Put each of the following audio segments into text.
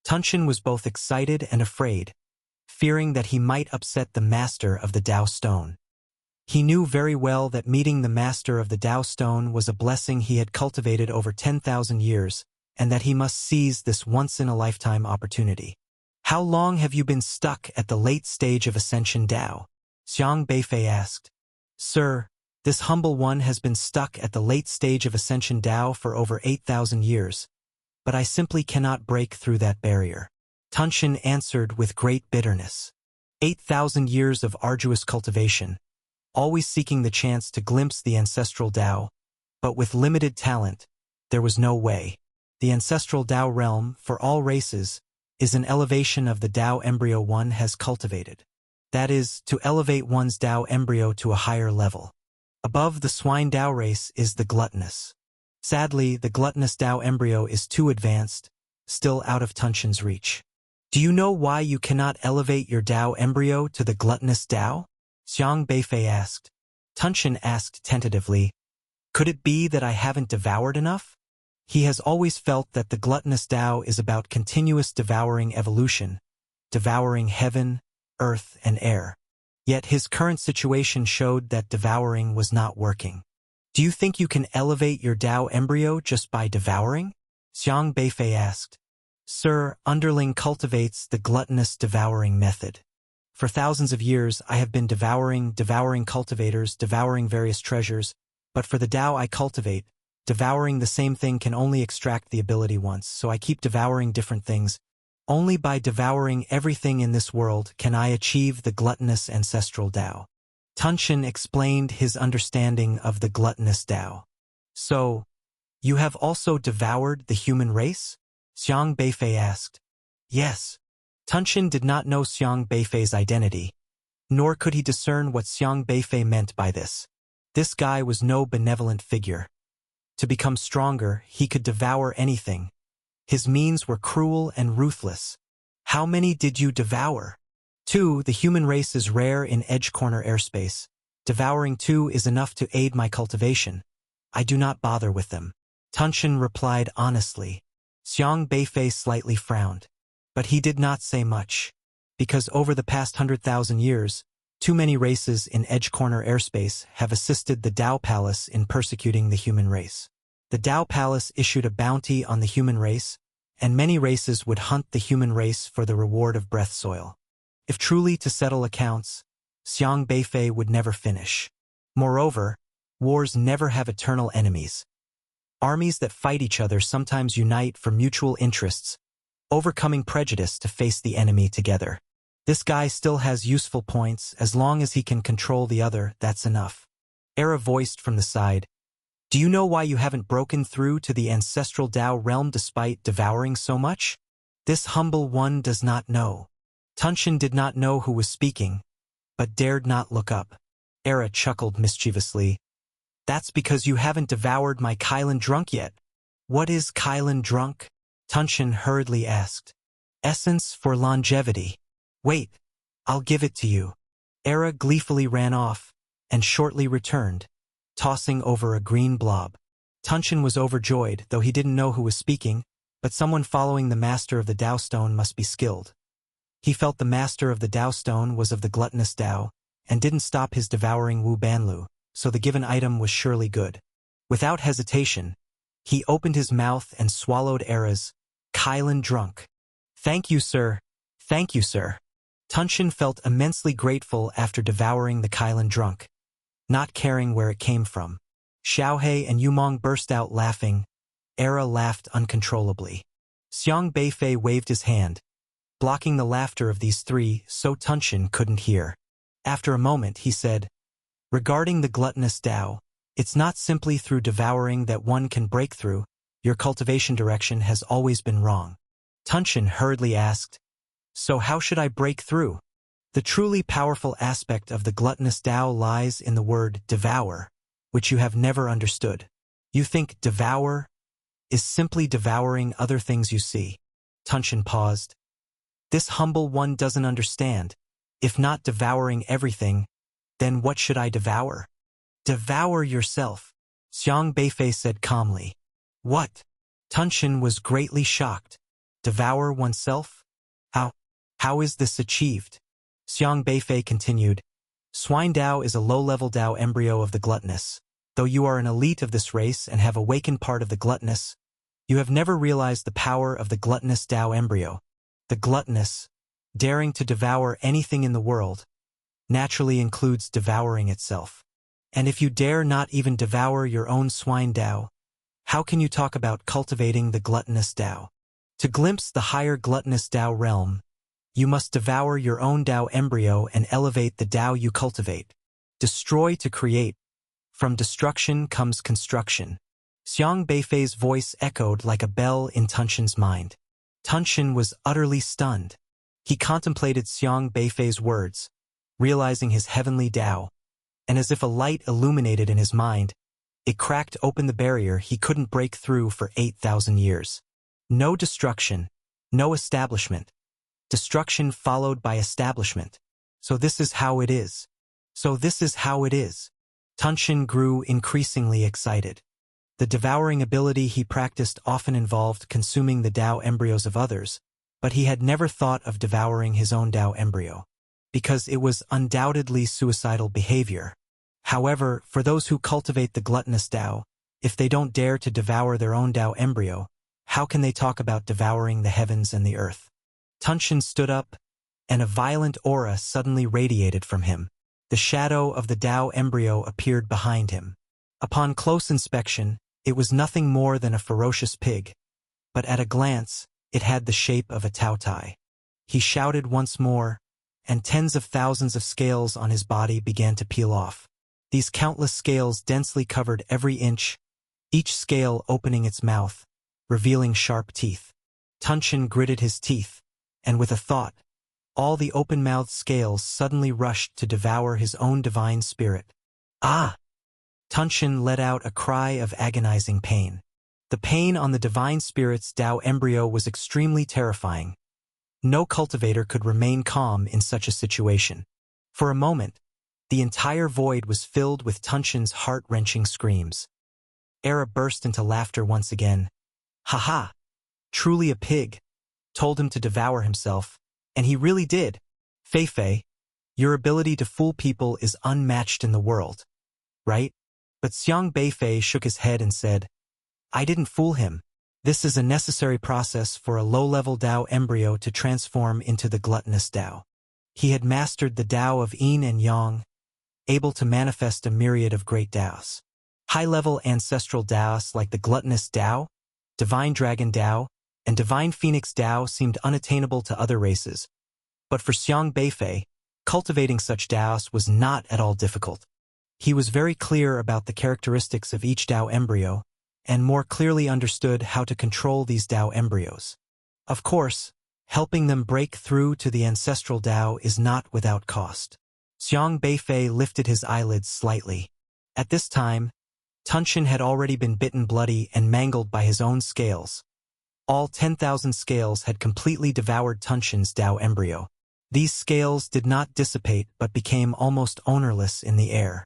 Tunchen was both excited and afraid, fearing that he might upset the master of the Tao Stone. He knew very well that meeting the master of the Tao Stone was a blessing he had cultivated over 10,000 years, and that he must seize this once-in-a-lifetime opportunity. "How long have you been stuck at the late stage of Ascension Tao?" Xiang Beifei asked. "Sir, this humble one has been stuck at the late stage of Ascension Tao for over 8,000 years, but I simply cannot break through that barrier." Tunchen answered with great bitterness. 8,000 years of arduous cultivation, always seeking the chance to glimpse the ancestral Tao, but with limited talent, there was no way. The ancestral Tao realm, for all races, is an elevation of the Tao embryo one has cultivated. That is, to elevate one's Tao embryo to a higher level. Above the swine Tao race is the gluttonous. Sadly, the gluttonous Tao embryo is too advanced, still out of Tunchen's reach. "Do you know why you cannot elevate your Tao embryo to the gluttonous Tao?" Xiang Beifei asked. Tunchen asked tentatively, "Could it be that I haven't devoured enough?" He has always felt that the gluttonous Tao is about continuous devouring evolution, devouring heaven, earth, and air. Yet his current situation showed that devouring was not working. "Do you think you can elevate your Tao embryo just by devouring?" Xiang Beifei asked. "Sir, underling cultivates the gluttonous devouring method. For thousands of years I have been devouring cultivators, devouring various treasures, but for the Tao I cultivate, devouring the same thing can only extract the ability once, so I keep devouring different things. Only by devouring everything in this world can I achieve the gluttonous ancestral Tao." Tunchen explained his understanding of the gluttonous Tao. "So, you have also devoured the human race?" Xiang Beifei asked. "Yes." Tunchen did not know Xiang Beifei's identity, nor could he discern what Xiang Beifei meant by this. This guy was no benevolent figure. To become stronger, he could devour anything. His means were cruel and ruthless. "How many did you devour?" "2. The human race is rare in edge-corner airspace. Devouring 2 is enough to aid my cultivation. I do not bother with them." Tunchen replied honestly. Xiang Beifei slightly frowned. But he did not say much, because over the past 100,000 years, too many races in edge-corner airspace have assisted the Tao Palace in persecuting the human race. The Tao Palace issued a bounty on the human race, and many races would hunt the human race for the reward of breath soil. If truly to settle accounts, Xiang Beifei would never finish. Moreover, wars never have eternal enemies. Armies that fight each other sometimes unite for mutual interests, overcoming prejudice to face the enemy together. This guy still has useful points. As long as he can control the other, that's enough. Era voiced from the side, "Do you know why you haven't broken through to the ancestral Tao realm despite devouring so much?" This humble one does not know. Tunchen did not know who was speaking, but dared not look up. Era chuckled mischievously. "That's because you haven't devoured my Kylan drunk yet." "What is Kylan drunk?" Tunchen hurriedly asked. "Essence for longevity." "Wait, I'll give it to you." Era gleefully ran off, and shortly returned, tossing over a green blob. Tunchen was overjoyed, though he didn't know who was speaking, but someone following the master of the Tao Stone must be skilled. He felt the master of the Tao Stone was of the gluttonous Tao, and didn't stop his devouring Wu Banlu, so the given item was surely good. Without hesitation, he opened his mouth and swallowed Era's Kylan drunk. "Thank you, sir. Thank you, sir." Tunchen felt immensely grateful after devouring the Kylan drunk, not caring where it came from. Xiaohe and Yumong burst out laughing. Era laughed uncontrollably. Xiang Beifei waved his hand, blocking the laughter of these three so Tunchen couldn't hear. After a moment, he said, "Regarding the gluttonous Tao, it's not simply through devouring that one can break through. Your cultivation direction has always been wrong." Tunchen hurriedly asked, "So how should I break through?" "The truly powerful aspect of the gluttonous Tao lies in the word devour, which you have never understood. You think devour is simply devouring other things you see." Tunchen paused. This humble one doesn't understand. If not devouring everything, then what should I devour? "Devour yourself," Xiang Beifei said calmly. "What?" Tunchen was greatly shocked. Devour oneself? How? How is this achieved? Xiang Beifei continued. Swine Dao is a low-level Dao embryo of the gluttonous. Though you are an elite of this race and have awakened part of the gluttonous, you have never realized the power of the gluttonous Dao embryo. The gluttonous, daring to devour anything in the world, naturally includes devouring itself. And if you dare not even devour your own swine Dao, how can you talk about cultivating the gluttonous Dao? To glimpse the higher gluttonous Dao realm, you must devour your own Dao embryo and elevate the Dao you cultivate. Destroy to create. From destruction comes construction. Xiang Beifei's voice echoed like a bell in Tunshin's mind. Tunshin was utterly stunned. He contemplated Xiang Beifei's words, realizing his heavenly Dao, and as if a light illuminated in his mind, it cracked open the barrier he couldn't break through for 8,000 years. No destruction, no establishment. Destruction followed by establishment. So this is how it is. So this is how it is. Tunshin grew increasingly excited. The devouring ability he practiced often involved consuming the Dao embryos of others, but he had never thought of devouring his own Dao embryo, because it was undoubtedly suicidal behavior. However, for those who cultivate the gluttonous Dao, if they don't dare to devour their own Dao embryo, how can they talk about devouring the heavens and the earth? Tunshin stood up, and a violent aura suddenly radiated from him. The shadow of the Dao embryo appeared behind him. Upon close inspection, it was nothing more than a ferocious pig, but at a glance, it had the shape of a Taotai. He shouted once more, and tens of thousands of scales on his body began to peel off. These countless scales densely covered every inch, each scale opening its mouth, revealing sharp teeth. Tunshin gritted his teeth, and with a thought, all the open-mouthed scales suddenly rushed to devour his own divine spirit. Ah! Tunshin let out a cry of agonizing pain. The pain on the divine spirit's Dao embryo was extremely terrifying. No cultivator could remain calm in such a situation. For a moment, the entire void was filled with Tunshin's heart-wrenching screams. Era burst into laughter once again. Ha ha! Truly a pig. Told him to devour himself, and he really did. Feifei, your ability to fool people is unmatched in the world, right? But Xiang Beifei shook his head and said, I didn't fool him. This is a necessary process for a low-level Dao embryo to transform into the gluttonous Dao. He had mastered the Dao of Yin and Yang, able to manifest a myriad of great Daos. High-level ancestral Daos like the gluttonous Dao, divine dragon Dao, and divine phoenix Dao seemed unattainable to other races. But for Xiang Beifei, cultivating such Daos was not at all difficult. He was very clear about the characteristics of each Dao embryo, and more clearly understood how to control these Dao embryos. Of course, helping them break through to the ancestral Dao is not without cost. Xiang Beifei lifted his eyelids slightly. At this time, Tunshin had already been bitten bloody and mangled by his own scales. All 10,000 scales had completely devoured Tunshin's Dao embryo. These scales did not dissipate but became almost ownerless in the air.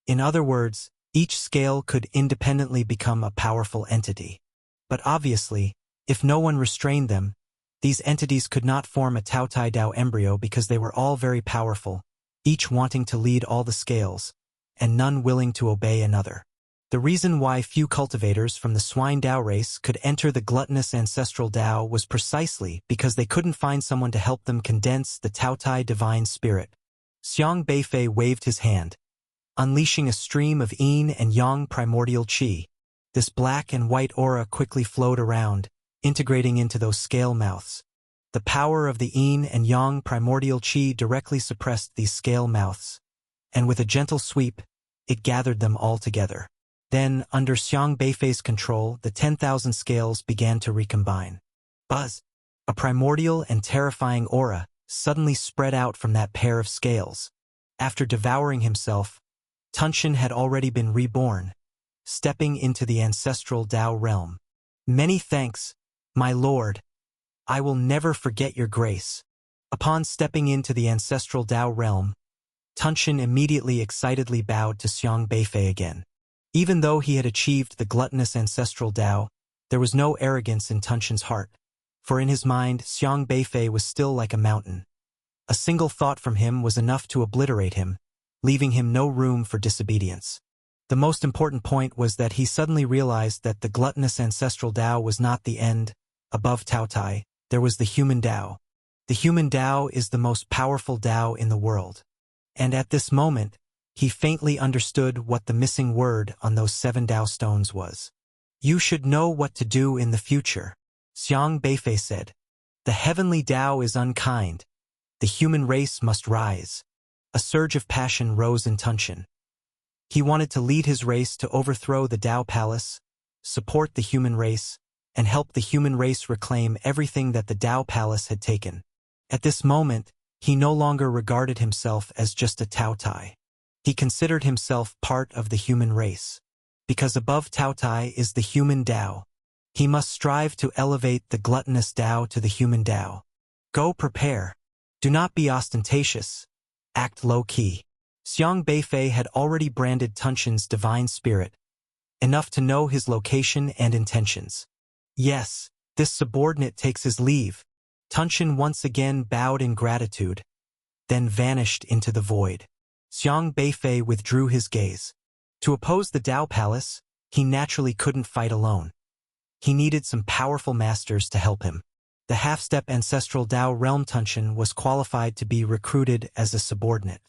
In other words, each scale could independently become a powerful entity. But obviously, if no one restrained them, these entities could not form a Taotai Dao embryo because they were all very powerful, each wanting to lead all the scales, and none willing to obey another. The reason why few cultivators from the swine Dao race could enter the gluttonous ancestral Dao was precisely because they couldn't find someone to help them condense the Taotai divine spirit. Xiang Beifei waved his hand, unleashing a stream of Yin and Yang primordial qi. This black and white aura quickly flowed around, integrating into those scale mouths. The power of the Yin and Yang primordial qi directly suppressed these scale mouths, and with a gentle sweep, it gathered them all together. Then, under Xiang Beifei's control, the 10,000 scales began to recombine. Buzz! A primordial and terrifying aura suddenly spread out from that pair of scales. After devouring himself, Tunshin had already been reborn, stepping into the ancestral Dao realm. Many thanks, my lord. I will never forget your grace. Upon stepping into the ancestral Dao realm, Tunshin immediately excitedly bowed to Xiang Beifei again. Even though he had achieved the gluttonous ancestral Dao, there was no arrogance in Tunshin's heart. for in his mind Xiang Beifei was still like a mountain. A single thought from him was enough to obliterate him, leaving him no room for disobedience. The most important point was that he suddenly realized that the gluttonous ancestral Tao was not the end. Above Tao Tai, there was the human Tao. The human Tao is the most powerful Tao in the world. And at this moment, he faintly understood what the missing word on those 7 Tao stones was. You should know what to do in the future, Xiang Beifei said. The heavenly Tao is unkind. The human race must rise. A surge of passion rose in Tunshin. He wanted to lead his race to overthrow the Tao Palace, support the human race, and help the human race reclaim everything that the Tao Palace had taken. At this moment, he no longer regarded himself as just a Tao Tai. He considered himself part of the human race. Because above Tao Tai is the human Tao, he must strive to elevate the gluttonous Tao to the human Tao. Go prepare. Do not be ostentatious. Act low-key. Xiang Beifei had already branded Tunshin's divine spirit, enough to know his location and intentions. Yes, this subordinate takes his leave. Tunshin once again bowed in gratitude, then vanished into the void. Xiang Beifei withdrew his gaze. To oppose the Tao Palace, he naturally couldn't fight alone. He needed some powerful masters to help him. The half-step ancestral Tao realm Tunshin was qualified to be recruited as a subordinate.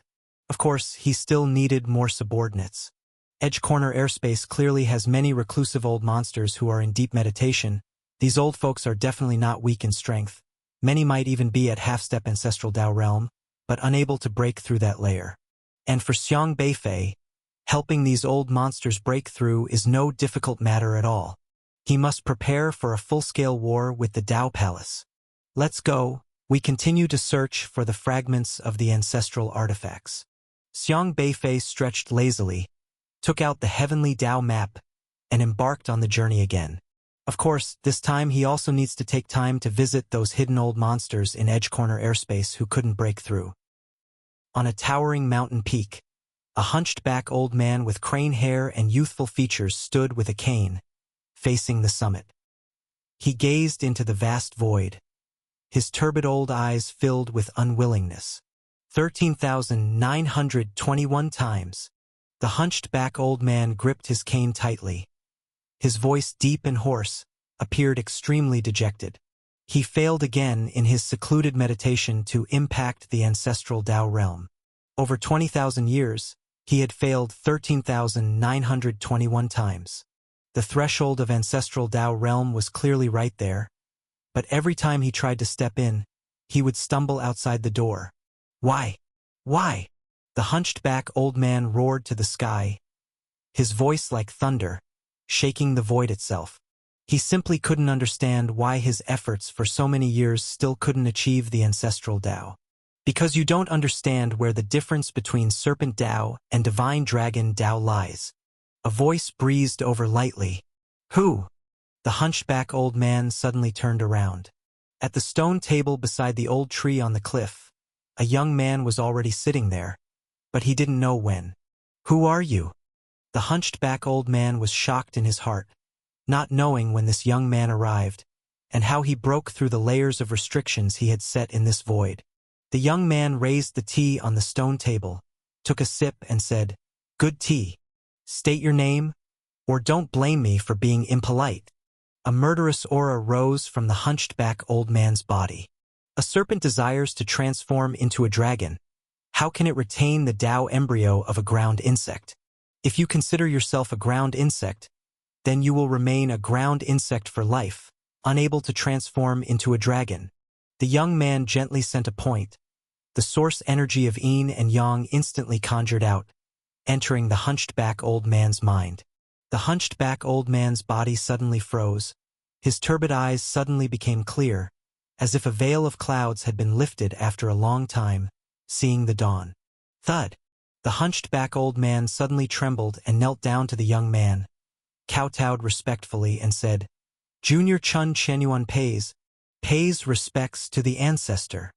Of course, he still needed more subordinates. Edge Corner Airspace clearly has many reclusive old monsters who are in deep meditation. These old folks are definitely not weak in strength. Many might even be at half-step ancestral Tao realm, but unable to break through that layer. And for Xiang Beifei, helping these old monsters break through is no difficult matter at all. He must prepare for a full-scale war with the Tao Palace. Let's go. We continue to search for the fragments of the ancestral artifacts. Xiang Beifei stretched lazily, took out the heavenly Tao map, and embarked on the journey again. Of course, this time he also needs to take time to visit those hidden old monsters in Edge Corner Airspace who couldn't break through. On a towering mountain peak, a hunched-back old man with crane hair and youthful features stood with a cane, facing the summit. He gazed into the vast void, his turbid old eyes filled with unwillingness. 13,921 times. The hunched-back old man gripped his cane tightly. His voice, deep and hoarse, appeared extremely dejected. He failed again in his secluded meditation to impact the ancestral Tao realm. Over 20,000 years, he had failed 13,921 times. The threshold of ancestral Tao realm was clearly right there, but every time he tried to step in, he would stumble outside the door. Why? Why? The hunched-back old man roared to the sky, his voice like thunder, shaking the void itself. He simply couldn't understand why his efforts for so many years still couldn't achieve the ancestral Tao. Because you don't understand where the difference between Serpent Tao and Divine Dragon Tao lies. A voice breezed over lightly. Who? The hunchback old man suddenly turned around. At the stone table beside the old tree on the cliff, a young man was already sitting there, but he didn't know when. Who are you? The hunched-back old man was shocked in his heart, not knowing when this young man arrived, and how he broke through the layers of restrictions he had set in this void. The young man raised the tea on the stone table, took a sip and said, "Good tea. State your name, or don't blame me for being impolite." A murderous aura rose from the hunched-back old man's body. A serpent desires to transform into a dragon. How can it retain the Tao embryo of a ground insect? If you consider yourself a ground insect, then you will remain a ground insect for life, unable to transform into a dragon. The young man gently sent a point. The source energy of yin and yang instantly conjured out, entering the hunched-back old man's mind. The hunched-back old man's body suddenly froze. His turbid eyes suddenly became clear, as if a veil of clouds had been lifted after a long time, seeing the dawn. Thud! The hunched-back old man suddenly trembled and knelt down to the young man, kowtowed respectfully and said, "Junior Chun Chenyuan pays respects to the ancestor.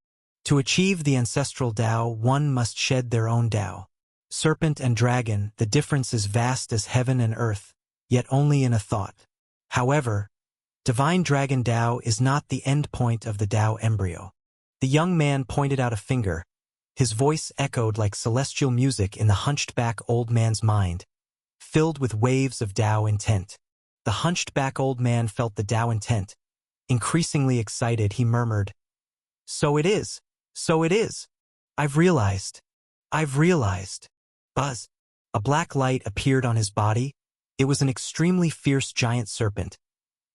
To achieve the ancestral Tao, one must shed their own Tao. Serpent and dragon, the difference is vast as heaven and earth, yet only in a thought. However, Divine Dragon Dao is not the end point of the Dao embryo. The young man pointed out a finger. His voice echoed like celestial music in the hunched-back old man's mind, filled with waves of Dao intent. The hunched-back old man felt the Dao intent. Increasingly excited, he murmured, "So it is! So it is! I've realized! I've realized!" Buzz! A black light appeared on his body. It was an extremely fierce giant serpent.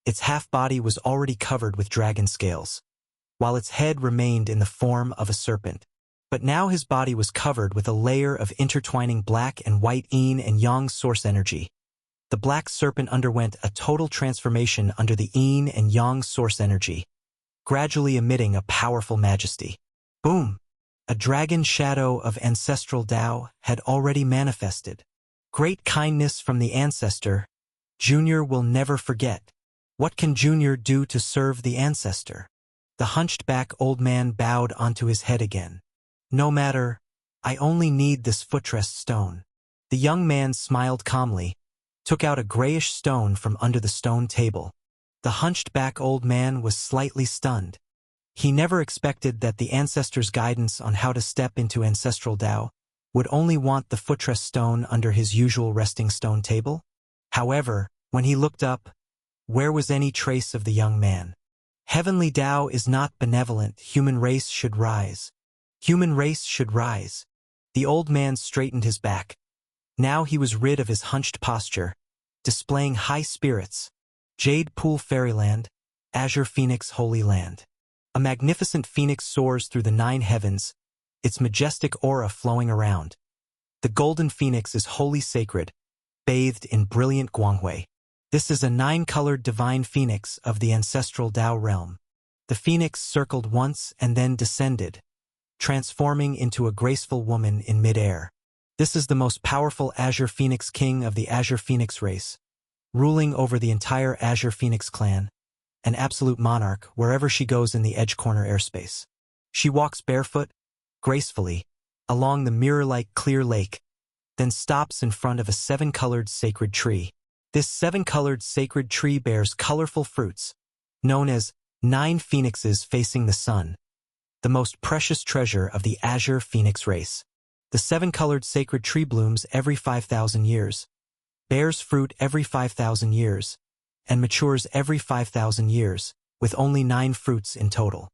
Its half-body was already covered with dragon scales, while its head remained in the form of a serpent. But now his body was covered with a layer of intertwining black and white yin and yang source energy. The black serpent underwent a total transformation under the yin and yang source energy, gradually emitting a powerful majesty. Boom! A dragon shadow of ancestral Dao had already manifested. Great kindness from the ancestor. Junior will never forget. What can Junior do to serve the ancestor? The hunched-back old man bowed onto his head again. No matter, I only need this footrest stone. The young man smiled calmly, took out a grayish stone from under the stone table. The hunched-back old man was slightly stunned. He never expected that the ancestor's guidance on how to step into ancestral Dao would only want the footrest stone under his usual resting stone table. However, when he looked up, where was any trace of the young man? Heavenly Dao is not benevolent. Human race should rise. Human race should rise. The old man straightened his back. Now he was rid of his hunched posture, displaying high spirits. Jade Pool Fairyland, Azure Phoenix Holy Land. A magnificent phoenix soars through the 9 heavens, its majestic aura flowing around. The golden phoenix is wholly sacred, bathed in brilliant guanghui. This is a 9-colored divine phoenix of the ancestral Dao realm. The phoenix circled once and then descended, transforming into a graceful woman in mid-air. This is the most powerful Azure Phoenix king of the Azure Phoenix race, ruling over the entire Azure Phoenix clan, an absolute monarch wherever she goes in the Edge Corner airspace. She walks barefoot, gracefully, along the mirror-like clear lake, then stops in front of a 7-colored sacred tree. This 7-colored sacred tree bears colorful fruits, known as 9 phoenixes facing the sun, the most precious treasure of the Azure Phoenix race. The 7-colored sacred tree blooms every 5,000 years, bears fruit every 5,000 years, and matures every 5,000 years, with only 9 fruits in total.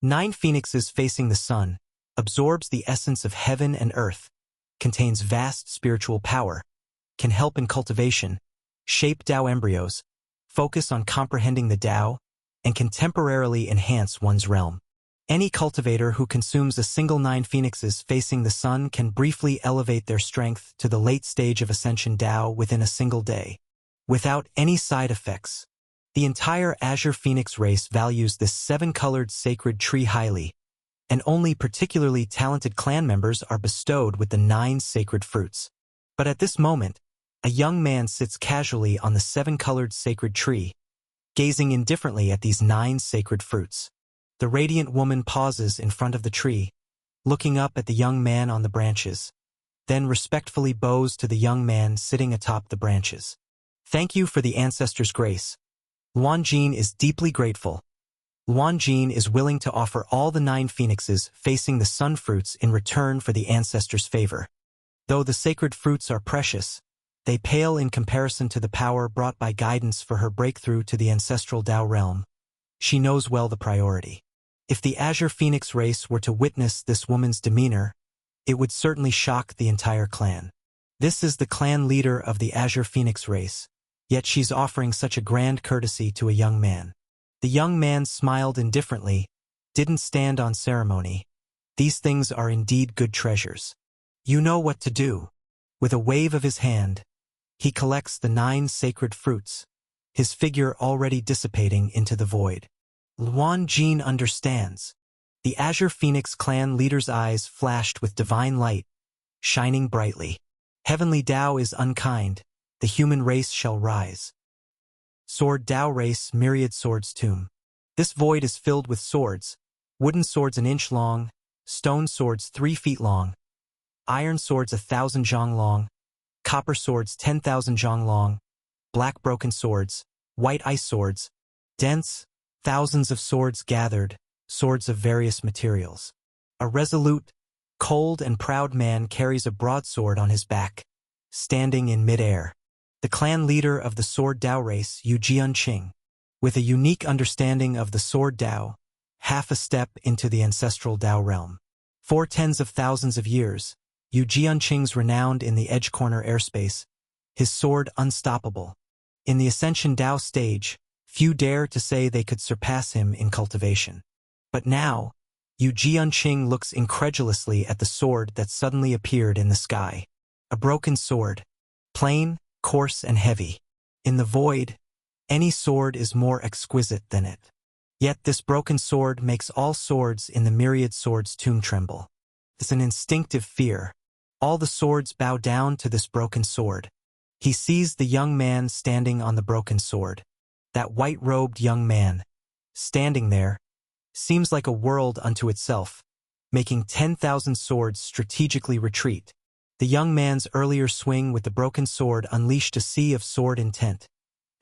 9 phoenixes facing the sun, absorbs the essence of heaven and earth, contains vast spiritual power, can help in cultivation, shape Dao embryos, focus on comprehending the Dao, and can temporarily enhance one's realm. Any cultivator who consumes a single 9 phoenixes facing the sun can briefly elevate their strength to the late stage of Ascension Dao within a single day, without any side effects. The entire Azure Phoenix race values this 7-colored sacred tree highly, and only particularly talented clan members are bestowed with the 9 sacred fruits. But at this moment, a young man sits casually on the 7-colored sacred tree, gazing indifferently at these 9 sacred fruits. The radiant woman pauses in front of the tree, looking up at the young man on the branches, then respectfully bows to the young man sitting atop the branches. Thank you for the ancestors' grace. Luan Jin is deeply grateful. Luan Jin is willing to offer all the 9 phoenixes facing the sun fruits in return for the ancestors' favor. Though the sacred fruits are precious, they pale in comparison to the power brought by guidance for her breakthrough to the ancestral Dao realm. She knows well the priority. If the Azure Phoenix race were to witness this woman's demeanor, it would certainly shock the entire clan. This is the clan leader of the Azure Phoenix race, yet she's offering such a grand courtesy to a young man. The young man smiled indifferently, didn't stand on ceremony. These things are indeed good treasures. You know what to do. With a wave of his hand, he collects the 9 sacred fruits, his figure already dissipating into the void. Luan Jin understands. The Azure Phoenix clan leader's eyes flashed with divine light, shining brightly. Heavenly Dao is unkind, the human race shall rise. Sword Dao race Myriad Swords Tomb. This void is filled with swords, wooden swords an inch long, stone swords 3 feet long, iron swords 1,000 zhang long, copper swords 10,000 zhang long, black broken swords, white ice swords, dense, thousands of swords gathered, swords of various materials. A resolute, cold and proud man carries a broadsword on his back, standing in mid-air. The clan leader of the Sword Dao race, Yu Jianqing, with a unique understanding of the Sword Dao, half a step into the ancestral Dao realm. For tens of thousands of years, Yu Jianqing's renowned in the Edge Corner airspace, his sword unstoppable. In the Ascension Dao stage, few dare to say they could surpass him in cultivation. But now, Yu Jianqing looks incredulously at the sword that suddenly appeared in the sky. A broken sword, plain, coarse and heavy. In the void, any sword is more exquisite than it. Yet this broken sword makes all swords in the myriad swords tomb tremble. It's an instinctive fear. All the swords bow down to this broken sword. He sees the young man standing on the broken sword. That white-robed young man, standing there, seems like a world unto itself, making 10,000 swords strategically retreat. The young man's earlier swing with the broken sword unleashed a sea of sword intent.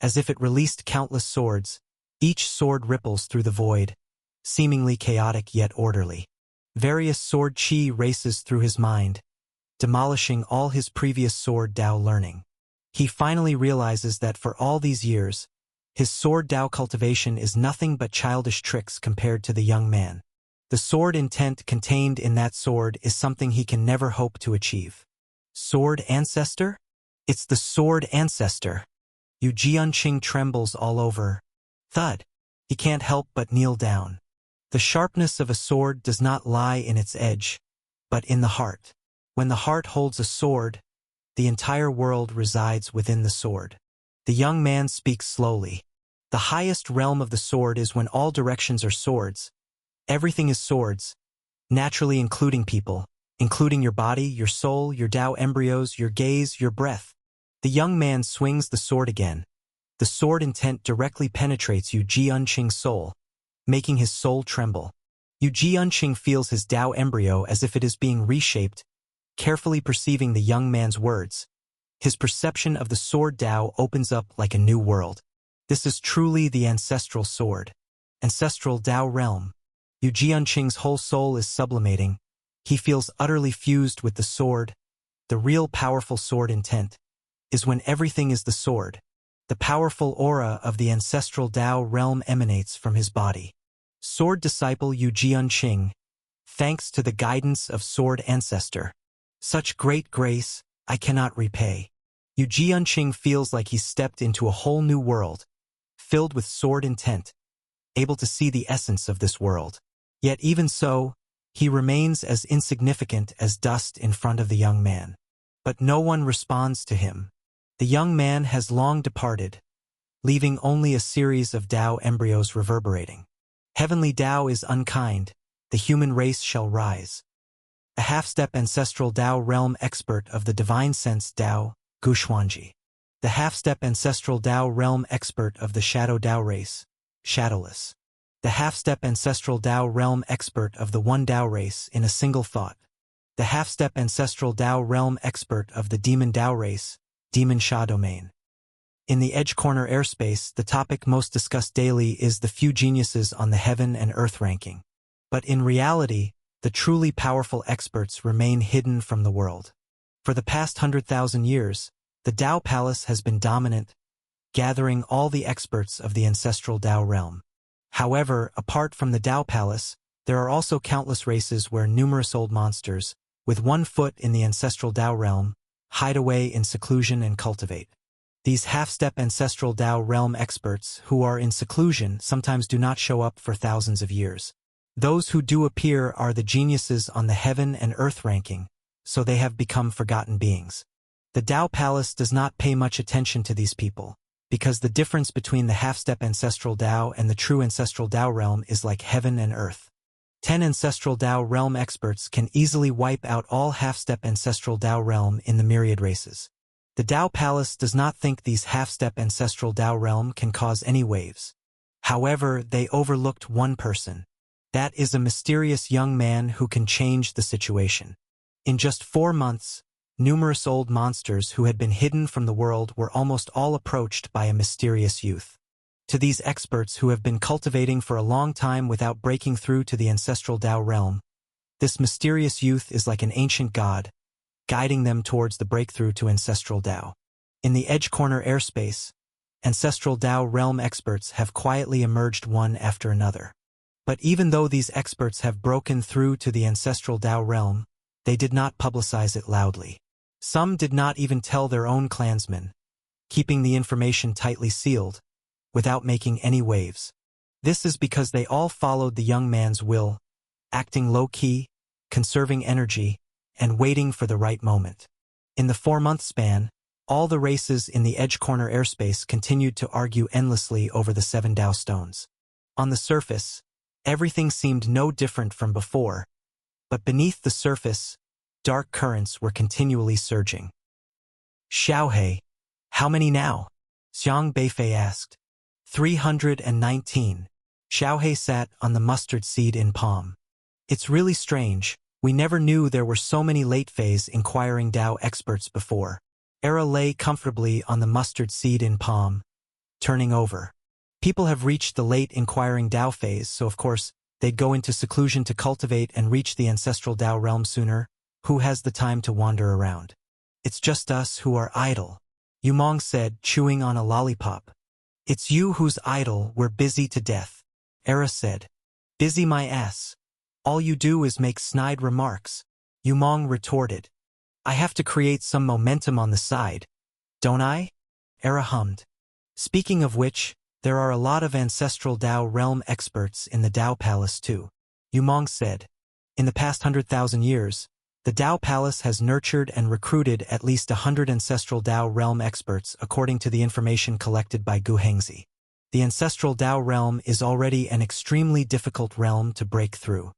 As if it released countless swords, each sword ripples through the void, seemingly chaotic yet orderly. Various sword chi races through his mind, demolishing all his previous sword Dao learning. He finally realizes that for all these years, his sword Dao cultivation is nothing but childish tricks compared to the young man. The sword intent contained in that sword is something he can never hope to achieve. Sword Ancestor? It's the Sword Ancestor. Yu Jianqing trembles all over. Thud. He can't help but kneel down. The sharpness of a sword does not lie in its edge, but in the heart. When the heart holds a sword, the entire world resides within the sword. The young man speaks slowly. The highest realm of the sword is when all directions are swords. Everything is swords, naturally including people, including your body, your soul, your Dao embryos, your gaze, your breath. The young man swings the sword again. The sword intent directly penetrates Yu Jianqing's soul, making his soul tremble. Yu Jianqing feels his Dao embryo as if it is being reshaped, carefully perceiving the young man's words. His perception of the Sword Dao opens up like a new world. This is truly the ancestral sword. Ancestral Dao realm. Yu Jianqing's whole soul is sublimating. He feels utterly fused with the sword. The real powerful sword intent is when everything is the sword. The powerful aura of the ancestral Dao realm emanates from his body. Sword disciple Yu Jianqing, thanks to the guidance of Sword Ancestor. Such great grace, I cannot repay. Yu Jianqing feels like he's stepped into a whole new world, filled with sword intent, able to see the essence of this world. Yet even so, he remains as insignificant as dust in front of the young man. But no one responds to him. The young man has long departed, leaving only a series of Dao embryos reverberating. Heavenly Dao is unkind, the human race shall rise. A half-step ancestral Dao realm expert of the divine sense Dao, Gu Xuanji. The half-step ancestral Dao realm expert of the Shadow Dao race, Shadowless. The half-step ancestral Dao realm expert of the One Dao race in a single thought. The half-step ancestral Dao realm expert of the Demon Dao race, Demon Sha domain. In the Edge Corner airspace, the topic most discussed daily is the few geniuses on the heaven and earth ranking. But in reality, the truly powerful experts remain hidden from the world. For the past 100,000 years, the Dao Palace has been dominant, gathering all the experts of the ancestral Dao realm. However, apart from the Dao Palace, there are also countless races where numerous old monsters, with one foot in the ancestral Dao realm, hide away in seclusion and cultivate. These half-step ancestral Dao realm experts who are in seclusion sometimes do not show up for thousands of years. Those who do appear are the geniuses on the heaven and earth ranking, so they have become forgotten beings. The Dao Palace does not pay much attention to these people, because the difference between the half-step ancestral Dao and the true ancestral Dao realm is like heaven and earth. 10 ancestral Dao realm experts can easily wipe out all half-step ancestral Dao realm in the myriad races. The Dao Palace does not think these half-step ancestral Dao realm can cause any waves. However, they overlooked one person. That is a mysterious young man who can change the situation. In just 4 months, numerous old monsters who had been hidden from the world were almost all approached by a mysterious youth. To these experts who have been cultivating for a long time without breaking through to the ancestral Dao realm, this mysterious youth is like an ancient god, guiding them towards the breakthrough to ancestral Dao. In the Edge Corner airspace, ancestral Dao realm experts have quietly emerged one after another. But even though these experts have broken through to the ancestral Dao realm, they did not publicize it loudly. Some did not even tell their own clansmen, keeping the information tightly sealed, without making any waves. This is because they all followed the young man's will, acting low-key, conserving energy, and waiting for the right moment. In the 4-month span, all the races in the Edge Corner airspace continued to argue endlessly over the 7 Dao stones. On the surface, everything seemed no different from before, but beneath the surface, dark currents were continually surging. Xiaohe, how many now? Xiang Beifei asked. 319. Xiaohe sat on the mustard seed in palm. It's really strange, we never knew there were so many late-phase inquiring Dao experts before. Era lay comfortably on the mustard seed in palm, turning over. People have reached the late inquiring Dao phase, so of course, they'd go into seclusion to cultivate and reach the ancestral Dao realm sooner. Who has the time to wander around? It's just us who are idle, Yumong said, chewing on a lollipop. It's you who's idle, we're busy to death. Era said. Busy my ass. All you do is make snide remarks, Yumong retorted. I have to create some momentum on the side, don't I? Era hummed. Speaking of which, there are a lot of ancestral Dao realm experts in the Dao Palace too, Yumong said. In the past 100,000 years, the Dao Palace has nurtured and recruited at least 100 ancestral Dao realm experts according to the information collected by Gu Hengzi. The ancestral Dao realm is already an extremely difficult realm to break through.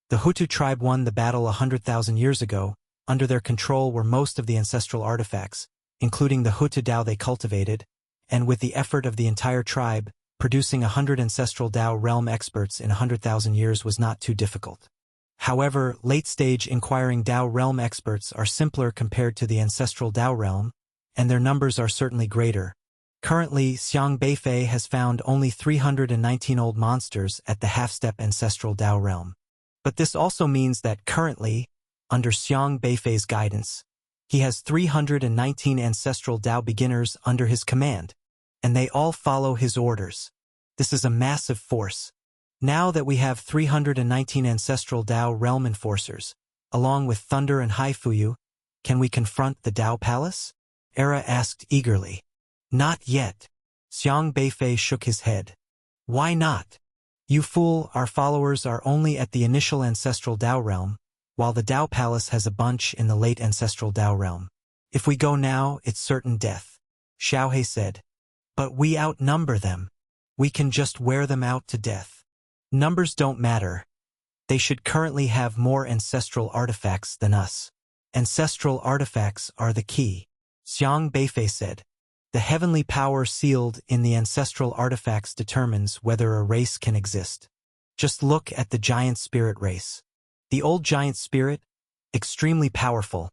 The Hutu tribe won the battle 100,000 years ago. Under their control were most of the ancestral artifacts, including the Hutu Dao they cultivated, and with the effort of the entire tribe, producing 100 ancestral Dao realm experts in 100,000 years was not too difficult. However, late-stage inquiring Dao realm experts are simpler compared to the ancestral Dao realm, and their numbers are certainly greater. Currently, Xiang Beifei has found only 319 old monsters at the half-step ancestral Dao realm. But this also means that currently, under Xiang Beifei's guidance, he has 319 ancestral Dao beginners under his command, and they all follow his orders. This is a massive force. Now that we have 319 ancestral Dao realm enforcers, along with Thunder and Haifuyu, can we confront the Dao Palace? Era asked eagerly. Not yet. Xiang Beifei shook his head. Why not? You fool, our followers are only at the initial ancestral Dao realm, while the Dao Palace has a bunch in the late ancestral Dao realm. If we go now, it's certain death, Xiaohe said. But we outnumber them. We can just wear them out to death. Numbers don't matter. They should currently have more ancestral artifacts than us. Ancestral artifacts are the key, Xiang Beifei said. The heavenly power sealed in the ancestral artifacts determines whether a race can exist. Just look at the giant spirit race. The old giant spirit, extremely powerful,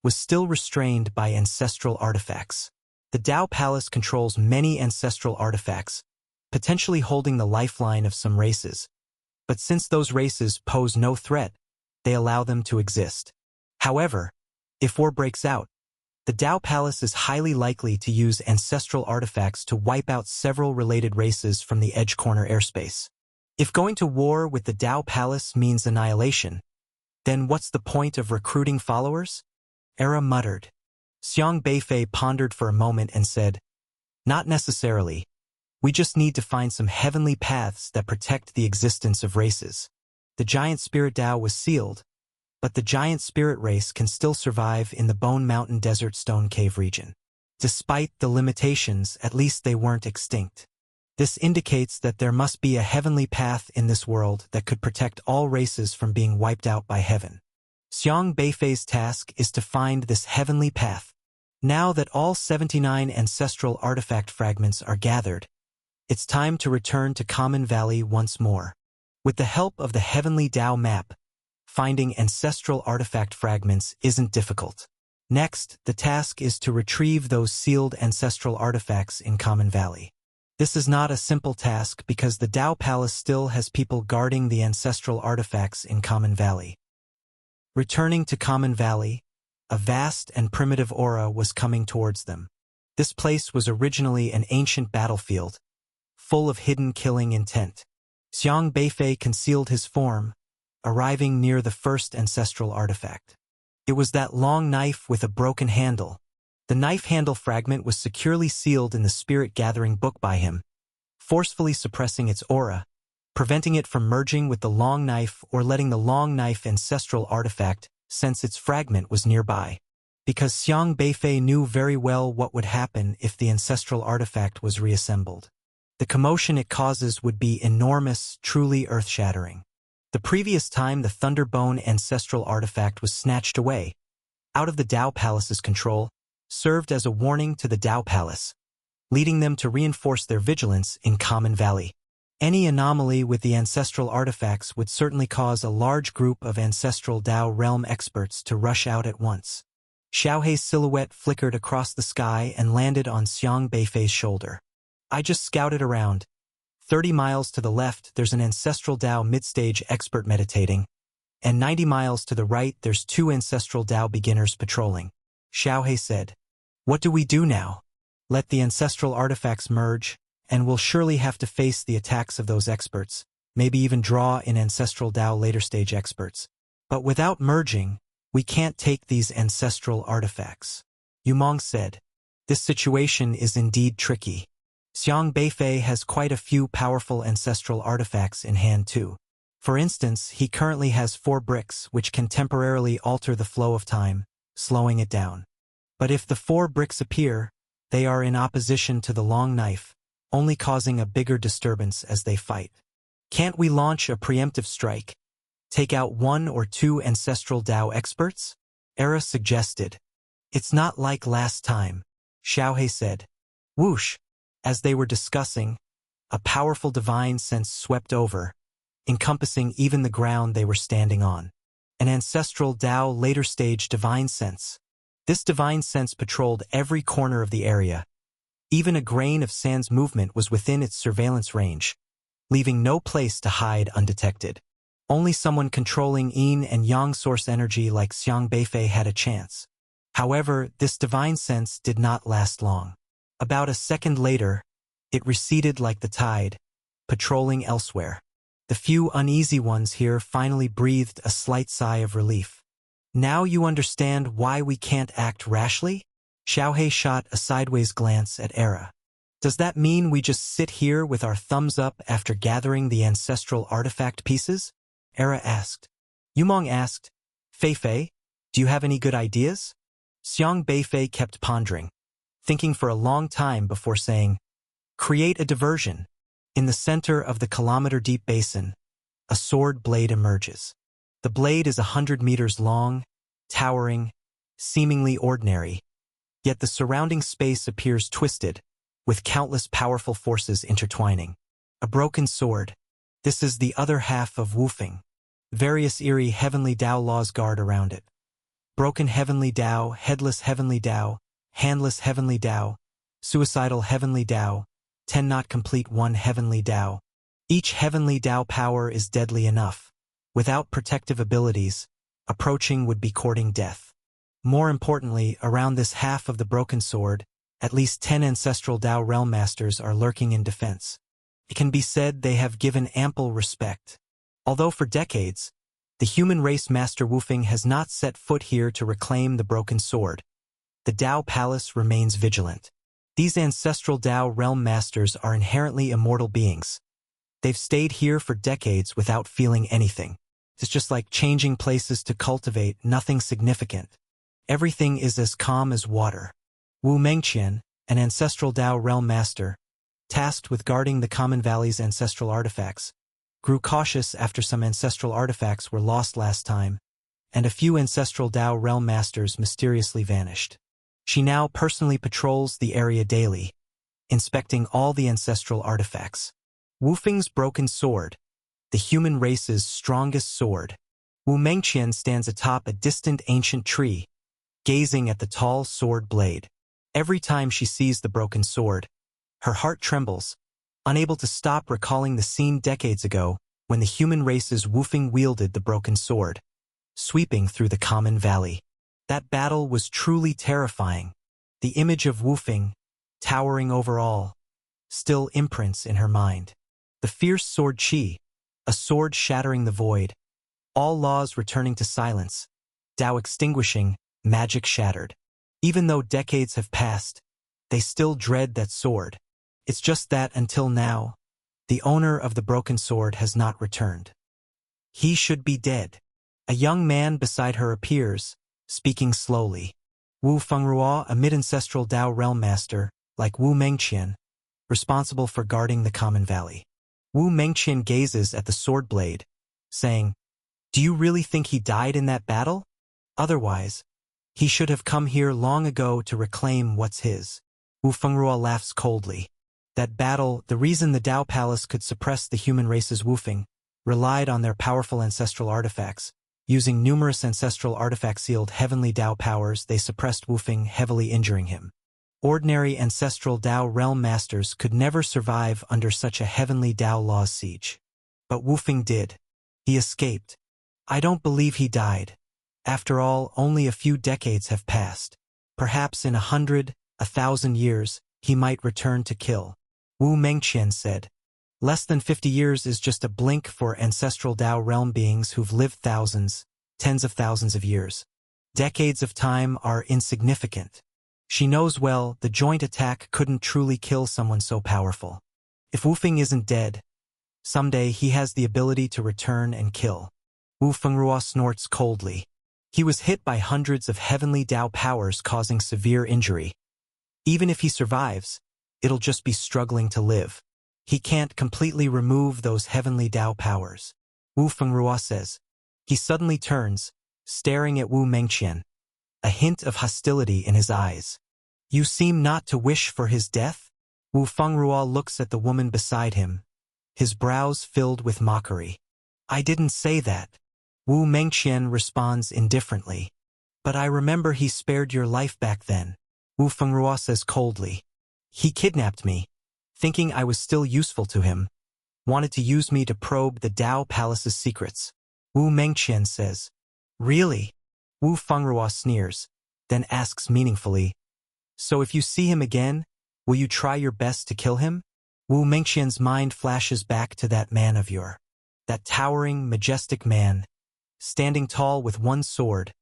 was still restrained by ancestral artifacts. The Dao Palace controls many ancestral artifacts, potentially holding the lifeline of some races. But since those races pose no threat, they allow them to exist. However, if war breaks out, the Dao Palace is highly likely to use ancestral artifacts to wipe out several related races from the Edge Corner airspace. If going to war with the Dao Palace means annihilation, then what's the point of recruiting followers? Era muttered. Xiang Beifei pondered for a moment and said, Not necessarily. We just need to find some heavenly paths that protect the existence of races. The giant spirit Dao was sealed, but the giant spirit race can still survive in the Bone Mountain Desert Stone Cave region. Despite the limitations, at least they weren't extinct. This indicates that there must be a heavenly path in this world that could protect all races from being wiped out by heaven. Xiang Beifei's task is to find this heavenly path. Now that all 79 ancestral artifact fragments are gathered, it's time to return to Common Valley once more. With the help of the Heavenly Dao map, finding ancestral artifact fragments isn't difficult. Next, the task is to retrieve those sealed ancestral artifacts in Common Valley. This is not a simple task because the Dao Palace still has people guarding the ancestral artifacts in Common Valley. Returning to Common Valley, a vast and primitive aura was coming towards them. This place was originally an ancient battlefield, full of hidden killing intent. Xiang Beifei concealed his form, arriving near the first ancestral artifact. It was that long knife with a broken handle. The knife handle fragment was securely sealed in the spirit-gathering book by him, forcefully suppressing its aura, preventing it from merging with the long knife or letting the long knife ancestral artifact sense its fragment was nearby. Because Xiang Beifei knew very well what would happen if the ancestral artifact was reassembled. The commotion it causes would be enormous, truly earth-shattering. The previous time the Thunderbone ancestral artifact was snatched away, out of the Dao Palace's control, served as a warning to the Dao Palace, leading them to reinforce their vigilance in Common Valley. Any anomaly with the ancestral artifacts would certainly cause a large group of ancestral Dao realm experts to rush out at once. Xiaohei's silhouette flickered across the sky and landed on Xiang Beifei's shoulder. I just scouted around. 30 miles to the left, there's an ancestral Dao mid-stage expert meditating, and 90 miles to the right, there's 2 ancestral Dao beginners patrolling. Xiaohei said, "What do we do now? Let the ancestral artifacts merge, and we'll surely have to face the attacks of those experts, maybe even draw in ancestral Dao later-stage experts. But without merging, we can't take these ancestral artifacts." Yumong said, "This situation is indeed tricky. Xiang Beifei has quite a few powerful ancestral artifacts in hand too. For instance, he currently has 4 bricks which can temporarily alter the flow of time, slowing it down. But if the 4 bricks appear, they are in opposition to the long knife, only causing a bigger disturbance as they fight. Can't we launch a preemptive strike? Take out 1 or 2 ancestral Dao experts?" Era suggested. "It's not like last time," Xiaohei said. Whoosh! As they were discussing, a powerful divine sense swept over, encompassing even the ground they were standing on. An ancestral Dao later-stage divine sense. This divine sense patrolled every corner of the area. Even a grain of sand's movement was within its surveillance range, leaving no place to hide undetected. Only someone controlling yin and yang source energy like Xiang Beifei had a chance. However, this divine sense did not last long. About a second later, it receded like the tide, patrolling elsewhere. The few uneasy ones here finally breathed a slight sigh of relief. "Now you understand why we can't act rashly?" Xiaohei shot a sideways glance at Era. "Does that mean we just sit here with our thumbs up after gathering the ancestral artifact pieces?" Era asked. Yumong asked, "Feifei, do you have any good ideas?" Xiang Beifei kept pondering, thinking for a long time before saying, "Create a diversion." In the center of the kilometer-deep basin, a sword blade emerges. The blade is 100 meters long, towering, seemingly ordinary, yet the surrounding space appears twisted, with countless powerful forces intertwining. A broken sword. This is the other half of Wufeng. Various eerie heavenly Dao laws guard around it. Broken heavenly Dao, headless heavenly Dao, handless heavenly Dao, suicidal heavenly Dao, 10 not complete 1 heavenly Dao. Each heavenly Dao power is deadly enough. Without protective abilities, approaching would be courting death. More importantly, around this half of the broken sword, at least 10 ancestral Dao realm masters are lurking in defense. It can be said they have given ample respect. Although for decades, the human race Master Wufeng has not set foot here to reclaim the broken sword, the Dao Palace remains vigilant. These ancestral Dao realm masters are inherently immortal beings. They've stayed here for decades without feeling anything. It's just like changing places to cultivate nothing significant. Everything is as calm as water. Wu Mengqian, an ancestral Dao realm master, tasked with guarding the Common Valley's ancestral artifacts, grew cautious after some ancestral artifacts were lost last time, and a few ancestral Dao realm masters mysteriously vanished. She now personally patrols the area daily, inspecting all the ancestral artifacts. Wufeng's broken sword, the human race's strongest sword. Wu Mengqian stands atop a distant ancient tree, gazing at the tall sword blade. Every time she sees the broken sword, her heart trembles, unable to stop recalling the scene decades ago when the human race's Wu Feng wielded the broken sword, sweeping through the common valley. That battle was truly terrifying. The image of Wu Feng, towering over all, still imprints in her mind. The fierce sword Qi, a sword shattering the void, all laws returning to silence, Tao extinguishing, magic shattered. Even though decades have passed, they still dread that sword. It's just that until now, the owner of the broken sword has not returned. He should be dead. A young man beside her appears, speaking slowly. Wu Fengruo, a mid-ancestral Tao realm master, like Wu Mengqian, responsible for guarding the common valley. Wu Mengqian gazes at the sword blade, saying, "Do you really think he died in that battle? Otherwise, he should have come here long ago to reclaim what's his." Wu Fengruo laughs coldly. That battle, the reason the Tao Palace could suppress the human race's Wu Feng, relied on their powerful ancestral artifacts. Using numerous ancestral artifact-sealed heavenly Tao powers, they suppressed Wu Feng, heavily injuring him. Ordinary ancestral Tao realm masters could never survive under such a heavenly Tao law's siege. But Wu Feng did. He escaped. I don't believe he died. After all, only a few decades have passed. Perhaps in 100, 1,000 years, he might return to kill. Wu Mengqian said. Less than 50 years is just a blink for ancestral Tao realm beings who've lived thousands, tens of thousands of years. Decades of time are insignificant. She knows well the joint attack couldn't truly kill someone so powerful. If Wu Feng isn't dead, someday he has the ability to return and kill. Wu Fengruo snorts coldly. He was hit by hundreds of heavenly Tao powers causing severe injury. Even if he survives, it'll just be struggling to live. He can't completely remove those heavenly Tao powers. Wu Fengruo says. He suddenly turns, staring at Wu Mengqian, a hint of hostility in his eyes. You seem not to wish for his death? Wu Fengruo looks at the woman beside him, his brows filled with mockery. I didn't say that. Wu Mengqian responds indifferently. But I remember he spared your life back then. Wu Fengruo says coldly. He kidnapped me, thinking I was still useful to him, wanted to use me to probe the Tao Palace's secrets. Wu Mengqian says, Really? Wu Fengruo sneers, then asks meaningfully, So if you see him again, will you try your best to kill him? Wu Mengqian's mind flashes back to that man of yore. That towering, majestic man, standing tall with one sword,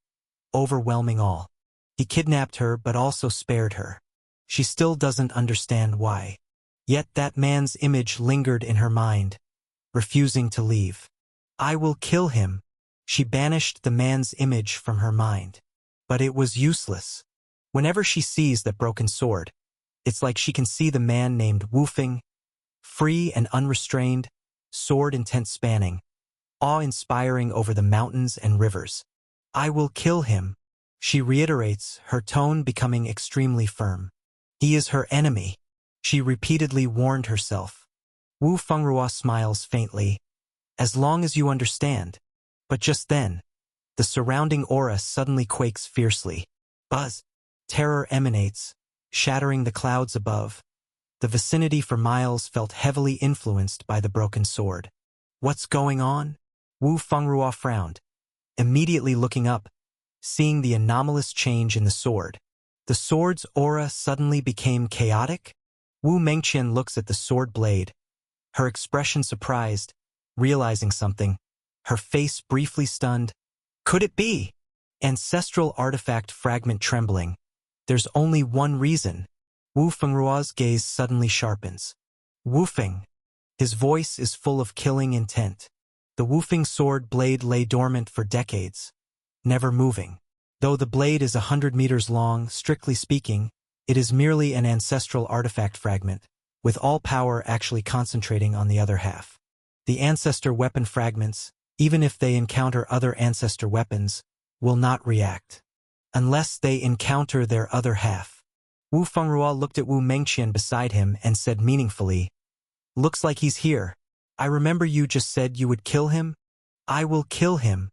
overwhelming all. He kidnapped her but also spared her. She still doesn't understand why. Yet that man's image lingered in her mind, refusing to leave. I will kill him. She banished the man's image from her mind. But it was useless. Whenever she sees that broken sword, it's like she can see the man named Wu Feng, free and unrestrained, sword intent spanning, awe-inspiring over the mountains and rivers. I will kill him, she reiterates, her tone becoming extremely firm. He is her enemy, she repeatedly warned herself. Wu Fengruo smiles faintly. As long as you understand. But just then, the surrounding aura suddenly quakes fiercely. Buzz. Terror emanates, shattering the clouds above. The vicinity for miles felt heavily influenced by the broken sword. What's going on? Wu Fengruo frowned, immediately looking up, seeing the anomalous change in the sword. The sword's aura suddenly became chaotic? Wu Mengqian looks at the sword blade, her expression surprised, realizing something, her face briefly stunned. Could it be? Ancestral artifact fragment trembling. There's only one reason. Wu Fengruo's gaze suddenly sharpens. Wu Feng. His voice is full of killing intent. The Wu Feng sword blade lay dormant for decades, never moving. Though the blade is 100 meters long, strictly speaking, it is merely an ancestral artifact fragment, with all power actually concentrating on the other half. The ancestor weapon fragments, even if they encounter other ancestor weapons, will not react, unless they encounter their other half. Wu Fengruo looked at Wu Mengqian beside him and said meaningfully, Looks like he's here. I remember you just said you would kill him? I will kill him.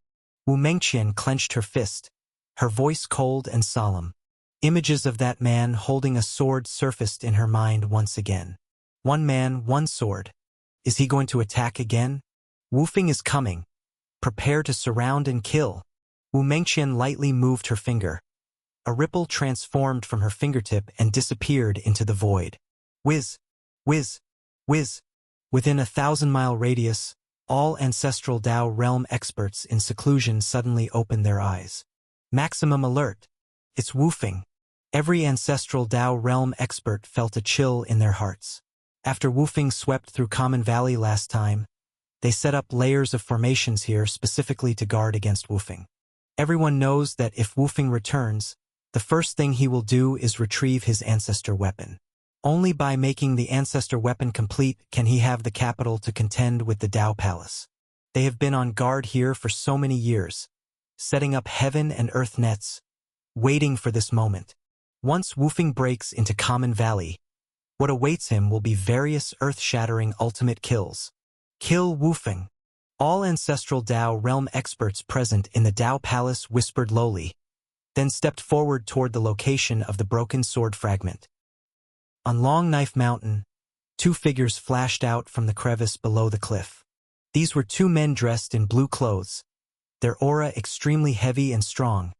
Wu Mengqian clenched her fist, her voice cold and solemn. Images of that man holding a sword surfaced in her mind once again. One man, one sword. Is he going to attack again? Wu Fing is coming. Prepare to surround and kill. Wu Mengqian lightly moved her finger. A ripple transformed from her fingertip and disappeared into the void. Whiz, whiz, whiz. Within a 1,000-mile radius, all ancestral Dao realm experts in seclusion suddenly opened their eyes. Maximum alert. It's Wu Fing. Every ancestral Dao realm expert felt a chill in their hearts. After Wu Fing swept through Common Valley last time, they set up layers of formations here specifically to guard against Wu Fing. Everyone knows that if Wu Fing returns, the first thing he will do is retrieve his ancestor weapon. Only by making the ancestor weapon complete can he have the capital to contend with the Dao Palace. They have been on guard here for so many years, setting up heaven and earth nets, waiting for this moment. Once Wu Fing breaks into Common Valley, what awaits him will be various earth-shattering ultimate kills. Kill Wu Fing. All ancestral Dao realm experts present in the Dao Palace whispered lowly, then stepped forward toward the location of the broken sword fragment. On Long Knife Mountain, two figures flashed out from the crevice below the cliff. These were two men dressed in blue clothes, their aura extremely heavy and strong,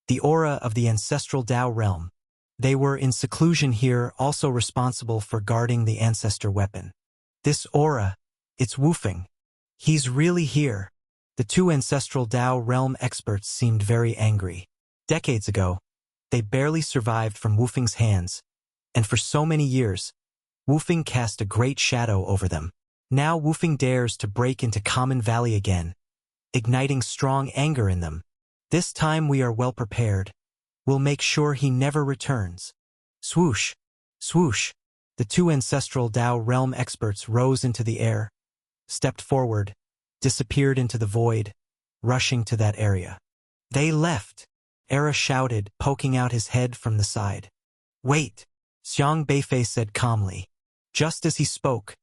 the aura of the ancestral Dao realm. They were in seclusion here, also responsible for guarding the ancestor weapon. This aura, it's Wu Fing. He's really here. The two ancestral Dao realm experts seemed very angry. Decades ago, they barely survived from Wu Fing's hands, and for so many years, Wu Fing cast a great shadow over them. Now Wu Fing dares to break into Common Valley again, igniting strong anger in them. This time we are well prepared. We'll make sure he never returns. Swoosh, swoosh. The two ancestral Dao realm experts rose into the air, stepped forward, disappeared into the void, rushing to that area. They left. Era shouted, poking out his head from the side. Wait, Xiang Beifei said calmly. Just as he spoke,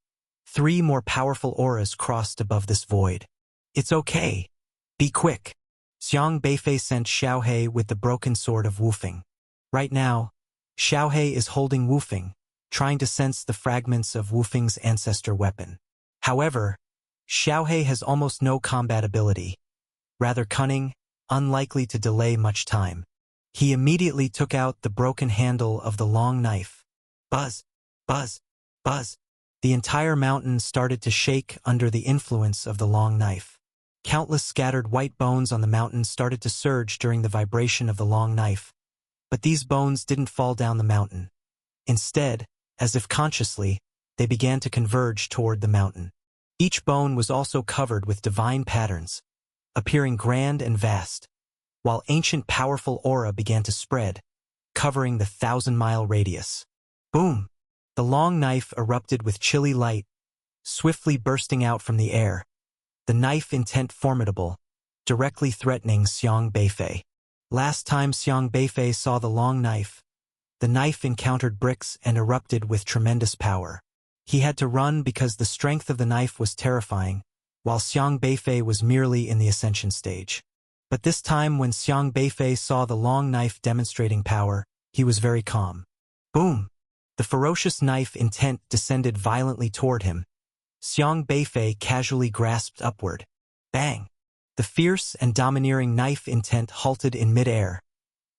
3 more powerful auras crossed above this void. It's okay. Be quick. Xiang Beifei sent Xiaohe with the broken sword of Wu Fing. Right now, Xiaohe is holding Wu Fing, trying to sense the fragments of Wu Fing's ancestor weapon. However, Xiaohe has almost no combat ability. Rather cunning, unlikely to delay much time. He immediately took out the broken handle of the long knife. Buzz, buzz, buzz. The entire mountain started to shake under the influence of the long knife. Countless scattered white bones on the mountain started to surge during the vibration of the long knife. But these bones didn't fall down the mountain. Instead, as if consciously, they began to converge toward the mountain. Each bone was also covered with divine patterns, appearing grand and vast, while ancient powerful aura began to spread, covering the 1,000-mile radius. Boom! The long knife erupted with chilly light, swiftly bursting out from the air, the knife intent formidable, directly threatening Xiang Beifei. Last time Xiang Beifei saw the long knife, the knife encountered bricks and erupted with tremendous power. He had to run because the strength of the knife was terrifying, while Xiang Beifei was merely in the ascension stage. But this time when Xiang Beifei saw the long knife demonstrating power, he was very calm. Boom! The ferocious knife intent descended violently toward him. Xiang Beifei casually grasped upward. Bang! The fierce and domineering knife intent halted in midair,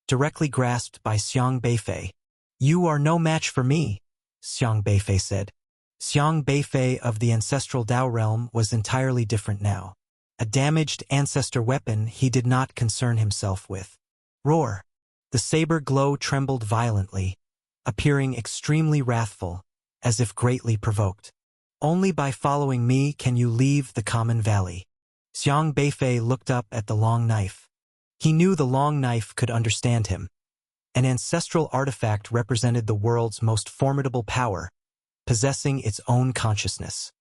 directly grasped by Xiang Beifei. You are no match for me, Xiang Beifei said. Xiang Beifei of the ancestral Dao realm was entirely different now. A damaged ancestor weapon he did not concern himself with. Roar! The saber glow trembled violently, appearing extremely wrathful, as if greatly provoked. Only by following me can you leave the Common Valley. Xiang Beifei looked up at the long knife. He knew the long knife could understand him. An ancestral artifact represented the world's most formidable power, possessing its own consciousness.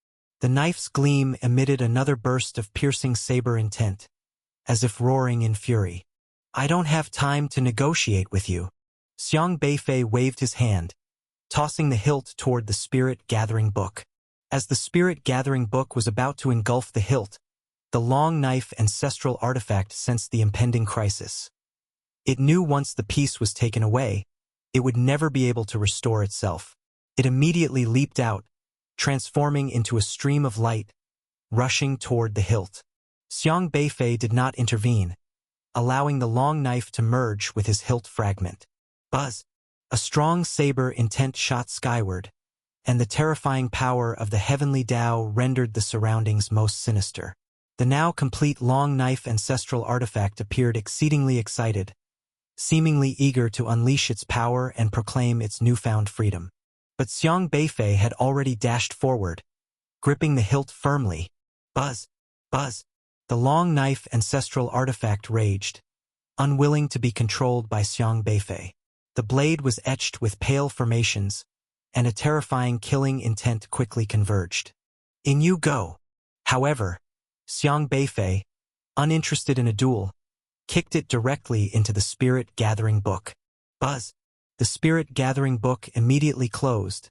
The knife's gleam emitted another burst of piercing saber intent, as if roaring in fury. I don't have time to negotiate with you. Xiang Beifei waved his hand, tossing the hilt toward the spirit-gathering book. As the spirit-gathering book was about to engulf the hilt, the long knife ancestral artifact sensed the impending crisis. It knew once the piece was taken away, it would never be able to restore itself. It immediately leaped out, transforming into a stream of light, rushing toward the hilt. Xiang Beifei did not intervene, allowing the long knife to merge with his hilt fragment. Buzz! A strong saber intent shot skyward, and the terrifying power of the heavenly Tao rendered the surroundings most sinister. The now complete long knife ancestral artifact appeared exceedingly excited, seemingly eager to unleash its power and proclaim its newfound freedom. But Xiang Beifei had already dashed forward, gripping the hilt firmly. Buzz! Buzz! The long knife ancestral artifact raged, unwilling to be controlled by Xiang Beifei. The blade was etched with pale formations, and a terrifying killing intent quickly converged. In you go! However, Xiang Beifei, uninterested in a duel, kicked it directly into the spirit-gathering book. Buzz! The spirit-gathering book immediately closed,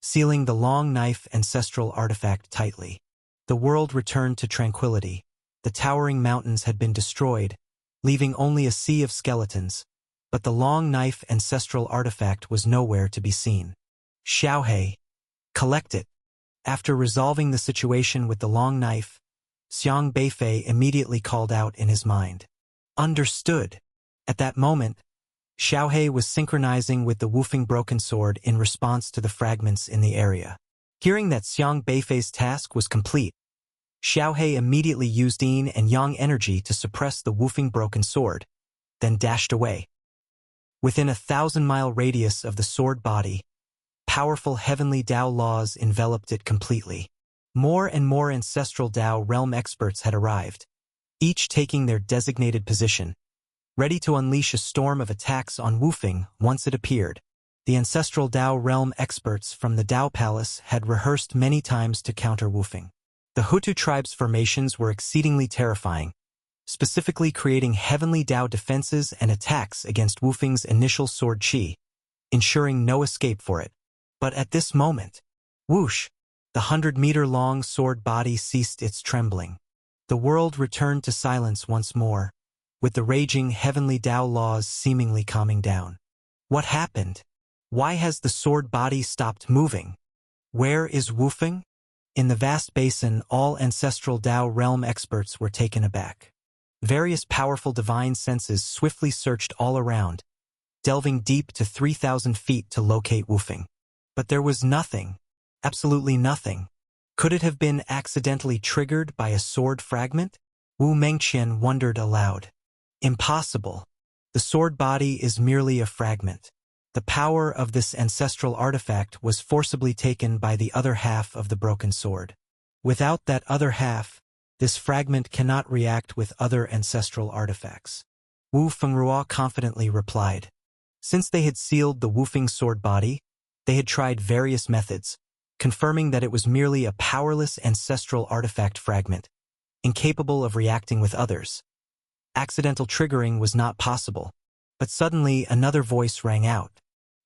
sealing the long knife ancestral artifact tightly. The world returned to tranquility. The towering mountains had been destroyed, leaving only a sea of skeletons, but the long knife ancestral artifact was nowhere to be seen. Xiaohei, collect it. After resolving the situation with the long knife, Xiang Beifei immediately called out in his mind. Understood. At that moment, Xiaohei was synchronizing with the Wufeng broken sword in response to the fragments in the area. Hearing that Xiang Beifei's task was complete, Xiaohei immediately used yin and yang energy to suppress the Wufeng broken sword, then dashed away. Within a 1,000-mile radius of the sword body, powerful heavenly Tao laws enveloped it completely. More and more ancestral Tao realm experts had arrived, each taking their designated position, ready to unleash a storm of attacks on Wufeng once it appeared. The ancestral Tao realm experts from the Tao Palace had rehearsed many times to counter Wufeng. The Hutu tribe's formations were exceedingly terrifying, specifically creating heavenly Tao defenses and attacks against Wufeng's initial sword chi, ensuring no escape for it. But at this moment, whoosh! The 100-meter-long sword body ceased its trembling. The world returned to silence once more, with the raging heavenly Tao laws seemingly calming down. What happened? Why has the sword body stopped moving? Where is Wufeng? In the vast basin, all ancestral Tao realm experts were taken aback. Various powerful divine senses swiftly searched all around, delving deep to 3,000 feet to locate Wufeng. But there was nothing, absolutely nothing. Could it have been accidentally triggered by a sword fragment? Wu Mengqian wondered aloud. Impossible. The sword body is merely a fragment. The power of this ancestral artifact was forcibly taken by the other half of the broken sword. Without that other half, this fragment cannot react with other ancestral artifacts. Wu Fengrua confidently replied. Since they had sealed the Wufeng sword body, they had tried various methods, confirming that it was merely a powerless ancestral artifact fragment, incapable of reacting with others. Accidental triggering was not possible, but suddenly another voice rang out.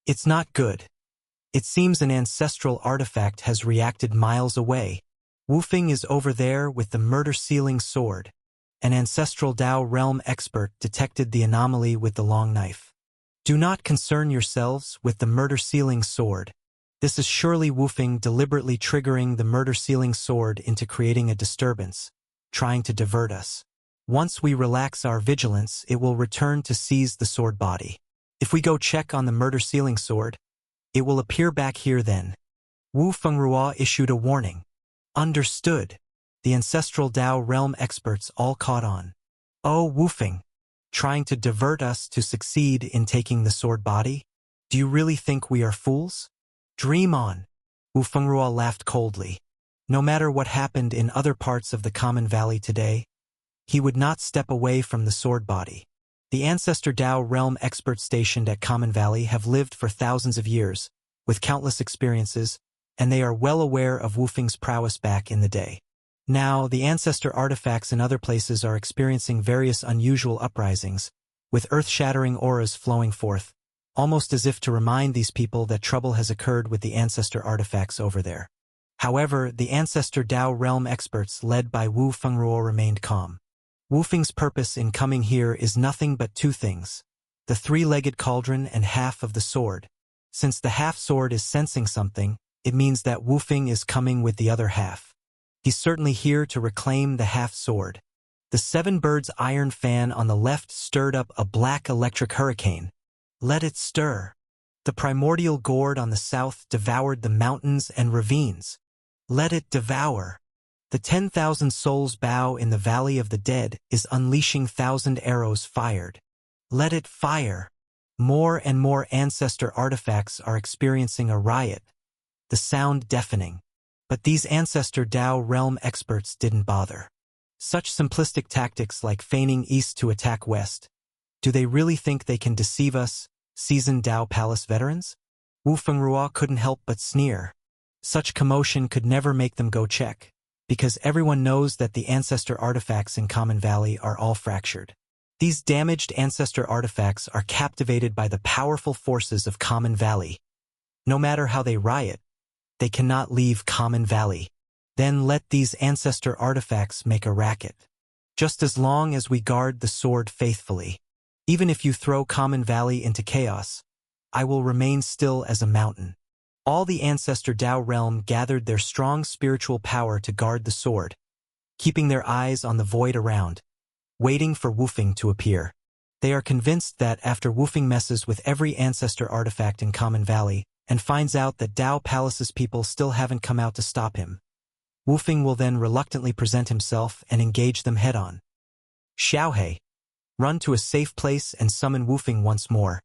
It's not good. It seems an ancestral artifact has reacted miles away. Wufeng is over there with the murder-sealing sword. An ancestral Tao realm expert detected the anomaly with the long knife. Do not concern yourselves with the murder-sealing sword. This is surely Wufeng deliberately triggering the murder-sealing sword into creating a disturbance, trying to divert us. Once we relax our vigilance, it will return to seize the sword body. If we go check on the murder-sealing sword, it will appear back here then. Wu Fengrua issued a warning. Understood. The ancestral Tao realm experts all caught on. Oh, Wufeng, trying to divert us to succeed in taking the sword body? Do you really think we are fools? Dream on. Wu Fengrua laughed coldly. No matter what happened in other parts of the Common Valley today, he would not step away from the sword body. The ancestor Tao realm experts stationed at Common Valley have lived for thousands of years, with countless experiences, and they are well aware of Wufeng's prowess back in the day. Now, the ancestor artifacts in other places are experiencing various unusual uprisings, with earth-shattering auras flowing forth, almost as if to remind these people that trouble has occurred with the ancestor artifacts over there. However, the ancestor Tao realm experts led by Wu Fengrua remained calm. Wufeng's purpose in coming here is nothing but two things: the three-legged cauldron and half of the sword. Since the half-sword is sensing something, it means that Wu Feng is coming with the other half. He's certainly here to reclaim the half-sword. The Seven Birds iron fan on the left stirred up a black electric hurricane. Let it stir. The primordial gourd on the south devoured the mountains and ravines. Let it devour. The 10,000 souls bow in the valley of the dead is unleashing 1,000 arrows fired. Let it fire. More and more ancestor artifacts are experiencing a riot. The sound deafening. But these ancestor Dao realm experts didn't bother. Such simplistic tactics like feigning east to attack west. Do they really think they can deceive us, seasoned Dao Palace veterans? Wu Fengrua couldn't help but sneer. Such commotion could never make them go check, because everyone knows that the ancestor artifacts in Common Valley are all fractured. These damaged ancestor artifacts are captivated by the powerful forces of Common Valley. No matter how they riot, they cannot leave Common Valley. Then let these ancestor artifacts make a racket. Just as long as we guard the sword faithfully. Even if you throw Common Valley into chaos, I will remain still as a mountain. All the ancestor Dao realm gathered their strong spiritual power to guard the sword, keeping their eyes on the void around, waiting for Wu Feng to appear. They are convinced that after Wu Feng messes with every ancestor artifact in Common Valley and finds out that Dao Palace's people still haven't come out to stop him, Wu Feng will then reluctantly present himself and engage them head-on. Xiaohe, run to a safe place and summon Wu Feng once more.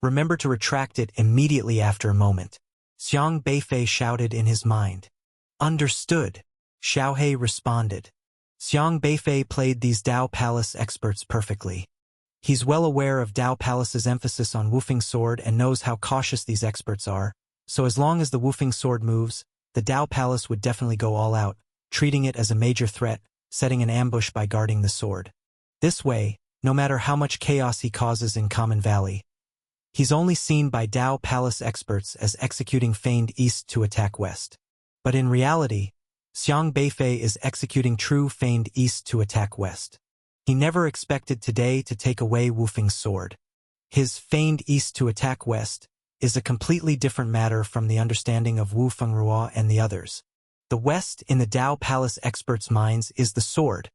Remember to retract it immediately after a moment. Xiang Beifei shouted in his mind. Understood, Xiaohe responded. Xiang Beifei played these Dao Palace experts perfectly. He's well aware of Dao Palace's emphasis on Wu Feng's sword and knows how cautious these experts are, so as long as the Wu Feng sword moves, the Dao Palace would definitely go all out, treating it as a major threat, setting an ambush by guarding the sword. This way, no matter how much chaos he causes in Common Valley, he's only seen by Dao Palace experts as executing feigned east to attack west. But in reality, Xiang Beifei is executing true feigned east to attack west. He never expected today to take away Wu Feng's sword. His feigned east to attack west is a completely different matter from the understanding of Wu Fengrua and the others. The west in the Dao Palace experts' minds is the sword,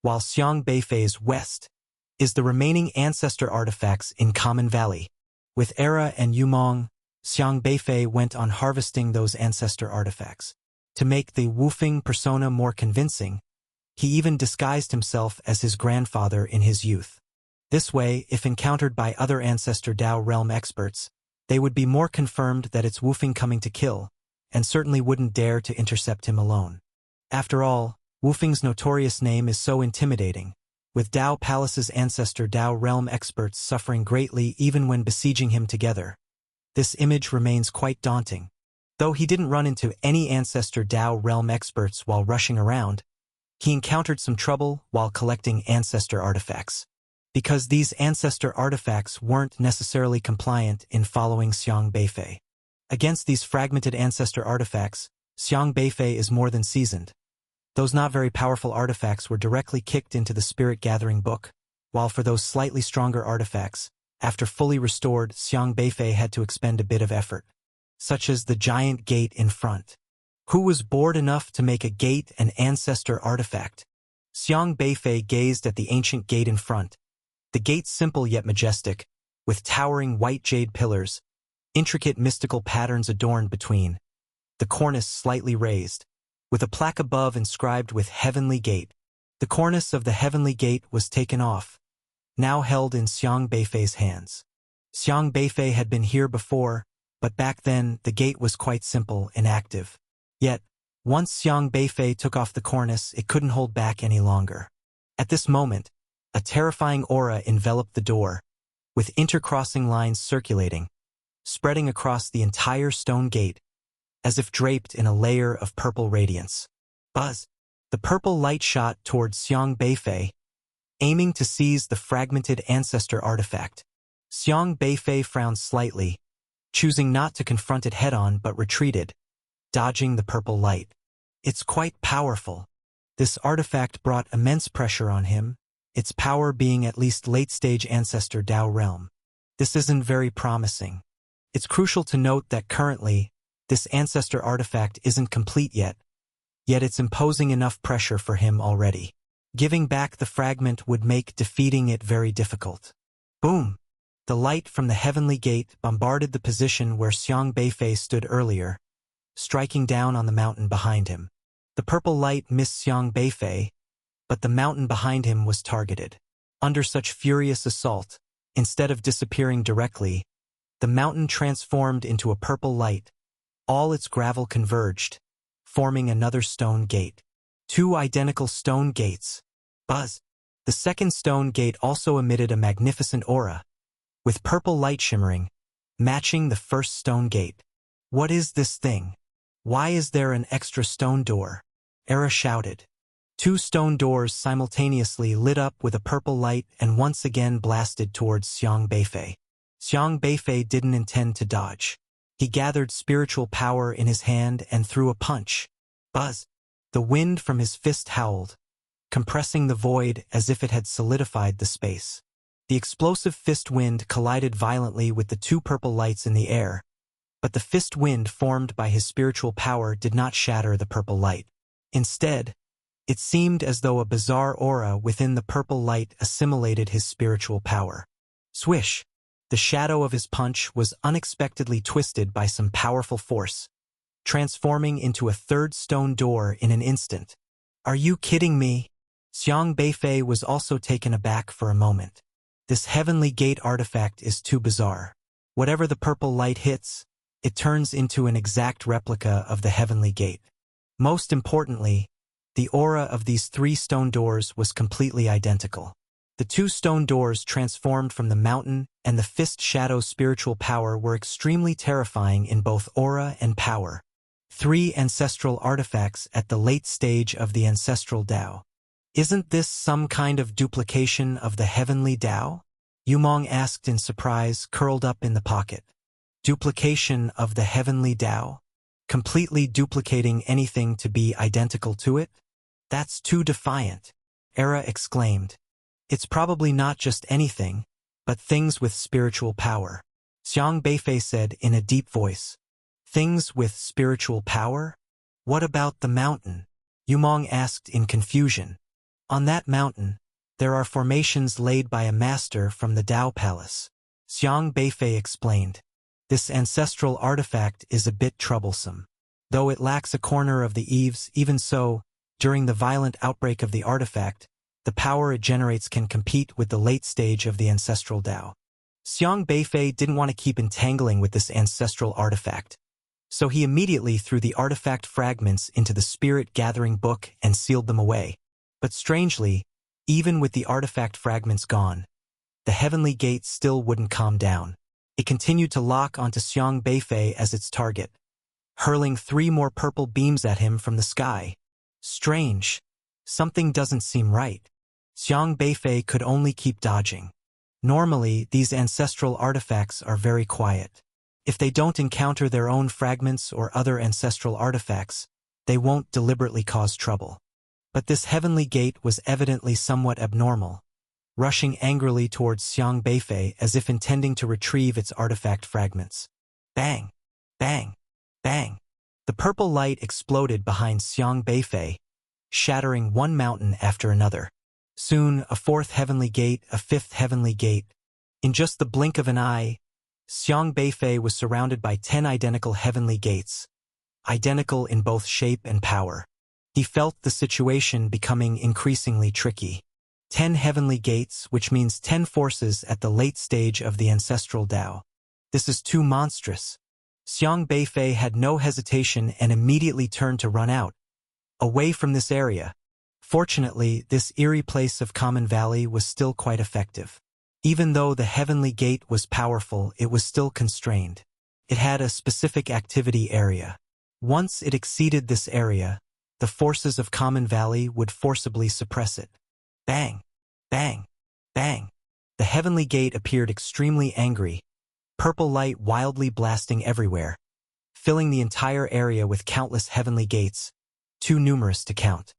while Xiang Beifei's west is the remaining ancestor artifacts in Common Valley. With Era and Yumong, Xiang Beifei went on harvesting those ancestor artifacts. To make the Wu Feng persona more convincing, he even disguised himself as his grandfather in his youth. This way, if encountered by other ancestor Dao realm experts, they would be more confirmed that it's Wu Feng coming to kill, and certainly wouldn't dare to intercept him alone. After all, Wu Feng's notorious name is so intimidating, with Dao Palace's ancestor Dao realm experts suffering greatly even when besieging him together. This image remains quite daunting. Though he didn't run into any ancestor Dao realm experts while rushing around, he encountered some trouble while collecting ancestor artifacts. Because these ancestor artifacts weren't necessarily compliant in following Xiang Beifei. Against these fragmented ancestor artifacts, Xiang Beifei is more than seasoned. Those not very powerful artifacts were directly kicked into the Spirit Gathering Book, while for those slightly stronger artifacts, after fully restored, Xiang Beifei had to expend a bit of effort, such as the giant gate in front. Who was bored enough to make a gate an ancestor artifact? Xiang Beifei gazed at the ancient gate in front. The gate simple yet majestic, with towering white jade pillars, intricate mystical patterns adorned between, the cornice slightly raised, with a plaque above inscribed with Heavenly Gate. The cornice of the Heavenly Gate was taken off, now held in Xiang Beifei's hands. Xiang Beifei had been here before, but back then the gate was quite simple and active. Yet, once Xiang Beifei took off the cornice, it couldn't hold back any longer. At this moment, a terrifying aura enveloped the door, with intercrossing lines circulating, spreading across the entire stone gate, as if draped in a layer of purple radiance. Buzz! The purple light shot towards Xiang Beifei, aiming to seize the fragmented ancestor artifact. Xiang Beifei frowned slightly, choosing not to confront it head-on but retreated, dodging the purple light. It's quite powerful. This artifact brought immense pressure on him, its power being at least late-stage ancestor Dao realm. This isn't very promising. It's crucial to note that currently, This ancestor artifact isn't complete yet it's imposing enough pressure for him already. Giving back the fragment would make defeating it very difficult. Boom! The light from the heavenly gate bombarded the position where Xiang Beifei stood earlier, striking down on the mountain behind him. The purple light missed Xiang Beifei, but the mountain behind him was targeted. Under such furious assault, instead of disappearing directly, the mountain transformed into a purple light. All its gravel converged, forming another stone gate. 2 identical stone gates. Buzz! The second stone gate also emitted a magnificent aura, with purple light shimmering, matching the first stone gate. What is this thing? Why is there an extra stone door? Era shouted. 2 stone doors simultaneously lit up with a purple light and once again blasted towards Xiang Beifei. Xiang Beifei didn't intend to dodge. He gathered spiritual power in his hand and threw a punch. Buzz! The wind from his fist howled, compressing the void as if it had solidified the space. The explosive fist wind collided violently with the 2 purple lights in the air, but the fist wind formed by his spiritual power did not shatter the purple light. Instead, it seemed as though a bizarre aura within the purple light assimilated his spiritual power. Swish! The shadow of his punch was unexpectedly twisted by some powerful force, transforming into a 3rd stone door in an instant. Are you kidding me? Xiang Beifei was also taken aback for a moment. This heavenly gate artifact is too bizarre. Whatever the purple light hits, it turns into an exact replica of the heavenly gate. Most importantly, the aura of these 3 stone doors was completely identical. The 2 stone doors transformed from the mountain and the fist shadow spiritual power were extremely terrifying in both aura and power. 3 ancestral artifacts at the late stage of the ancestral Tao. Isn't this some kind of duplication of the heavenly Tao? Yumong asked in surprise, curled up in the pocket. Duplication of the heavenly Tao? Completely duplicating anything to be identical to it? That's too defiant, Era exclaimed. It's probably not just anything, but things with spiritual power. Xiang Beifei said in a deep voice. Things with spiritual power? What about the mountain? Yumong asked in confusion. On that mountain, there are formations laid by a master from the Tao Palace. Xiang Beifei explained. This ancestral artifact is a bit troublesome. Though it lacks a corner of the eaves, even so, during the violent outbreak of the artifact, the power it generates can compete with the late stage of the ancestral Tao. Xiang Beifei didn't want to keep entangling with this ancestral artifact, so he immediately threw the artifact fragments into the spirit-gathering book and sealed them away. But strangely, even with the artifact fragments gone, the heavenly gate still wouldn't calm down. It continued to lock onto Xiang Beifei as its target, hurling 3 more purple beams at him from the sky. Strange. Something doesn't seem right. Xiang Beifei could only keep dodging. Normally, these ancestral artifacts are very quiet. If they don't encounter their own fragments or other ancestral artifacts, they won't deliberately cause trouble. But this heavenly gate was evidently somewhat abnormal, rushing angrily towards Xiang Beifei as if intending to retrieve its artifact fragments. Bang! Bang! Bang! The purple light exploded behind Xiang Beifei, shattering one mountain after another. Soon, a 4th heavenly gate, a 5th heavenly gate. In just the blink of an eye, Xiang Beifei was surrounded by 10 identical heavenly gates, identical in both shape and power. He felt the situation becoming increasingly tricky. 10 heavenly gates, which means 10 forces at the late stage of the ancestral Tao. This is too monstrous. Xiang Beifei had no hesitation and immediately turned to run out, away from this area. Fortunately, this eerie place of Common Valley was still quite effective. Even though the heavenly gate was powerful, it was still constrained. It had a specific activity area. Once it exceeded this area, the forces of Common Valley would forcibly suppress it. Bang! Bang! Bang! The heavenly gate appeared extremely angry, purple light wildly blasting everywhere, filling the entire area with countless heavenly gates, too numerous to count.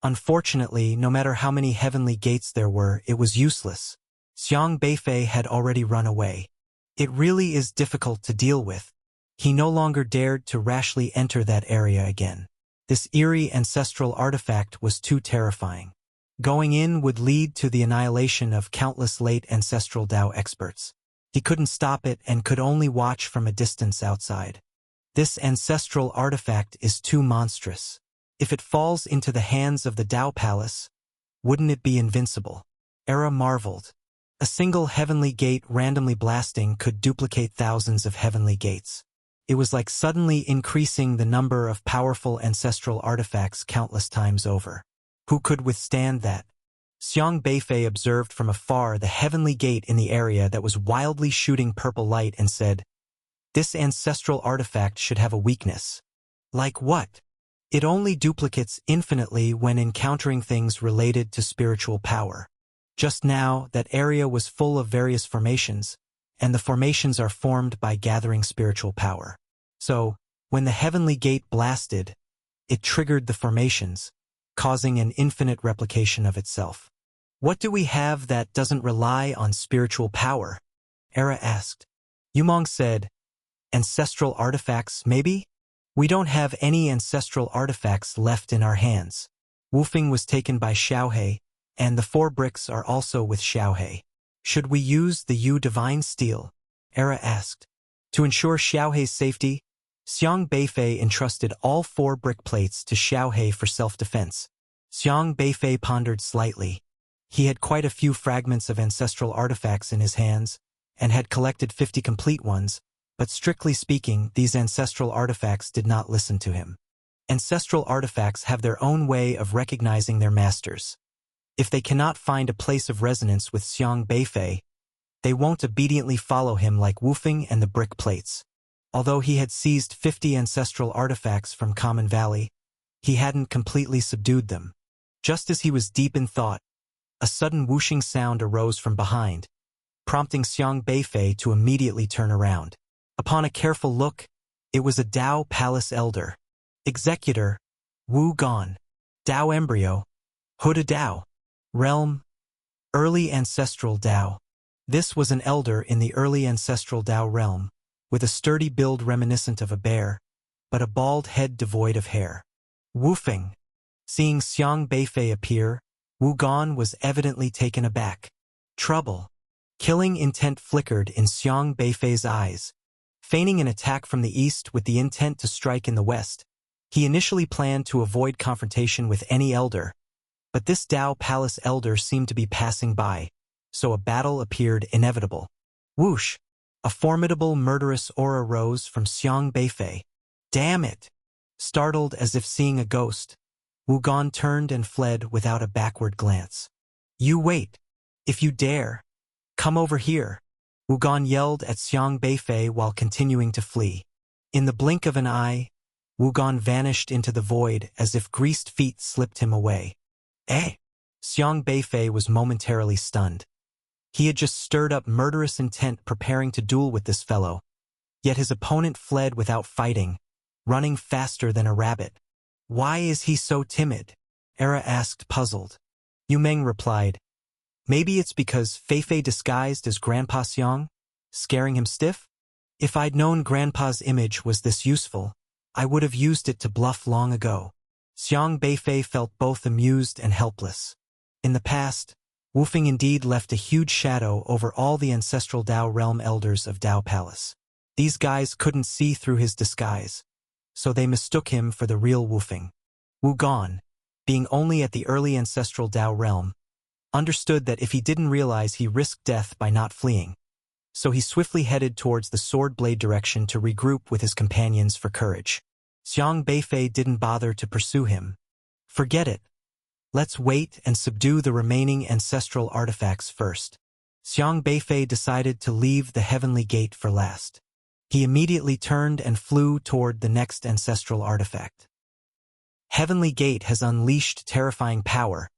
Unfortunately, no matter how many heavenly gates there were, it was useless. Xiang Beifei had already run away. It really is difficult to deal with. He no longer dared to rashly enter that area again. This eerie ancestral artifact was too terrifying. Going in would lead to the annihilation of countless late ancestral Dao experts. He couldn't stop it and could only watch from a distance outside. This ancestral artifact is too monstrous. If it falls into the hands of the Dao Palace, wouldn't it be invincible? Era marveled. A single heavenly gate randomly blasting could duplicate thousands of heavenly gates. It was like suddenly increasing the number of powerful ancestral artifacts countless times over. Who could withstand that? Xiang Beifei observed from afar the heavenly gate in the area that was wildly shooting purple light and said, "This ancestral artifact should have a weakness." Like what? It only duplicates infinitely when encountering things related to spiritual power. Just now, that area was full of various formations, and the formations are formed by gathering spiritual power. So, when the heavenly gate blasted, it triggered the formations, causing an infinite replication of itself. What do we have that doesn't rely on spiritual power? Era asked. Yumong said, ancestral artifacts, maybe? We don't have any ancestral artifacts left in our hands. Wufeng was taken by Xiaohe, and the 4 bricks are also with Xiaohe. Should we use the Yu Divine Steel? Era asked. To ensure Xiaohe's safety, Xiang Beifei entrusted all 4 brick plates to Xiaohe for self-defense. Xiang Beifei pondered slightly. He had quite a few fragments of ancestral artifacts in his hands, and had collected 50 complete ones, but strictly speaking, these ancestral artifacts did not listen to him. Ancestral artifacts have their own way of recognizing their masters. If they cannot find a place of resonance with Xiang Beifei, they won't obediently follow him like Wufeng and the brick plates. Although he had seized 50 ancestral artifacts from Common Valley, he hadn't completely subdued them. Just as he was deep in thought, a sudden whooshing sound arose from behind, prompting Xiang Beifei to immediately turn around. Upon a careful look, it was a Dao Palace Elder. Executor, Wu Gon. Dao Embryo, Huda Dao. Realm, Early Ancestral Dao. This was an elder in the early ancestral Dao realm, with a sturdy build reminiscent of a bear, but a bald head devoid of hair. Wufeng. Seeing Xiang Beifei appear, Wu Gon was evidently taken aback. Trouble. Killing intent flickered in Xiang Beifei's eyes. Feigning an attack from the east with the intent to strike in the west, he initially planned to avoid confrontation with any elder, but this Dao Palace elder seemed to be passing by, so a battle appeared inevitable. Whoosh! A formidable murderous aura rose from Xiang Beifei. Damn it! Startled as if seeing a ghost, Wu Gon turned and fled without a backward glance. You wait! If you dare! Come over here! Wu Gon yelled at Xiang Beifei while continuing to flee. In the blink of an eye, Wu Gon vanished into the void as if greased feet slipped him away. Eh? Xiang Beifei was momentarily stunned. He had just stirred up murderous intent preparing to duel with this fellow, yet his opponent fled without fighting, running faster than a rabbit. Why is he so timid? Era asked, puzzled. Yu Meng replied, maybe it's because Feifei disguised as Grandpa Xiang, scaring him stiff? If I'd known Grandpa's image was this useful, I would have used it to bluff long ago. Xiang Beifei felt both amused and helpless. In the past, Wufeng indeed left a huge shadow over all the ancestral Dao realm elders of Dao Palace. These guys couldn't see through his disguise, so they mistook him for the real Wufeng. Wu Gon, being only at the early ancestral Dao realm, understood that if he didn't realize he risked death by not fleeing, so he swiftly headed towards the sword blade direction to regroup with his companions for courage. Xiang Beifei didn't bother to pursue him. Forget it. Let's wait and subdue the remaining ancestral artifacts first. Xiang Beifei decided to leave the heavenly gate for last. He immediately turned and flew toward the next ancestral artifact. Heavenly Gate has unleashed terrifying power.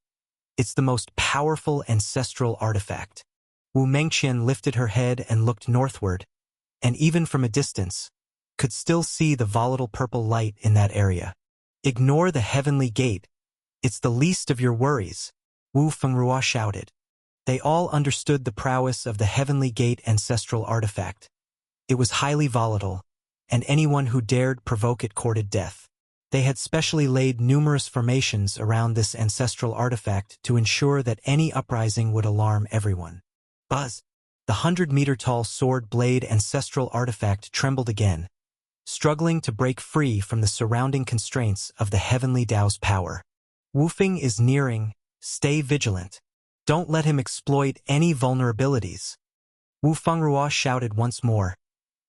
It's the most powerful ancestral artifact. Wu Mengqian lifted her head and looked northward, and even from a distance, could still see the volatile purple light in that area. Ignore the Heavenly Gate. It's the least of your worries, Wu Fengrua shouted. They all understood the prowess of the Heavenly Gate ancestral artifact. It was highly volatile, and anyone who dared provoke it courted death. They had specially laid numerous formations around this ancestral artifact to ensure that any uprising would alarm everyone. Buzz! The 100-meter-tall sword blade ancestral artifact trembled again, struggling to break free from the surrounding constraints of the heavenly Tao's power. Wufeng is nearing. Stay vigilant. Don't let him exploit any vulnerabilities. Wu Fengrua shouted once more,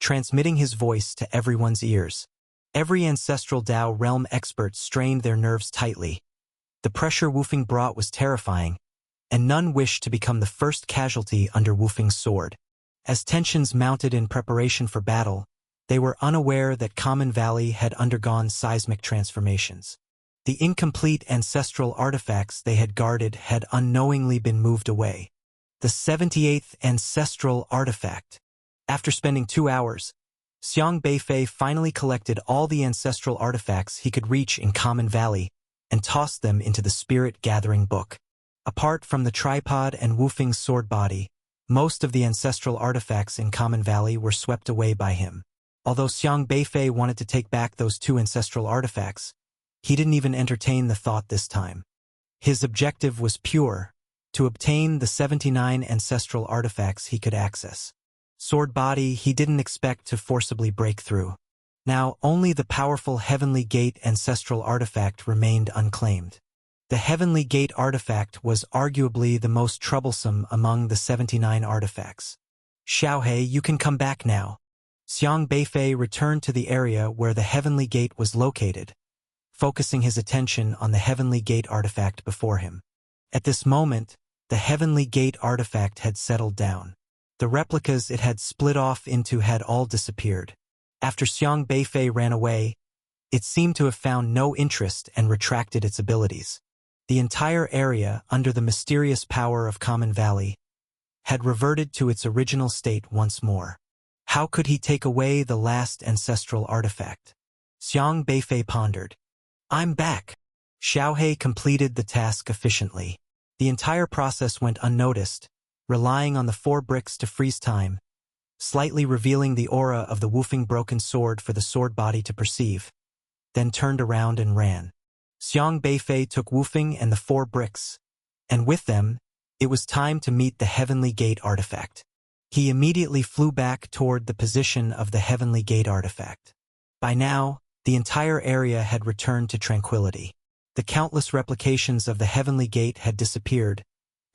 transmitting his voice to everyone's ears. Every ancestral Tao realm expert strained their nerves tightly. The pressure Wufeng brought was terrifying, and none wished to become the first casualty under Wufeng's sword. As tensions mounted in preparation for battle, they were unaware that Common Valley had undergone seismic transformations. The incomplete ancestral artifacts they had guarded had unknowingly been moved away. The 78th ancestral artifact. After spending 2 hours, Xiang Beifei finally collected all the ancestral artifacts he could reach in Common Valley and tossed them into the Spirit Gathering Book. Apart from the tripod and Wufeng's sword body, most of the ancestral artifacts in Common Valley were swept away by him. Although Xiang Beifei wanted to take back those 2 ancestral artifacts, he didn't even entertain the thought this time. His objective was pure, to obtain the 79 ancestral artifacts he could access. Sword body he didn't expect to forcibly break through. Now only the powerful Heavenly Gate ancestral artifact remained unclaimed. The Heavenly Gate artifact was arguably the most troublesome among the 79 artifacts. Xiaohe, you can come back now. Xiang Beifei returned to the area where the Heavenly Gate was located, focusing his attention on the Heavenly Gate artifact before him. At this moment, the Heavenly Gate artifact had settled down. The replicas it had split off into had all disappeared. After Xiang Beifei ran away, it seemed to have found no interest and retracted its abilities. The entire area, under the mysterious power of Common Valley, had reverted to its original state once more. How could he take away the last ancestral artifact? Xiang Beifei pondered. I'm back. Xiaohe completed the task efficiently. The entire process went unnoticed, relying on the 4 bricks to freeze time, slightly revealing the aura of the Wufeng broken sword for the sword body to perceive, then turned around and ran. Xiang Beifei took Wufeng and the 4 bricks, and with them, it was time to meet the Heavenly Gate artifact. He immediately flew back toward the position of the Heavenly Gate artifact. By now, the entire area had returned to tranquility. The countless replications of the Heavenly Gate had disappeared,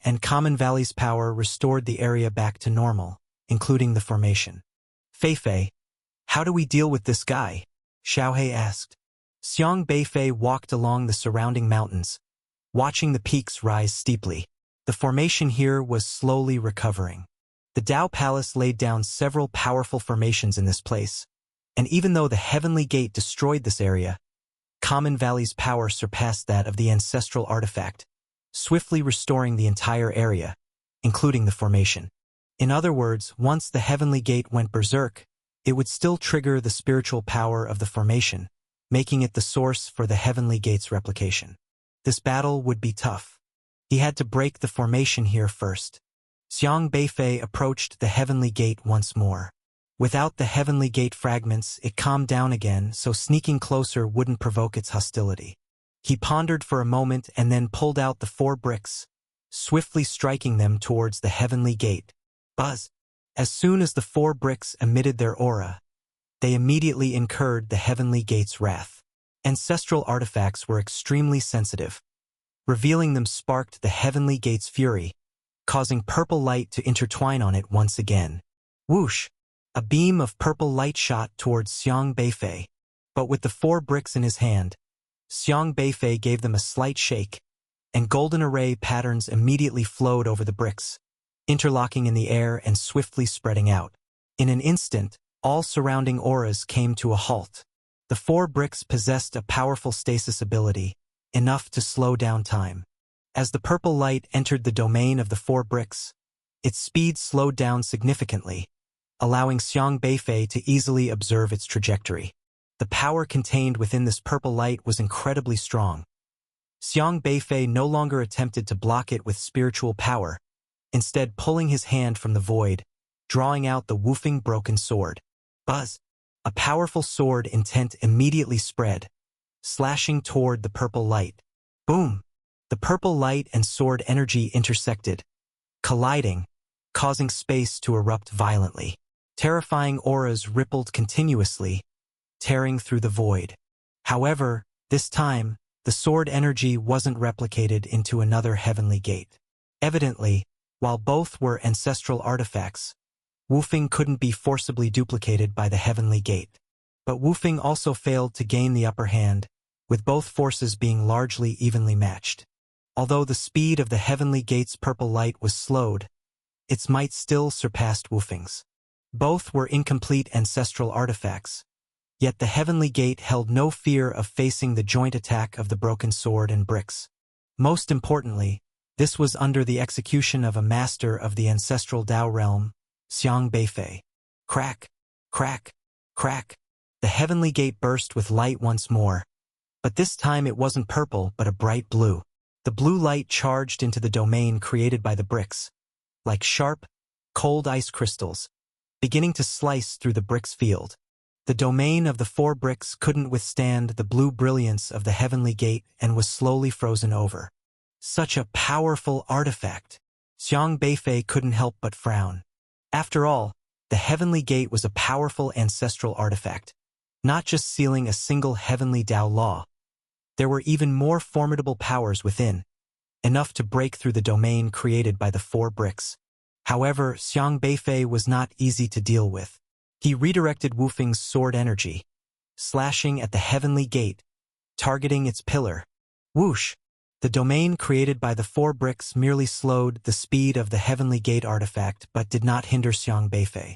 and Common Valley's power restored the area back to normal, including the formation. Feifei, how do we deal with this guy? Xiaohe asked. Xiang Beifei walked along the surrounding mountains, watching the peaks rise steeply. The formation here was slowly recovering. The Tao Palace laid down several powerful formations in this place, and even though the Heavenly Gate destroyed this area, Common Valley's power surpassed that of the ancestral artifact, swiftly restoring the entire area, including the formation. In other words, once the Heavenly Gate went berserk, it would still trigger the spiritual power of the formation, making it the source for the Heavenly Gate's replication. This battle would be tough. He had to break the formation here first. Xiang Beifei approached the Heavenly Gate once more. Without the Heavenly Gate fragments, it calmed down again, so sneaking closer wouldn't provoke its hostility. He pondered for a moment and then pulled out the 4 bricks, swiftly striking them towards the Heavenly Gate. Buzz! As soon as the 4 bricks emitted their aura, they immediately incurred the Heavenly Gate's wrath. Ancestral artifacts were extremely sensitive. Revealing them sparked the Heavenly Gate's fury, causing purple light to intertwine on it once again. Whoosh! A beam of purple light shot towards Xiang Beifei. But with the 4 bricks in his hand, Xiang Beifei gave them a slight shake, and golden array patterns immediately flowed over the bricks, interlocking in the air and swiftly spreading out. In an instant, all surrounding auras came to a halt. The 4 bricks possessed a powerful stasis ability, enough to slow down time. As the purple light entered the domain of the 4 bricks, its speed slowed down significantly, allowing Xiang Beifei to easily observe its trajectory. The power contained within this purple light was incredibly strong. Xiang Beifei no longer attempted to block it with spiritual power, instead pulling his hand from the void, drawing out the Wufeng broken sword. Buzz! A powerful sword intent immediately spread, slashing toward the purple light. Boom! The purple light and sword energy intersected, colliding, causing space to erupt violently. Terrifying auras rippled continuously, tearing through the void. However, this time, the sword energy wasn't replicated into another heavenly gate. Evidently, while both were ancestral artifacts, Wufing couldn't be forcibly duplicated by the heavenly gate. But Wufing also failed to gain the upper hand, with both forces being largely evenly matched. Although the speed of the heavenly gate's purple light was slowed, its might still surpassed Wufing's. Both were incomplete ancestral artifacts, yet the heavenly gate held no fear of facing the joint attack of the broken sword and bricks. Most importantly, this was under the execution of a master of the ancestral Dao realm, Xiang Beifei. Crack, crack, crack. The heavenly gate burst with light once more, but this time it wasn't purple but a bright blue. The blue light charged into the domain created by the bricks, like sharp, cold ice crystals, beginning to slice through the bricks field. The domain of the 4 bricks couldn't withstand the blue brilliance of the heavenly gate and was slowly frozen over. Such a powerful artifact! Xiang Beifei couldn't help but frown. After all, the heavenly gate was a powerful ancestral artifact, not just sealing a single heavenly Dao law. There were even more formidable powers within, enough to break through the domain created by the 4 bricks. However, Xiang Beifei was not easy to deal with. He redirected Wufing's sword energy, slashing at the heavenly gate, targeting its pillar. Whoosh! The domain created by the 4 bricks merely slowed the speed of the heavenly gate artifact but did not hinder Xiang Beifei.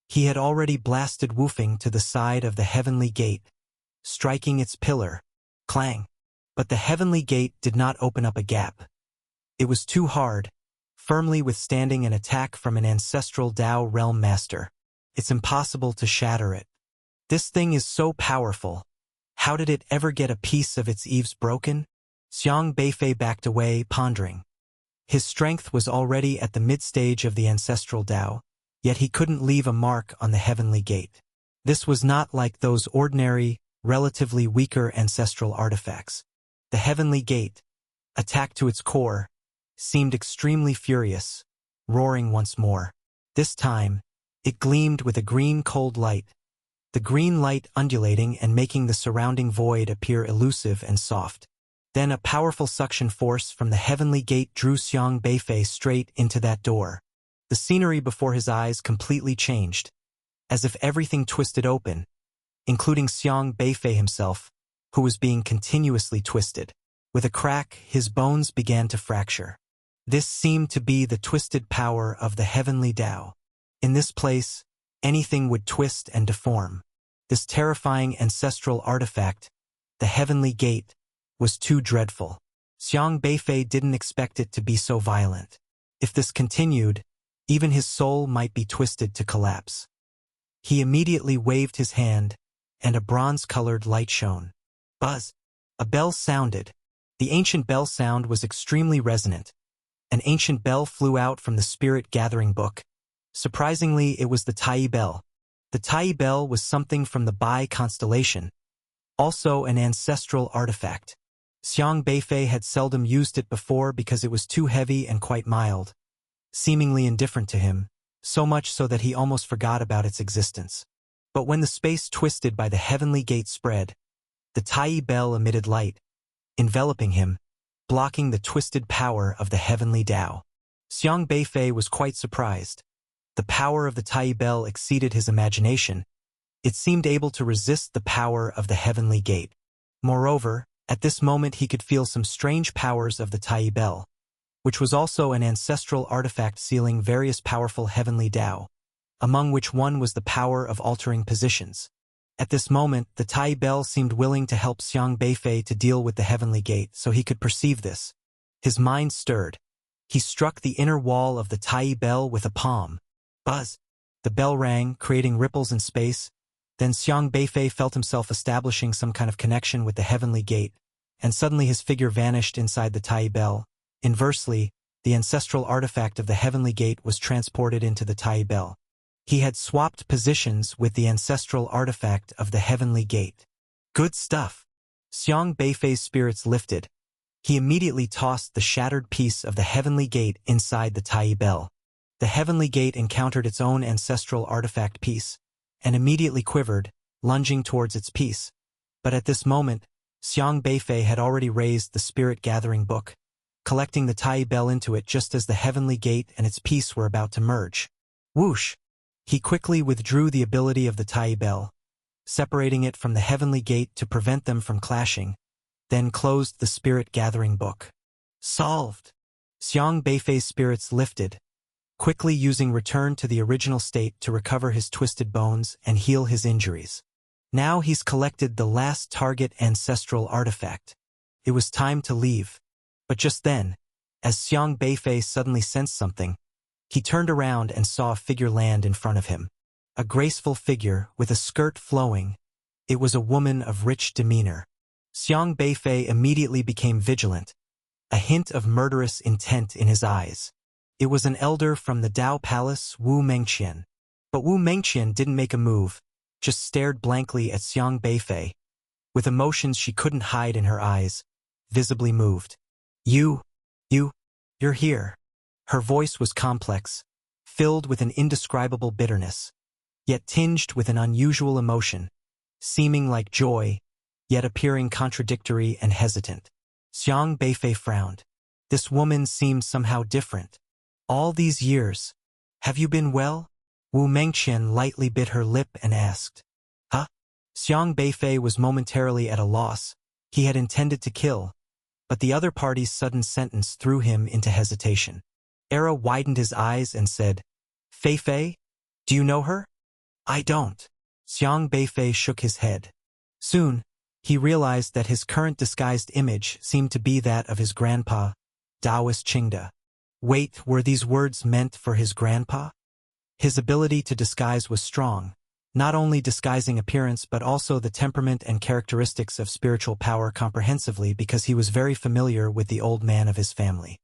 He had already blasted Wufing to the side of the heavenly gate, striking its pillar. Clang! But the heavenly gate did not open up a gap. It was too hard, firmly withstanding an attack from an ancestral Dao realm master. It's impossible to shatter it. This thing is so powerful. How did it ever get a piece of its eaves broken? Xiang Beifei backed away, pondering. His strength was already at the mid-stage of the ancestral Dao, yet he couldn't leave a mark on the heavenly gate. This was not like those ordinary, relatively weaker ancestral artifacts. The heavenly gate, attacked to its core, seemed extremely furious, roaring once more. This time, it gleamed with a green cold light, the green light undulating and making the surrounding void appear elusive and soft. Then a powerful suction force from the heavenly gate drew Xiang Beifei straight into that door. The scenery before his eyes completely changed, as if everything twisted open, including Xiang Beifei himself, who was being continuously twisted. With a crack, his bones began to fracture. This seemed to be the twisted power of the heavenly Dao. In this place, anything would twist and deform. This terrifying ancestral artifact, the heavenly gate, was too dreadful. Xiang Beifei didn't expect it to be so violent. If this continued, even his soul might be twisted to collapse. He immediately waved his hand, and a bronze-colored light shone. Buzz! A bell sounded. The ancient bell sound was extremely resonant. An ancient bell flew out from the spirit-gathering book. Surprisingly, it was the Tai Bell. The Tai Bell was something from the Bai constellation, also an ancestral artifact. Xiang Beifei had seldom used it before because it was too heavy and quite mild, seemingly indifferent to him, so much so that he almost forgot about its existence. But when the space twisted by the heavenly gate spread, the Tai Bell emitted light, enveloping him, blocking the twisted power of the heavenly Dao. Xiang Beifei was quite surprised. The power of the Tai Bell exceeded his imagination. It seemed able to resist the power of the heavenly gate. Moreover, at this moment he could feel some strange powers of the Tai Bell, which was also an ancestral artifact sealing various powerful heavenly Dao, among which one was the power of altering positions. At this moment, the Tai Bell seemed willing to help Xiang Beifei to deal with the heavenly gate, so he could perceive this. His mind stirred. He struck the inner wall of the Tai Bell with a palm. Buzz! The bell rang, creating ripples in space. Then Xiang Beifei felt himself establishing some kind of connection with the heavenly gate, and suddenly his figure vanished inside the Tai Bell. Inversely, the ancestral artifact of the heavenly gate was transported into the Tai Bell. He had swapped positions with the ancestral artifact of the Heavenly Gate. Good stuff. Xiang Beifei's spirits lifted. He immediately tossed the shattered piece of the Heavenly Gate inside the Tai Bell. The Heavenly Gate encountered its own ancestral artifact piece, and immediately quivered, lunging towards its piece. But at this moment, Xiang Beifei had already raised the spirit-gathering book, collecting the Tai Bell into it just as the Heavenly Gate and its piece were about to merge. Whoosh! He quickly withdrew the ability of the Tai Bell, separating it from the Heavenly Gate to prevent them from clashing, then closed the spirit-gathering book. Solved! Xiang Beifei's spirits lifted, quickly using return to the original state to recover his twisted bones and heal his injuries. Now he's collected the last target ancestral artifact. It was time to leave. But just then, as Xiang Beifei suddenly sensed something, he turned around and saw a figure land in front of him. A graceful figure with a skirt flowing. It was a woman of rich demeanor. Xiang Beifei immediately became vigilant, a hint of murderous intent in his eyes. It was an elder from the Dao Palace, Wu Mengqian. But Wu Mengqian didn't make a move, just stared blankly at Xiang Beifei, with emotions she couldn't hide in her eyes, visibly moved. You're here. Her voice was complex, filled with an indescribable bitterness, yet tinged with an unusual emotion, seeming like joy, yet appearing contradictory and hesitant. Xiang Beifei frowned. This woman seemed somehow different. All these years, have you been well? Wu Mengqian lightly bit her lip and asked. Huh? Xiang Beifei was momentarily at a loss. He had intended to kill, but the other party's sudden sentence threw him into hesitation. Era widened his eyes and said, Fei, do you know her? I don't. Xiang Beifei shook his head. Soon, he realized that his current disguised image seemed to be that of his grandpa, Daoist Qingda. Wait, were these words meant for his grandpa? His ability to disguise was strong, not only disguising appearance but also the temperament and characteristics of spiritual power comprehensively because he was very familiar with the old man of his family.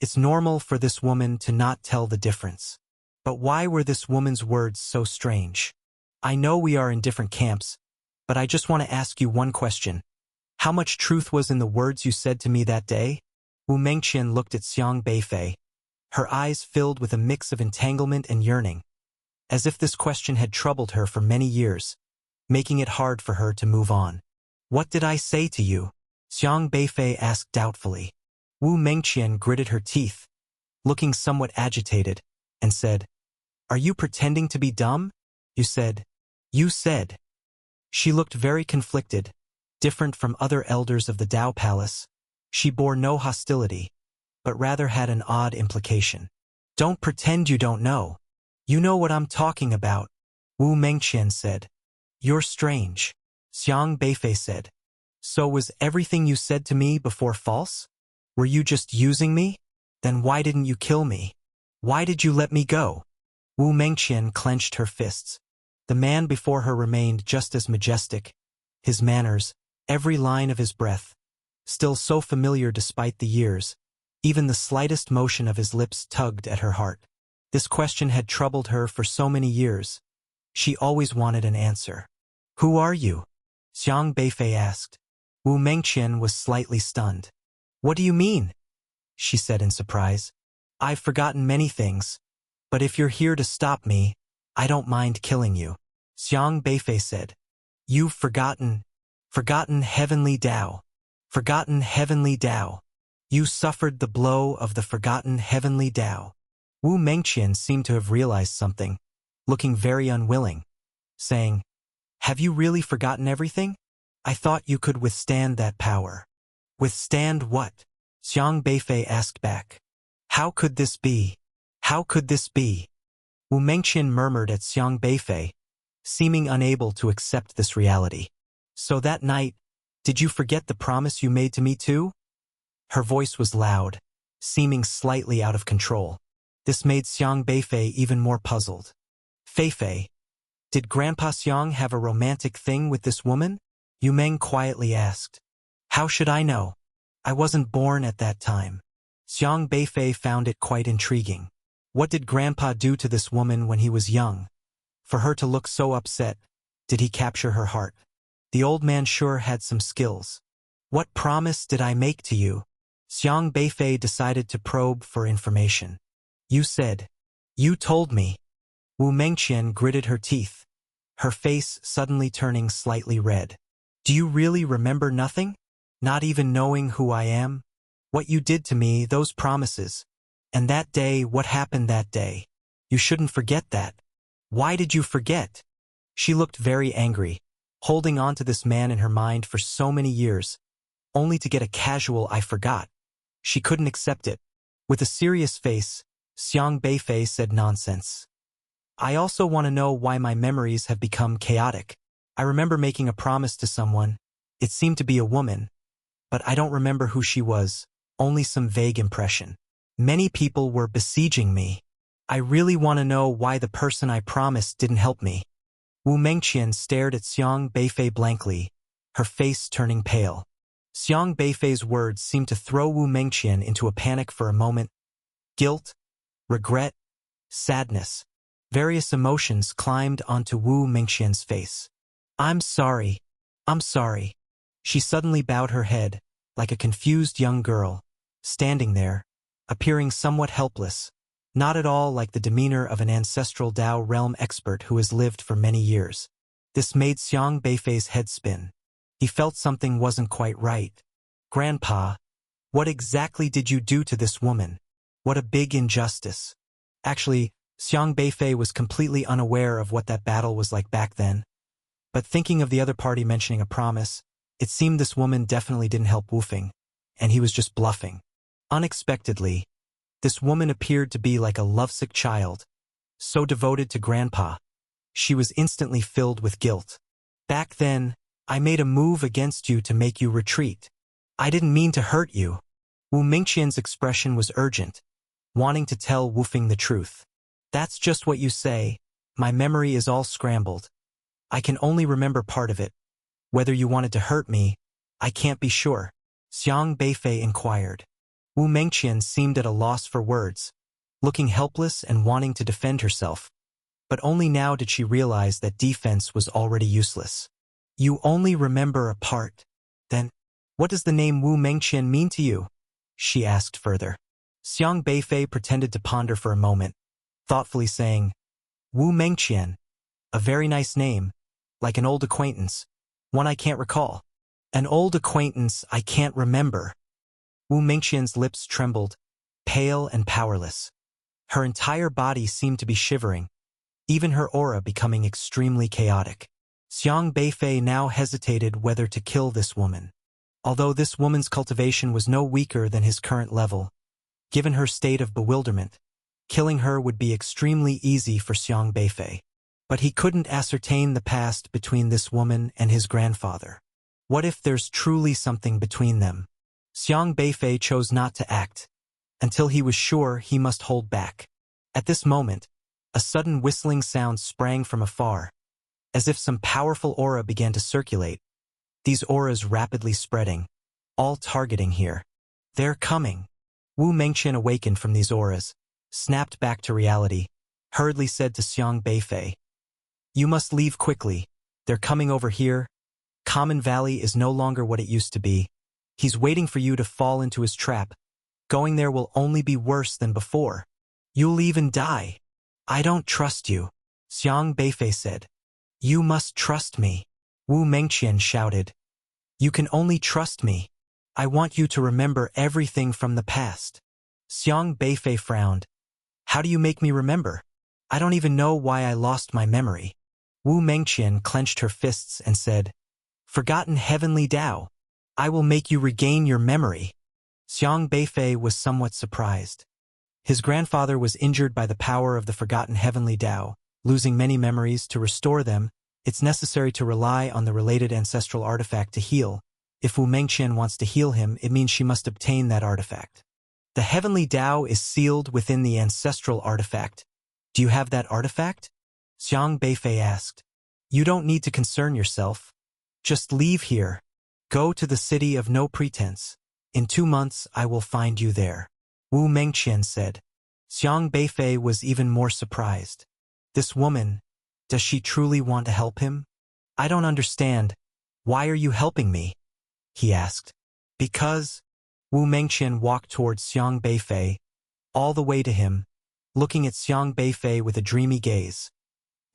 It's normal for this woman to not tell the difference. But why were this woman's words so strange? I know we are in different camps, but I just want to ask you one question. How much truth was in the words you said to me that day? Wu Mengqian looked at Xiang Beifei, her eyes filled with a mix of entanglement and yearning, as if this question had troubled her for many years, making it hard for her to move on. What did I say to you? Xiang Beifei asked doubtfully. Wu Mengqian gritted her teeth, looking somewhat agitated, and said, Are you pretending to be dumb? You said. She looked very conflicted, different from other elders of the Dao Palace. She bore no hostility, but rather had an odd implication. Don't pretend you don't know. You know what I'm talking about, Wu Mengqian said. You're strange, Xiang Beifei said. So was everything you said to me before false? Were you just using me? Then why didn't you kill me? Why did you let me go? Wu Mengqian clenched her fists. The man before her remained just as majestic, his manners, every line of his breath, still so familiar despite the years. Even the slightest motion of his lips tugged at her heart. This question had troubled her for so many years. She always wanted an answer. Who are you? Xiang Beifei asked. Wu Mengqian was slightly stunned. What do you mean? She said in surprise. I've forgotten many things, but if you're here to stop me, I don't mind killing you. Xiang Beifei said. You've forgotten heavenly Dao. Forgotten heavenly Dao. You suffered the blow of the forgotten heavenly Dao. Wu Mengqian seemed to have realized something, looking very unwilling, saying, Have you really forgotten everything? I thought you could withstand that power. Withstand what? Xiang Beifei asked back. How could this be? How could this be? Wu Mengqian murmured at Xiang Beifei, seeming unable to accept this reality. So that night, did you forget the promise you made to me too? Her voice was loud, seeming slightly out of control. This made Xiang Beifei even more puzzled. Fei, did Grandpa Xiang have a romantic thing with this woman? Yu Meng quietly asked. How should I know? I wasn't born at that time. Xiang Beifei found it quite intriguing. What did Grandpa do to this woman when he was young? For her to look so upset, did he capture her heart? The old man sure had some skills. What promise did I make to you? Xiang Beifei decided to probe for information. You said. You told me. Wu Mengqian gritted her teeth, her face suddenly turning slightly red. Do you really remember nothing? Not even knowing who I am? What you did to me, those promises. And that day, what happened that day? You shouldn't forget that. Why did you forget? She looked very angry, holding on to this man in her mind for so many years, only to get a casual "I forgot." She couldn't accept it. With a serious face, Xiang Beifei said, nonsense. I also want to know why my memories have become chaotic. I remember making a promise to someone. It seemed to be a woman, but I don't remember who she was, only some vague impression. Many people were besieging me. I really want to know why the person I promised didn't help me. Wu Mengqian stared at Xiang Beifei blankly, her face turning pale. Xiang Beifei's words seemed to throw Wu Mengqian into a panic for a moment. Guilt, regret, sadness. Various emotions climbed onto Wu Mengqian's face. I'm sorry. I'm sorry. She suddenly bowed her head, like a confused young girl, standing there, appearing somewhat helpless, not at all like the demeanor of an ancestral Dao realm expert who has lived for many years. This made Xiang Beifei's head spin. He felt something wasn't quite right. Grandpa, what exactly did you do to this woman? What a big injustice. Actually, Xiang Beifei was completely unaware of what that battle was like back then. But thinking of the other party mentioning a promise, it seemed this woman definitely didn't help Wu Feng, and he was just bluffing. Unexpectedly, this woman appeared to be like a lovesick child, so devoted to Grandpa. She was instantly filled with guilt. Back then, I made a move against you to make you retreat. I didn't mean to hurt you. Wu Mengqian's expression was urgent, wanting to tell Wu Feng the truth. That's just what you say. My memory is all scrambled. I can only remember part of it. Whether you wanted to hurt me, I can't be sure. Xiang Beifei inquired. Wu Mengqian seemed at a loss for words, looking helpless and wanting to defend herself. But only now did she realize that defense was already useless. You only remember a part. Then, what does the name Wu Mengqian mean to you? She asked further. Xiang Beifei pretended to ponder for a moment, thoughtfully saying, Wu Mengqian, a very nice name, like an old acquaintance, one I can't recall. An old acquaintance I can't remember. Wu Mengqian's lips trembled, pale and powerless. Her entire body seemed to be shivering, even her aura becoming extremely chaotic. Xiang Beifei now hesitated whether to kill this woman. Although this woman's cultivation was no weaker than his current level, given her state of bewilderment, killing her would be extremely easy for Xiang Beifei. But he couldn't ascertain the past between this woman and his grandfather. What if there's truly something between them? Xiang Beifei chose not to act, until he was sure he must hold back. At this moment, a sudden whistling sound sprang from afar, as if some powerful aura began to circulate, these auras rapidly spreading, all targeting here. They're coming. Wu Mengqian awakened from these auras, snapped back to reality, hurriedly said to Xiang Beifei, You must leave quickly. They're coming over here. Common Valley is no longer what it used to be. He's waiting for you to fall into his trap. Going there will only be worse than before. You'll even die. I don't trust you, Xiang Beifei said. You must trust me. Wu Mengqian shouted. You can only trust me. I want you to remember everything from the past. Xiang Beifei frowned. How do you make me remember? I don't even know why I lost my memory. Wu Mengqian clenched her fists and said, Forgotten heavenly Dao. I will make you regain your memory. Xiang Beifei was somewhat surprised. His grandfather was injured by the power of the forgotten heavenly Dao. Losing many memories, to restore them, it's necessary to rely on the related ancestral artifact to heal. If Wu Mengqian wants to heal him, it means she must obtain that artifact. The heavenly Dao is sealed within the ancestral artifact. Do you have that artifact? Xiang Beifei asked. You don't need to concern yourself. Just leave here. Go to the city of no pretense. In 2 months I will find you there. Wu Mengqian said. Xiang Beifei was even more surprised. This woman, Does she truly want to help him? I don't understand. Why are you helping me? He asked. Because. Wu Mengqian walked towards Xiang Beifei, all the way to him, looking at Xiang Beifei with a dreamy gaze.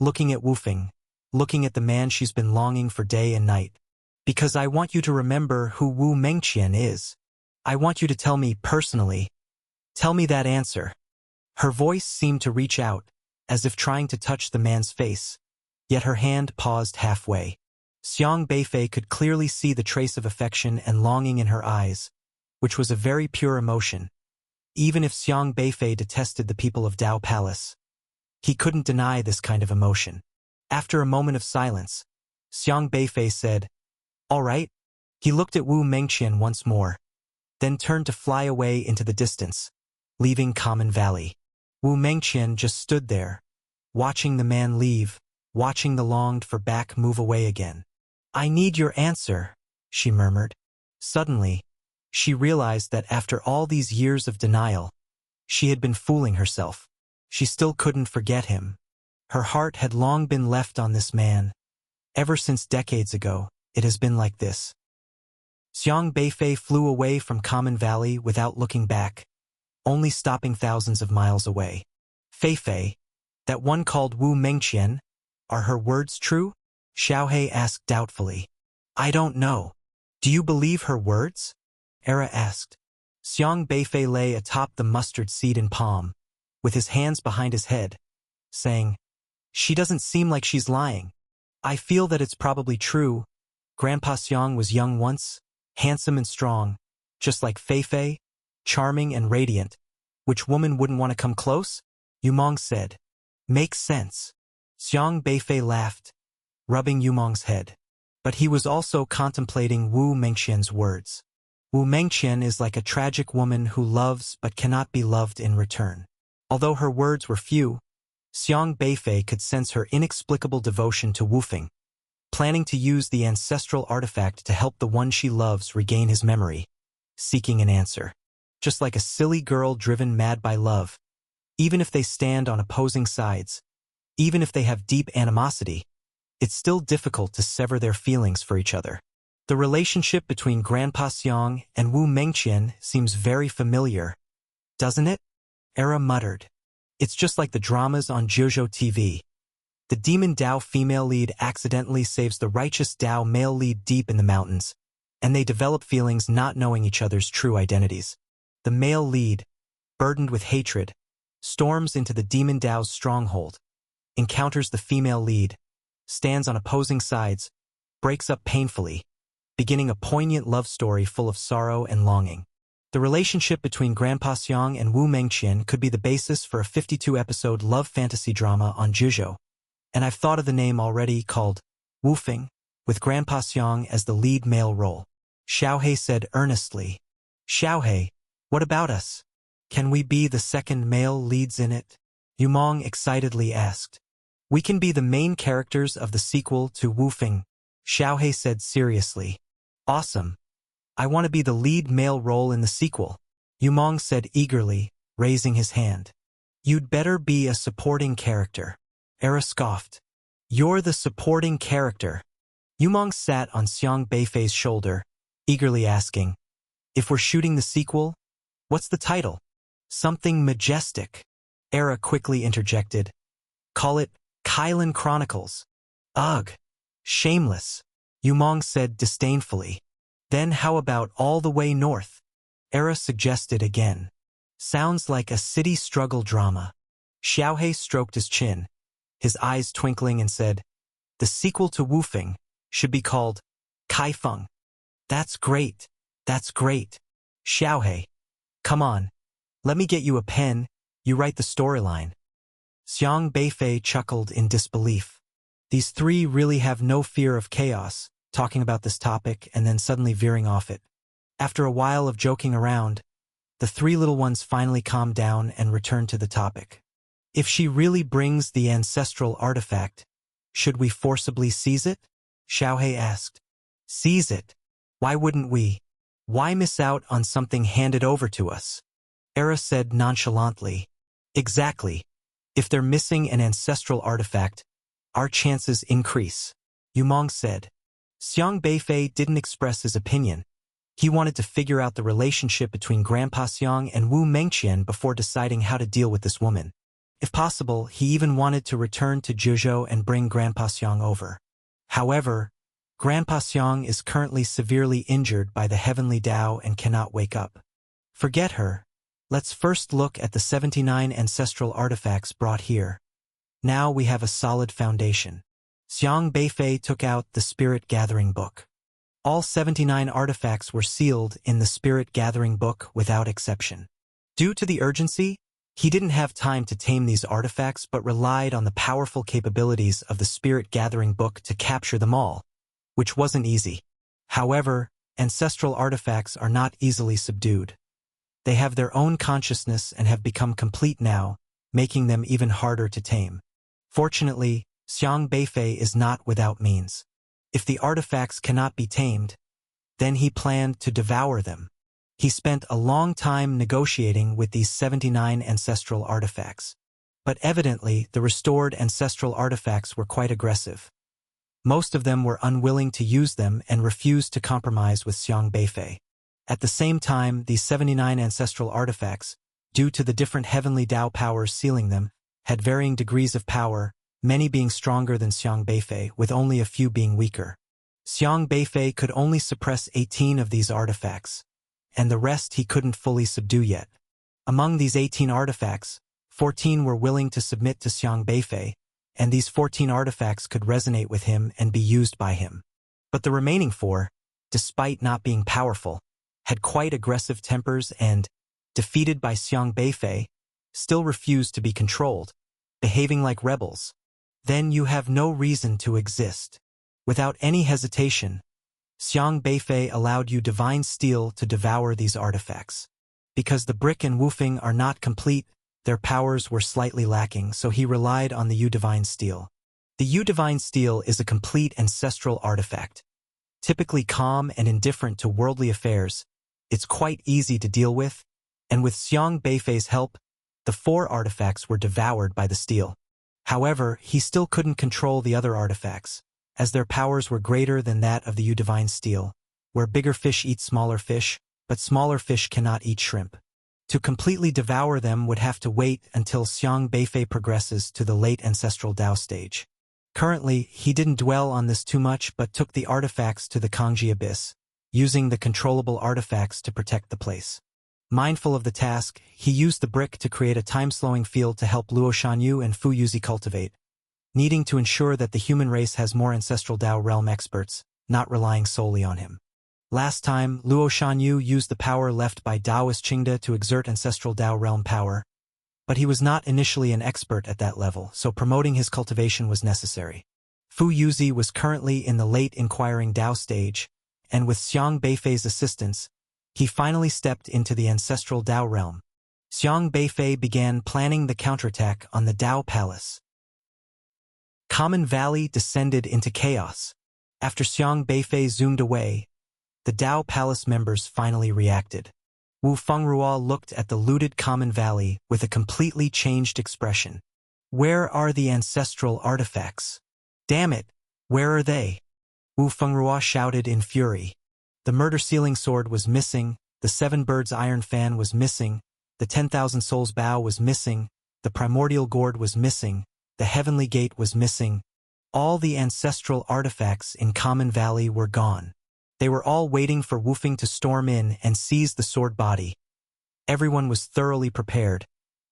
Looking at Wu Feng, looking at the man she's been longing for day and night. Because I want you to remember who Wu Mengqian is. I want you to tell me personally. Tell me that answer. Her voice seemed to reach out, as if trying to touch the man's face, yet her hand paused halfway. Xiang Beifei could clearly see the trace of affection and longing in her eyes, which was a very pure emotion. Even if Xiang Beifei detested the people of Dao Palace, he couldn't deny this kind of emotion. After a moment of silence, Xiang Beifei said, "All right." He looked at Wu Mengqian once more, then turned to fly away into the distance, leaving Common Valley. Wu Mengqian just stood there, watching the man leave, watching the longed-for back move away again. "I need your answer," she murmured. Suddenly, she realized that after all these years of denial, she had been fooling herself. She still couldn't forget him. Her heart had long been left on this man. Ever since decades ago, it has been like this. Xiang Beifei flew away from Common Valley without looking back, only stopping thousands of miles away. "Feifei, that one called Wu Mengqian, are her words true?" Xiaohe asked doubtfully. "I don't know. Do you believe her words?" Era asked. Xiang Beifei lay atop the mustard seed in palm, with his hands behind his head, saying, "She doesn't seem like she's lying. I feel that it's probably true. Grandpa Xiang was young once, handsome and strong, just like Feifei, charming and radiant. Which woman wouldn't want to come close?" Yumong said. "Makes sense." Xiang Beifei laughed, rubbing Yumong's head. But he was also contemplating Wu Mengqian's words. Wu Mengqian is like a tragic woman who loves but cannot be loved in return. Although her words were few, Xiang Beifei could sense her inexplicable devotion to Wu Feng, planning to use the ancestral artifact to help the one she loves regain his memory, seeking an answer. Just like a silly girl driven mad by love, even if they stand on opposing sides, even if they have deep animosity, it's still difficult to sever their feelings for each other. The relationship between Grandpa Xiang and Wu Mengqian seems very familiar, doesn't it? Era muttered. It's just like the dramas on Zhuzhou TV. The demon Dao female lead accidentally saves the righteous Dao male lead deep in the mountains, and they develop feelings not knowing each other's true identities. The male lead, burdened with hatred, storms into the demon Dao's stronghold, encounters the female lead, stands on opposing sides, breaks up painfully, beginning a poignant love story full of sorrow and longing. The relationship between Grandpa Xiang and Wu Mengqian could be the basis for a 52-episode love fantasy drama on Zhuzhou, and I've thought of the name already, called Wu Feng, with Grandpa Xiang as the lead male role. Xiaohe said earnestly. "Xiaohe, what about us? Can we be the second male leads in it?" Yumong excitedly asked. "We can be the main characters of the sequel to Wu Feng," Xiaohe said seriously. "Awesome. I want to be the lead male role in the sequel," Yumong said eagerly, raising his hand. "You'd better be a supporting character," Era scoffed. "You're the supporting character." Yumong sat on Xiang Beifei's shoulder, eagerly asking, "If we're shooting the sequel, what's the title?" "Something majestic," Era quickly interjected. "Call it Kylan Chronicles." "Ugh, shameless," Yumong said disdainfully. "Then how about All the Way North?" Era suggested again. "Sounds like a city struggle drama." Xiaohe stroked his chin, his eyes twinkling, and said, "The sequel to Wu Feng should be called Kai Feng." "That's great. That's great." "Xiaohe, come on. Let me get you a pen. You write the storyline." Xiang Beifei chuckled in disbelief. These three really have no fear of chaos, talking about this topic and then suddenly veering off it. After a while of joking around, the three little ones finally calmed down and returned to the topic. "If she really brings the ancestral artifact, should we forcibly seize it?" Xiaohe asked. "Seize it? Why wouldn't we? Why miss out on something handed over to us?" Era said nonchalantly. "Exactly. If they're missing an ancestral artifact, our chances increase, Yu Mong said. Xiang Beifei didn't express his opinion. He wanted to figure out the relationship between Grandpa Xiang and Wu Mengqian before deciding how to deal with this woman. If possible, he even wanted to return to Juzhou and bring Grandpa Xiang over. However, Grandpa Xiang is currently severely injured by the heavenly Tao and cannot wake up. Forget her. Let's first look at the 79 ancestral artifacts brought here. Now we have a solid foundation. Xiang Beifei took out the Spirit Gathering Book. All 79 artifacts were sealed in the Spirit Gathering Book without exception. Due to the urgency, he didn't have time to tame these artifacts but relied on the powerful capabilities of the Spirit Gathering Book to capture them all, which wasn't easy. However, ancestral artifacts are not easily subdued. They have their own consciousness and have become complete now, making them even harder to tame. Fortunately, Xiang Beifei is not without means. If the artifacts cannot be tamed, then he planned to devour them. He spent a long time negotiating with these 79 ancestral artifacts. But evidently, the restored ancestral artifacts were quite aggressive. Most of them were unwilling to use them and refused to compromise with Xiang Beifei. At the same time, these 79 ancestral artifacts, due to the different heavenly Tao powers sealing them, had varying degrees of power, many being stronger than Xiang Beifei, with only a few being weaker. Xiang Beifei could only suppress 18 of these artifacts, and the rest he couldn't fully subdue yet. Among these 18 artifacts, 14 were willing to submit to Xiang Beifei, and these 14 artifacts could resonate with him and be used by him. But the remaining 4, despite not being powerful, had quite aggressive tempers and, defeated by Xiang Beifei, still refused to be controlled, behaving like rebels. Then you have no reason to exist. Without any hesitation, Xiang Beifei allowed Yu Divine Steel to devour these artifacts. Because the brick and Wufeng are not complete, their powers were slightly lacking, so he relied on the Yu Divine Steel. The Yu Divine Steel is a complete ancestral artifact. Typically calm and indifferent to worldly affairs, it's quite easy to deal with, and with Xiang Beifei's help, the 4 artifacts were devoured by the steel. However, he still couldn't control the other artifacts, as their powers were greater than that of the Yu Divine Steel, where bigger fish eat smaller fish, but smaller fish cannot eat shrimp. To completely devour them would have to wait until Xiang Beifei progresses to the late ancestral Tao stage. Currently, he didn't dwell on this too much but took the artifacts to the Kangji Abyss, using the controllable artifacts to protect the place. Mindful of the task, he used the brick to create a time-slowing field to help Luo Shanyu and Fu Yuzi cultivate, needing to ensure that the human race has more ancestral Tao realm experts, not relying solely on him. Last time, Luo Shanyu used the power left by Daoist Qingde to exert ancestral Tao realm power, but he was not initially an expert at that level, so promoting his cultivation was necessary. Fu Yuzi was currently in the late inquiring Tao stage, and with Xiang Beifei's assistance, he finally stepped into the ancestral Tao realm. Xiang Beifei began planning the counterattack on the Tao Palace. Common Valley descended into chaos. After Xiang Beifei zoomed away, the Tao Palace members finally reacted. Wu Fengruo looked at the looted Common Valley with a completely changed expression. Where are the ancestral artifacts? Damn it, where are they? Wu Fengruo shouted in fury. The Murder Sealing Sword was missing, the 7 Birds Iron Fan was missing, the 10,000 Souls Bow was missing, the Primordial Gourd was missing, the Heavenly Gate was missing. All the ancestral artifacts in Common Valley were gone. They were all waiting for Wufeng to storm in and seize the sword body. Everyone was thoroughly prepared,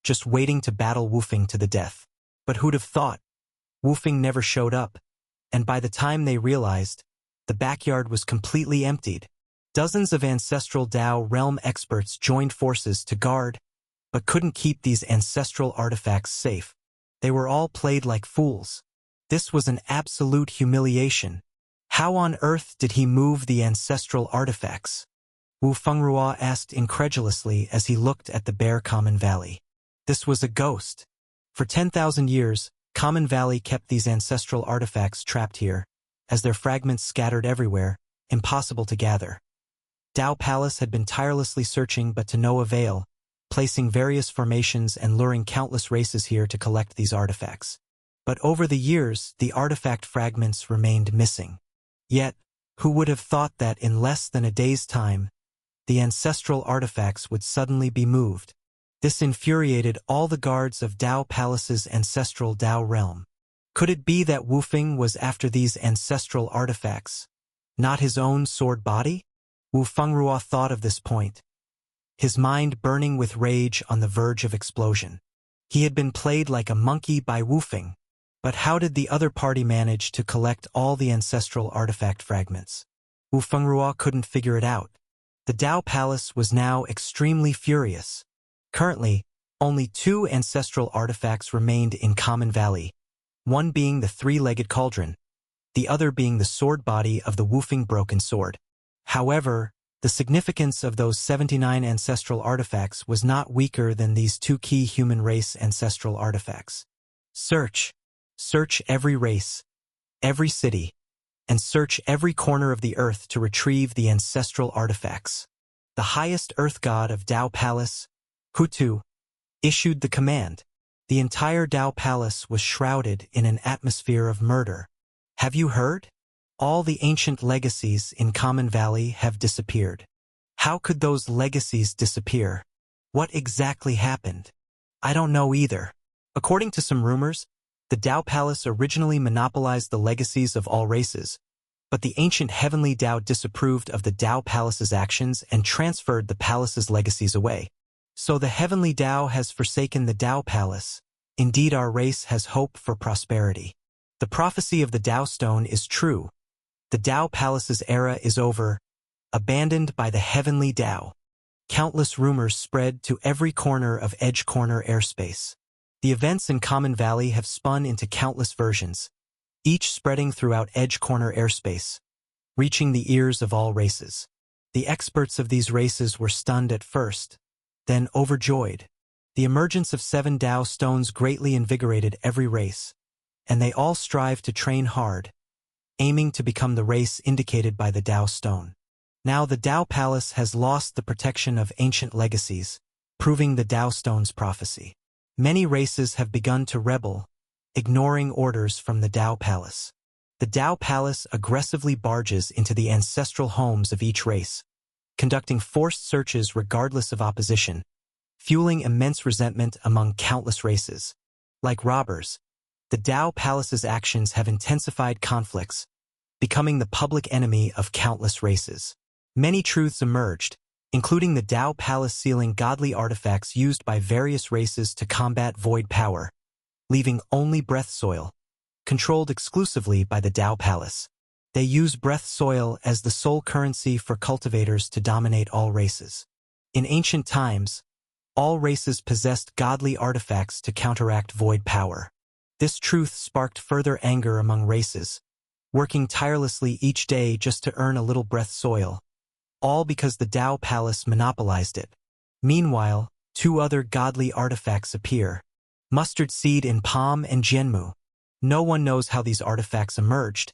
just waiting to battle Wufeng to the death. But who'd have thought? Wufeng never showed up, and by the time they realized, the backyard was completely emptied. Dozens of ancestral Tao realm experts joined forces to guard, but couldn't keep these ancestral artifacts safe. They were all played like fools. This was an absolute humiliation. How on earth did he move the ancestral artifacts? Wu Fengruo asked incredulously as he looked at the bare Common Valley. This was a ghost. For 10,000 years, Common Valley kept these ancestral artifacts trapped here, as their fragments scattered everywhere, impossible to gather. Tao Palace had been tirelessly searching but to no avail, placing various formations and luring countless races here to collect these artifacts. But over the years, the artifact fragments remained missing. Yet, who would have thought that in less than a day's time, the ancestral artifacts would suddenly be moved? This infuriated all the guards of Dao Palace's ancestral Dao realm. Could it be that Wu Feng was after these ancestral artifacts, not his own sword body? Wu Fengrua thought of this point, his mind burning with rage on the verge of explosion. He had been played like a monkey by Wu Feng. But how did the other party manage to collect all the ancestral artifact fragments? Wu Fengrua couldn't figure it out. The Dao Palace was now extremely furious. Currently, only 2 ancestral artifacts remained in Common Valley, one being the 3-legged cauldron, the other being the sword body of the Wu Feng broken sword. However, the significance of those 79 ancestral artifacts was not weaker than these 2 key human race ancestral artifacts. Search every race, every city, and search every corner of the earth to retrieve the ancestral artifacts. The highest earth god of Dao Palace, Hutu, issued the command. The entire Dao Palace was shrouded in an atmosphere of murder. Have you heard? All the ancient legacies in Common Valley have disappeared. How could those legacies disappear? What exactly happened? I don't know either. According to some rumors, the Dao Palace originally monopolized the legacies of all races, but the ancient heavenly Dao disapproved of the Dao Palace's actions and transferred the palace's legacies away. So the heavenly Dao has forsaken the Dao Palace. Indeed, our race has hope for prosperity. The prophecy of the Dao Stone is true. The Dao Palace's era is over, abandoned by the heavenly Dao. Countless rumors spread to every corner of Edge Corner airspace. The events in Common Valley have spun into countless versions, each spreading throughout Edge Corner airspace, reaching the ears of all races. The experts of these races were stunned at first, then overjoyed. The emergence of 7 Dao stones greatly invigorated every race, and they all strive to train hard, aiming to become the race indicated by the Dao Stone. Now the Dao Palace has lost the protection of ancient legacies, proving the Dao Stone's prophecy. Many races have begun to rebel, ignoring orders from the Dao Palace. The Dao Palace aggressively barges into the ancestral homes of each race, conducting forced searches regardless of opposition, fueling immense resentment among countless races. Like robbers, the Dao Palace's actions have intensified conflicts, becoming the public enemy of countless races. Many truths emerged, including the Dao Palace sealing godly artifacts used by various races to combat void power, leaving only breath soil, controlled exclusively by the Dao Palace. They use breath soil as the sole currency for cultivators to dominate all races. In ancient times, all races possessed godly artifacts to counteract void power. This truth sparked further anger among races, working tirelessly each day just to earn a little breath soil, all because the Dao Palace monopolized it. Meanwhile, 2 other godly artifacts appear: Mustard Seed in Palm and Jianmu. No one knows how these artifacts emerged,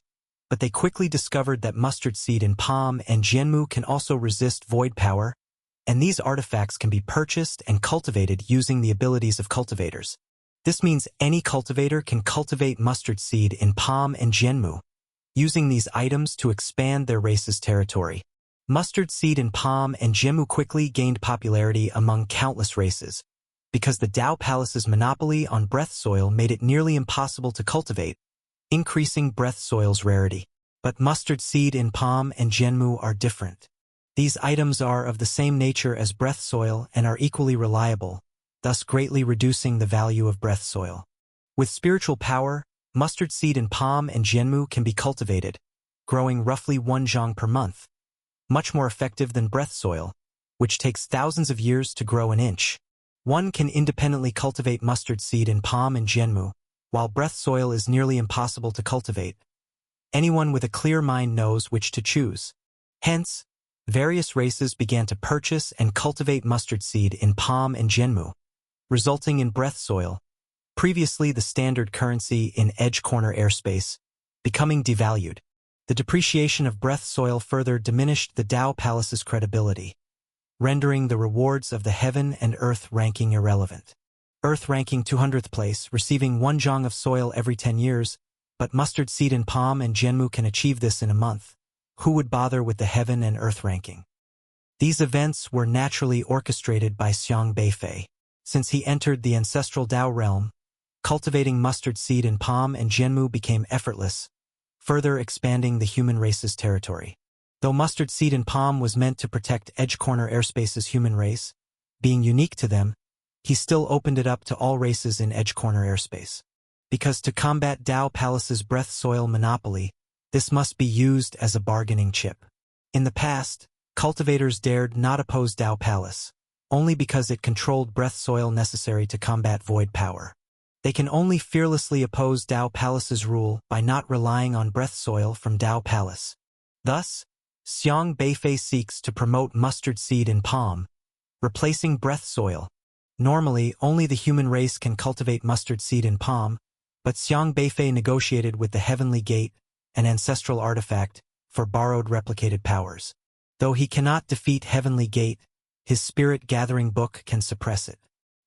but they quickly discovered that Mustard Seed in Palm and Jianmu can also resist void power, and these artifacts can be purchased and cultivated using the abilities of cultivators. This means any cultivator can cultivate Mustard Seed in Palm and Jianmu, using these items to expand their race's territory. Mustard Seed in Palm and Jianmu quickly gained popularity among countless races, because the Dao Palace's monopoly on breath soil made it nearly impossible to cultivate, increasing breath soil's rarity. But Mustard Seed in Palm and Jianmu are different. These items are of the same nature as breath soil and are equally reliable, thus greatly reducing the value of breath soil. With spiritual power, Mustard Seed in Palm and Jianmu can be cultivated, growing roughly 1 zhang per month, much more effective than breath soil, which takes thousands of years to grow an inch. One can independently cultivate Mustard Seed in Palm and Jianmu, while breath soil is nearly impossible to cultivate. Anyone with a clear mind knows which to choose. Hence, various races began to purchase and cultivate Mustard Seed in Palm and Jianmu, resulting in breath soil, previously the standard currency in Edge Corner airspace, becoming devalued. The depreciation of breath soil further diminished the Dao Palace's credibility, rendering the rewards of the heaven and earth ranking irrelevant. Earth ranking 200th place, receiving 1 zhang of soil every 10 years, but mustard seed and palm and Jianmu can achieve this in a month. Who would bother with the heaven and earth ranking? These events were naturally orchestrated by Xiang Beifei. Since he entered the ancestral Dao realm, cultivating mustard seed and palm and Jianmu became effortless, further expanding the human race's territory. Though mustard seed and palm was meant to protect Edge Corner Airspace's human race, being unique to them, he still opened it up to all races in Edge Corner Airspace. Because to combat Dao Palace's breath soil monopoly, this must be used as a bargaining chip. In the past, cultivators dared not oppose Dao Palace, only because it controlled breath soil necessary to combat void power. They can only fearlessly oppose Dao Palace's rule by not relying on breath soil from Dao Palace. Thus, Xiang Beifei seeks to promote mustard seed and palm, replacing breath soil. Normally, only the human race can cultivate mustard seed and palm, but Xiang Beifei negotiated with the Heavenly Gate, an ancestral artifact, for borrowed replicated powers. Though he cannot defeat Heavenly Gate, his spirit-gathering book can suppress it.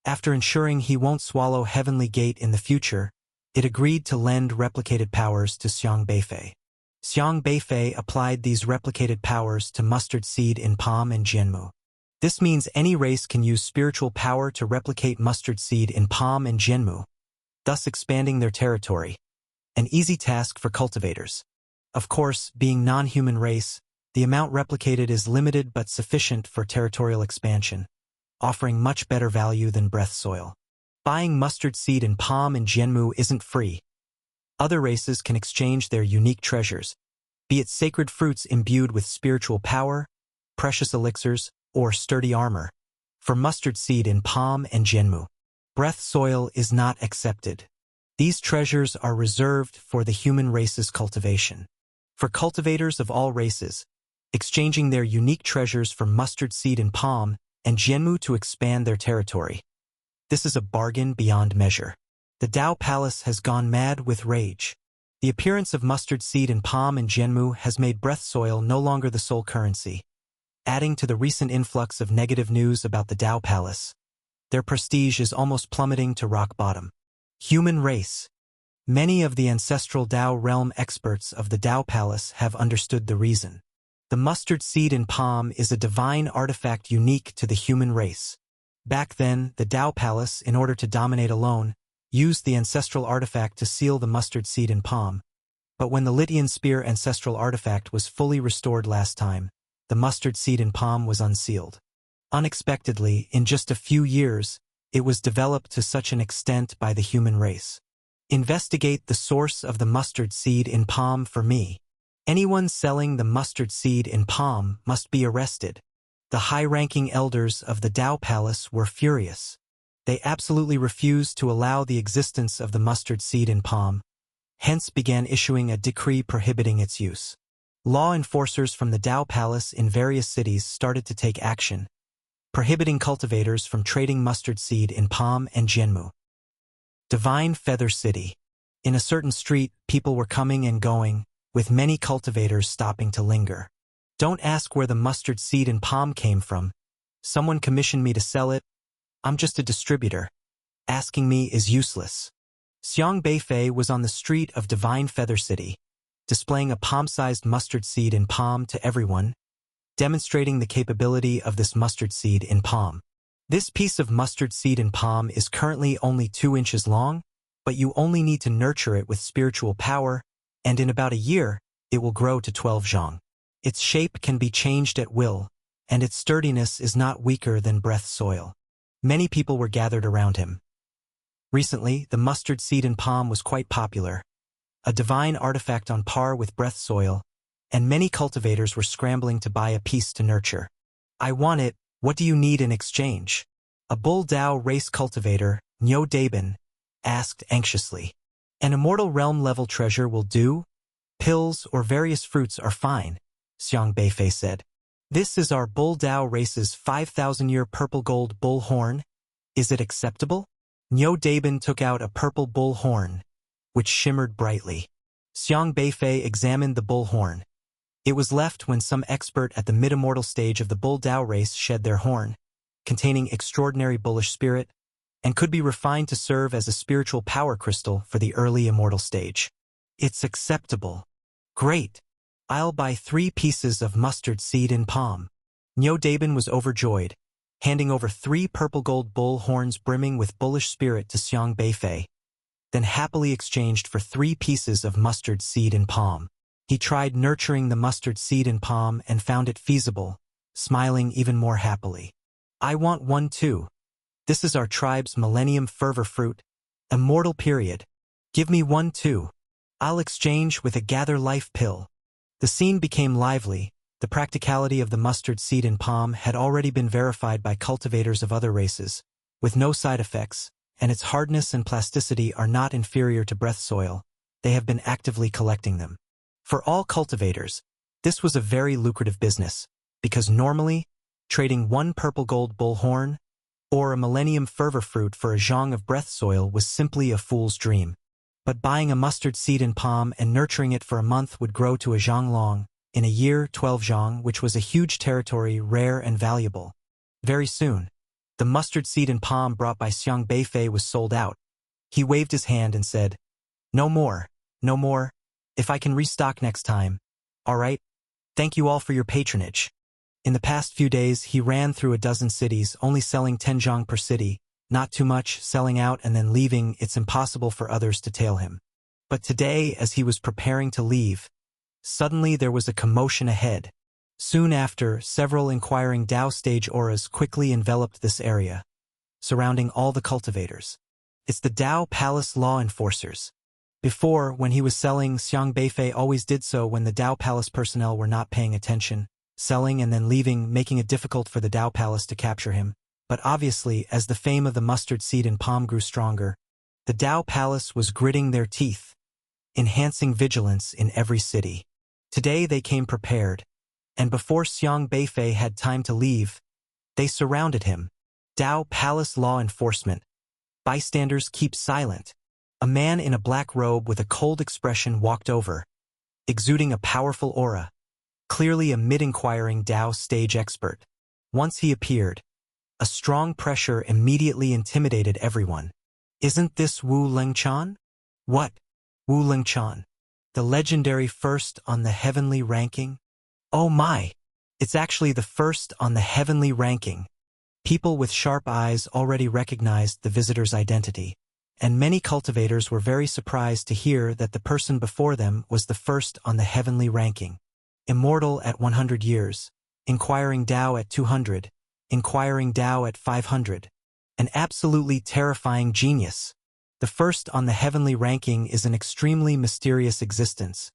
After ensuring he won't swallow Heavenly Gate in the future, it agreed to lend replicated powers to Xiang Beifei. Xiang Beifei applied these replicated powers to mustard seed in palm and Jianmu. This means any race can use spiritual power to replicate mustard seed in palm and Jianmu, thus expanding their territory. An easy task for cultivators. Of course, being non-human race, the amount replicated is limited but sufficient for territorial expansion, offering much better value than breath soil. Buying mustard seed in palm and Jianmu isn't free. Other races can exchange their unique treasures, be it sacred fruits imbued with spiritual power, precious elixirs, or sturdy armor, for mustard seed in palm and Jianmu. Breath soil is not accepted. These treasures are reserved for the human race's cultivation. For cultivators of all races, exchanging their unique treasures for mustard seed and palm and Jianmu to expand their territory. This is a bargain beyond measure. The Dao Palace has gone mad with rage. The appearance of mustard seed and palm and Jianmu has made breath soil no longer the sole currency. Adding to the recent influx of negative news about the Dao Palace, their prestige is almost plummeting to rock bottom. Human race. Many of the ancestral Dao realm experts of the Dao Palace have understood the reason. The mustard seed and palm is a divine artifact unique to the human race. Back then, the Dao Palace, in order to dominate alone, used the ancestral artifact to seal the mustard seed and palm. But when the Litian Spear ancestral artifact was fully restored last time, the mustard seed and palm was unsealed. Unexpectedly, in just a few years, it was developed to such an extent by the human race. Investigate the source of the mustard seed in palm for me. Anyone selling the mustard seed in palm must be arrested. The high-ranking elders of the Dao Palace were furious. They absolutely refused to allow the existence of the mustard seed in palm, hence began issuing a decree prohibiting its use. Law enforcers from the Dao Palace in various cities started to take action, prohibiting cultivators from trading mustard seed in palm and Jianmu. Divine Feather City. In a certain street, people were coming and going, with many cultivators stopping to linger. Don't ask where the mustard seed and palm came from. Someone commissioned me to sell it. I'm just a distributor. Asking me is useless. Xiang Beifei was on the street of Divine Feather City, displaying a palm-sized mustard seed in palm to everyone, demonstrating the capability of this mustard seed in palm. This piece of mustard seed in palm is currently only 2 inches long, but you only need to nurture it with spiritual power, and in about a year, it will grow to 12 zhang. Its shape can be changed at will, and its sturdiness is not weaker than breath soil. Many people were gathered around him. Recently, the mustard seed in palm was quite popular, a divine artifact on par with breath soil, and many cultivators were scrambling to buy a piece to nurture. I want it, what do you need in exchange? A Bull Dao race cultivator, Niu Dabin, asked anxiously. An immortal realm-level treasure will do? Pills or various fruits are fine, Xiang Beifei said. This is our Bull Dao race's 5,000-year purple gold bull horn. Is it acceptable? Niu Dabin took out a purple bull horn, which shimmered brightly. Xiang Beifei examined the bull horn. It was left when some expert at the mid-immortal stage of the Bull Dao race shed their horn, containing extraordinary bullish spirit, and could be refined to serve as a spiritual power crystal for the early immortal stage. It's acceptable. Great. I'll buy 3 pieces of mustard seed in palm. Niu Dabin was overjoyed, handing over 3 purple gold bull horns brimming with bullish spirit to Xiang Beifei, then happily exchanged for 3 pieces of mustard seed in palm. He tried nurturing the mustard seed in palm and found it feasible, smiling even more happily. I want one too. This is our tribe's millennium fervor fruit, immortal period. Give me one too. I'll exchange with a gather life pill. The scene became lively. The practicality of the mustard seed in palm had already been verified by cultivators of other races, with no side effects, and its hardness and plasticity are not inferior to breath soil. They have been actively collecting them. For all cultivators, this was a very lucrative business, because normally, trading 1 purple gold bull horn or a millennium fervor fruit for a zhang of breath soil was simply a fool's dream. But buying a mustard seed in palm and nurturing it for a month would grow to a zhang long, in a year 12 zhang, which was a huge territory, rare and valuable. Very soon, the mustard seed in palm brought by Xiang Beifei was sold out. He waved his hand and said, "No more, no more. If I can restock next time. All right? Thank you all for your patronage." In the past few days, he ran through a dozen cities, only selling 10 zhang per city, not too much, selling out and then leaving. It's impossible for others to tail him. But today, as he was preparing to leave, suddenly there was a commotion ahead. Soon after, several inquiring Dao stage auras quickly enveloped this area, surrounding all the cultivators. It's the Dao Palace law enforcers. Before, when he was selling, Xiang Beifei always did so when the Dao Palace personnel were not paying attention, selling and then leaving, making it difficult for the Dao Palace to capture him. But obviously, as the fame of the mustard seed in palm grew stronger, the Dao Palace was gritting their teeth, enhancing vigilance in every city. Today they came prepared, and before Xiang Beifei had time to leave, they surrounded him. Dao Palace law enforcement. Bystanders keep silent. A man in a black robe with a cold expression walked over, exuding a powerful aura, clearly a mid-inquiring Dao stage expert. Once he appeared, a strong pressure immediately intimidated everyone. Isn't this Wu Lengchan? What? Wu Lengchan, the legendary first on the heavenly ranking? Oh my! It's actually the first on the heavenly ranking. People with sharp eyes already recognized the visitor's identity, and many cultivators were very surprised to hear that the person before them was the first on the heavenly ranking. Immortal at 100 years, inquiring Dao at 200, inquiring Dao at 500. An absolutely terrifying genius. The first on the heavenly ranking is an extremely mysterious existence,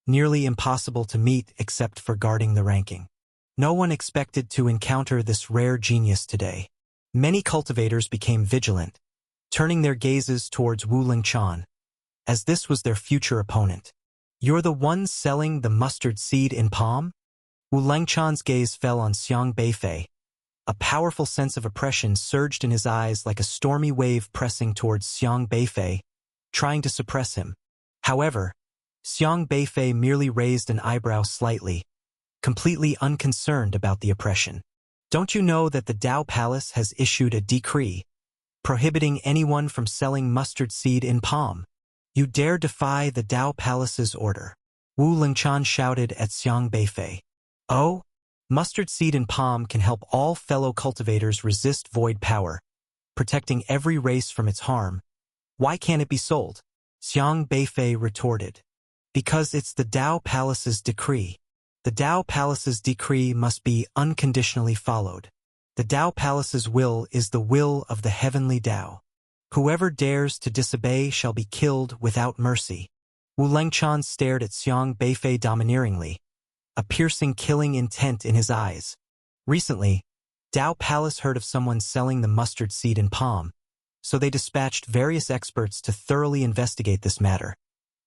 nearly impossible to meet except for guarding the ranking. No one expected to encounter this rare genius today. Many cultivators became vigilant, turning their gazes towards Wu Lengchan, as this was their future opponent. You're the one selling the mustard seed in palm? Wu Lengchan's gaze fell on Xiang Beifei. A powerful sense of oppression surged in his eyes like a stormy wave pressing towards Xiang Beifei, trying to suppress him. However, Xiang Beifei merely raised an eyebrow slightly, completely unconcerned about the oppression. Don't you know that the Dao Palace has issued a decree prohibiting anyone from selling mustard seed in palm? You dare defy the Dao Palace's order? Wu Lengchan shouted at Xiang Beifei. Oh? Mustard seed in palm can help all fellow cultivators resist void power, protecting every race from its harm. Why can't it be sold? Xiang Beifei retorted. Because it's the Dao Palace's decree. The Dao Palace's decree must be unconditionally followed. The Dao Palace's will is the will of the heavenly Dao. Whoever dares to disobey shall be killed without mercy. Wu Lengchan stared at Xiang Beifei domineeringly, a piercing killing intent in his eyes. Recently, Dao Palace heard of someone selling the mustard seed in palm, so they dispatched various experts to thoroughly investigate this matter.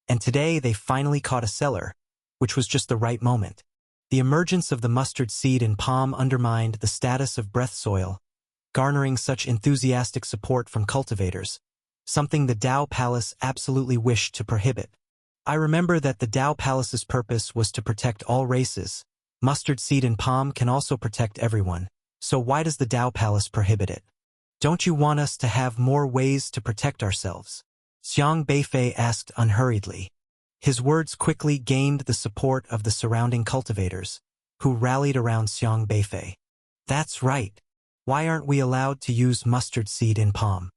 And today they finally caught a seller, which was just the right moment. The emergence of the mustard seed in palm undermined the status of breath soil, garnering such enthusiastic support from cultivators, something the Dao Palace absolutely wished to prohibit. I remember that the Dao Palace's purpose was to protect all races. Mustard seed in palm can also protect everyone, so why does the Dao Palace prohibit it? Don't you want us to have more ways to protect ourselves? Xiang Beifei asked unhurriedly. His words quickly gained the support of the surrounding cultivators, who rallied around Xiang Beifei. That's right. Why aren't we allowed to use mustard seed in palm?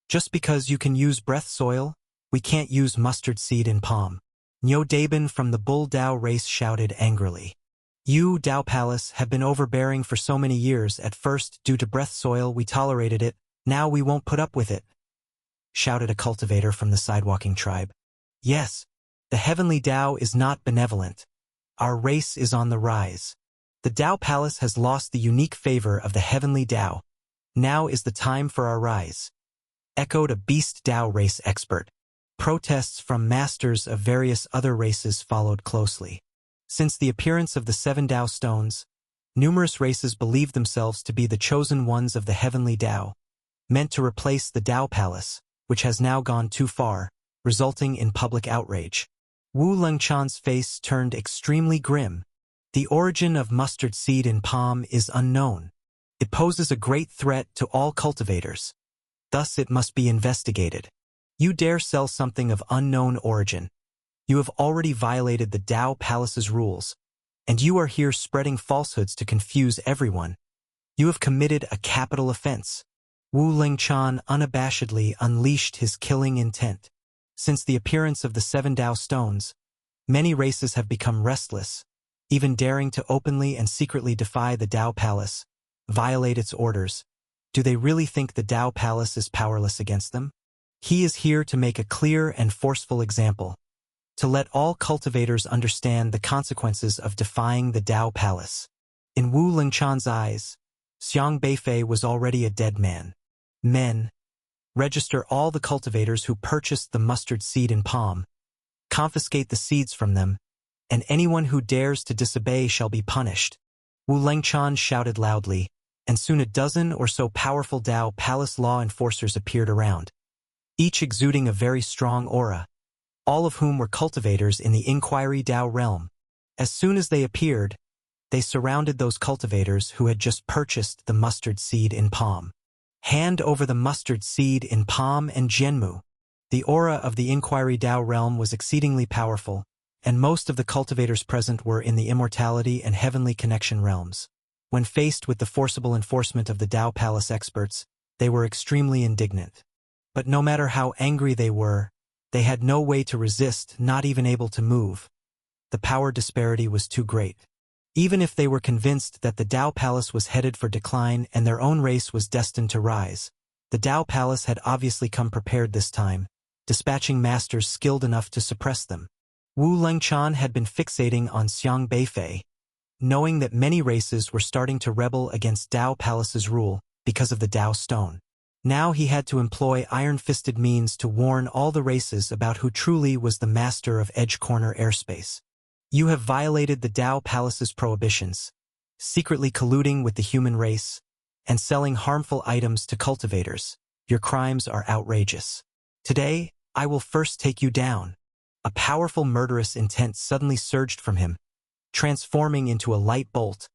Just because you can use breath soil, we can't use mustard seed in palm. Niu Dabin from the Bull Dao race shouted angrily. You, Dao Palace, have been overbearing for so many years. At first, due to breath soil, we tolerated it. Now we won't put up with it, shouted a cultivator from the sidewalking tribe. Yes, the heavenly Dao is not benevolent. Our race is on the rise. The Dao Palace has lost the unique favor of the heavenly Dao. Now is the time for our rise, echoed a Beast Dao race expert. Protests from masters of various other races followed closely. Since the appearance of the 7 Dao stones, numerous races believed themselves to be the chosen ones of the heavenly Dao, meant to replace the Dao Palace, which has now gone too far, resulting in public outrage. Wu Lengchan's face turned extremely grim. The origin of mustard seed in palm is unknown. It poses a great threat to all cultivators. Thus it must be investigated. You dare sell something of unknown origin. You have already violated the Dao Palace's rules, and you are here spreading falsehoods to confuse everyone. You have committed a capital offense. Wu Lengchan unabashedly unleashed his killing intent. Since the appearance of the 7 Dao stones, many races have become restless, even daring to openly and secretly defy the Dao Palace, violate its orders. Do they really think the Dao Palace is powerless against them? He is here to make a clear and forceful example, to let all cultivators understand the consequences of defying the Dao Palace. In Wu Lengchan's eyes, Xiang Beifei was already a dead man. Men, register all the cultivators who purchased the mustard seed in palm, confiscate the seeds from them, and anyone who dares to disobey shall be punished. Wu Lengchan shouted loudly, and soon a dozen or so powerful Dao Palace law enforcers appeared around, each exuding a very strong aura, all of whom were cultivators in the Inquiry Dao realm. As soon as they appeared, they surrounded those cultivators who had just purchased the mustard seed in palm. Hand over the mustard seed in palm and Zhenmu. The aura of the Inquiry Dao realm was exceedingly powerful, and most of the cultivators present were in the immortality and heavenly connection realms. When faced with the forcible enforcement of the Dao Palace experts, they were extremely indignant. But no matter how angry they were, they had no way to resist, not even able to move. The power disparity was too great. Even if they were convinced that the Dao Palace was headed for decline and their own race was destined to rise, the Dao Palace had obviously come prepared this time, dispatching masters skilled enough to suppress them. Wu Lengchan had been fixating on Xiang Beifei, knowing that many races were starting to rebel against Dao Palace's rule because of the Dao Stone. Now he had to employ iron-fisted means to warn all the races about who truly was the master of Edge Corner airspace. You have violated the Dao Palace's prohibitions, secretly colluding with the human race, and selling harmful items to cultivators. Your crimes are outrageous. Today, I will first take you down. A powerful murderous intent suddenly surged from him, transforming into a light bolt,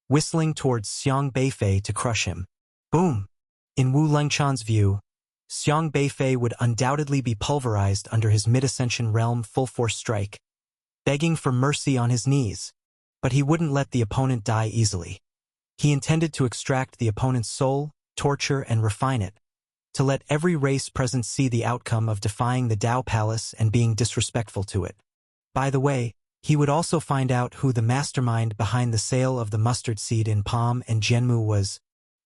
whistling towards Xiang Beifei to crush him. Boom! In Wu Lengchan's view, Xiang Beifei would undoubtedly be pulverized under his mid-ascension realm full-force strike, begging for mercy on his knees, but he wouldn't let the opponent die easily. He intended to extract the opponent's soul, torture, and refine it, to let every race present see the outcome of defying the Dao Palace and being disrespectful to it. By the way, he would also find out who the mastermind behind the sale of the mustard seed in palm and Zhenmu was.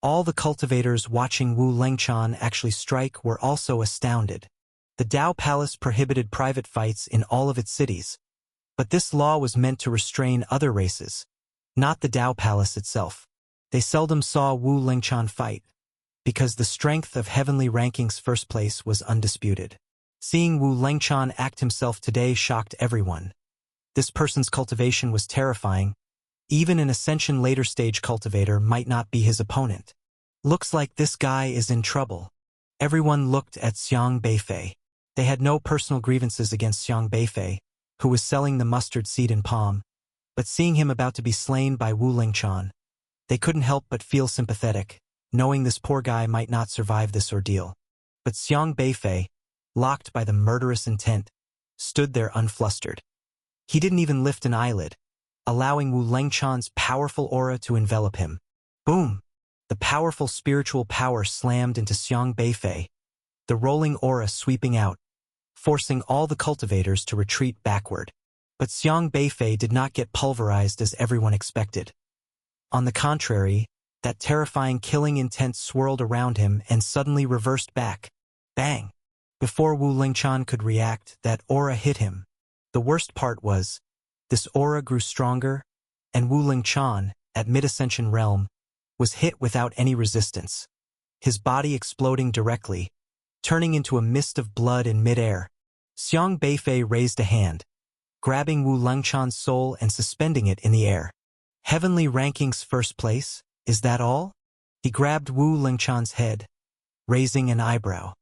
All the cultivators watching Wu Lengchan actually strike were also astounded. The Dao Palace prohibited private fights in all of its cities, but this law was meant to restrain other races, not the Dao Palace itself. They seldom saw Wu Lengchan fight, because the strength of Heavenly Ranking's first place was undisputed. Seeing Wu Lengchan act himself today shocked everyone. This person's cultivation was terrifying. Even an Ascension later stage cultivator might not be his opponent. Looks like this guy is in trouble. Everyone looked at Xiang Beifei. They had no personal grievances against Xiang Beifei, who was selling the mustard seed in palm, but seeing him about to be slain by Wu Lengchan, they couldn't help but feel sympathetic. knowing this poor guy might not survive this ordeal. But Xiang Beifei, locked by the murderous intent, stood there unflustered. He didn't even lift an eyelid, allowing Wu Lengchan's powerful aura to envelop him. Boom! The powerful spiritual power slammed into Xiang Beifei, the rolling aura sweeping out, forcing all the cultivators to retreat backward. But Xiang Beifei did not get pulverized as everyone expected. On the contrary, that terrifying killing intent swirled around him and suddenly reversed back. Bang! Before Wu Lengchan could react, that aura hit him. The worst part was, this aura grew stronger, and Wu Lengchan, at mid-ascension realm, was hit without any resistance. His body exploding directly, turning into a mist of blood in mid-air. Xiang Beifei raised a hand, grabbing Wu Lengchan's soul and suspending it in the air. Heavenly rankings first place, is that all? He grabbed Wu Lengchan's head, raising an eyebrow.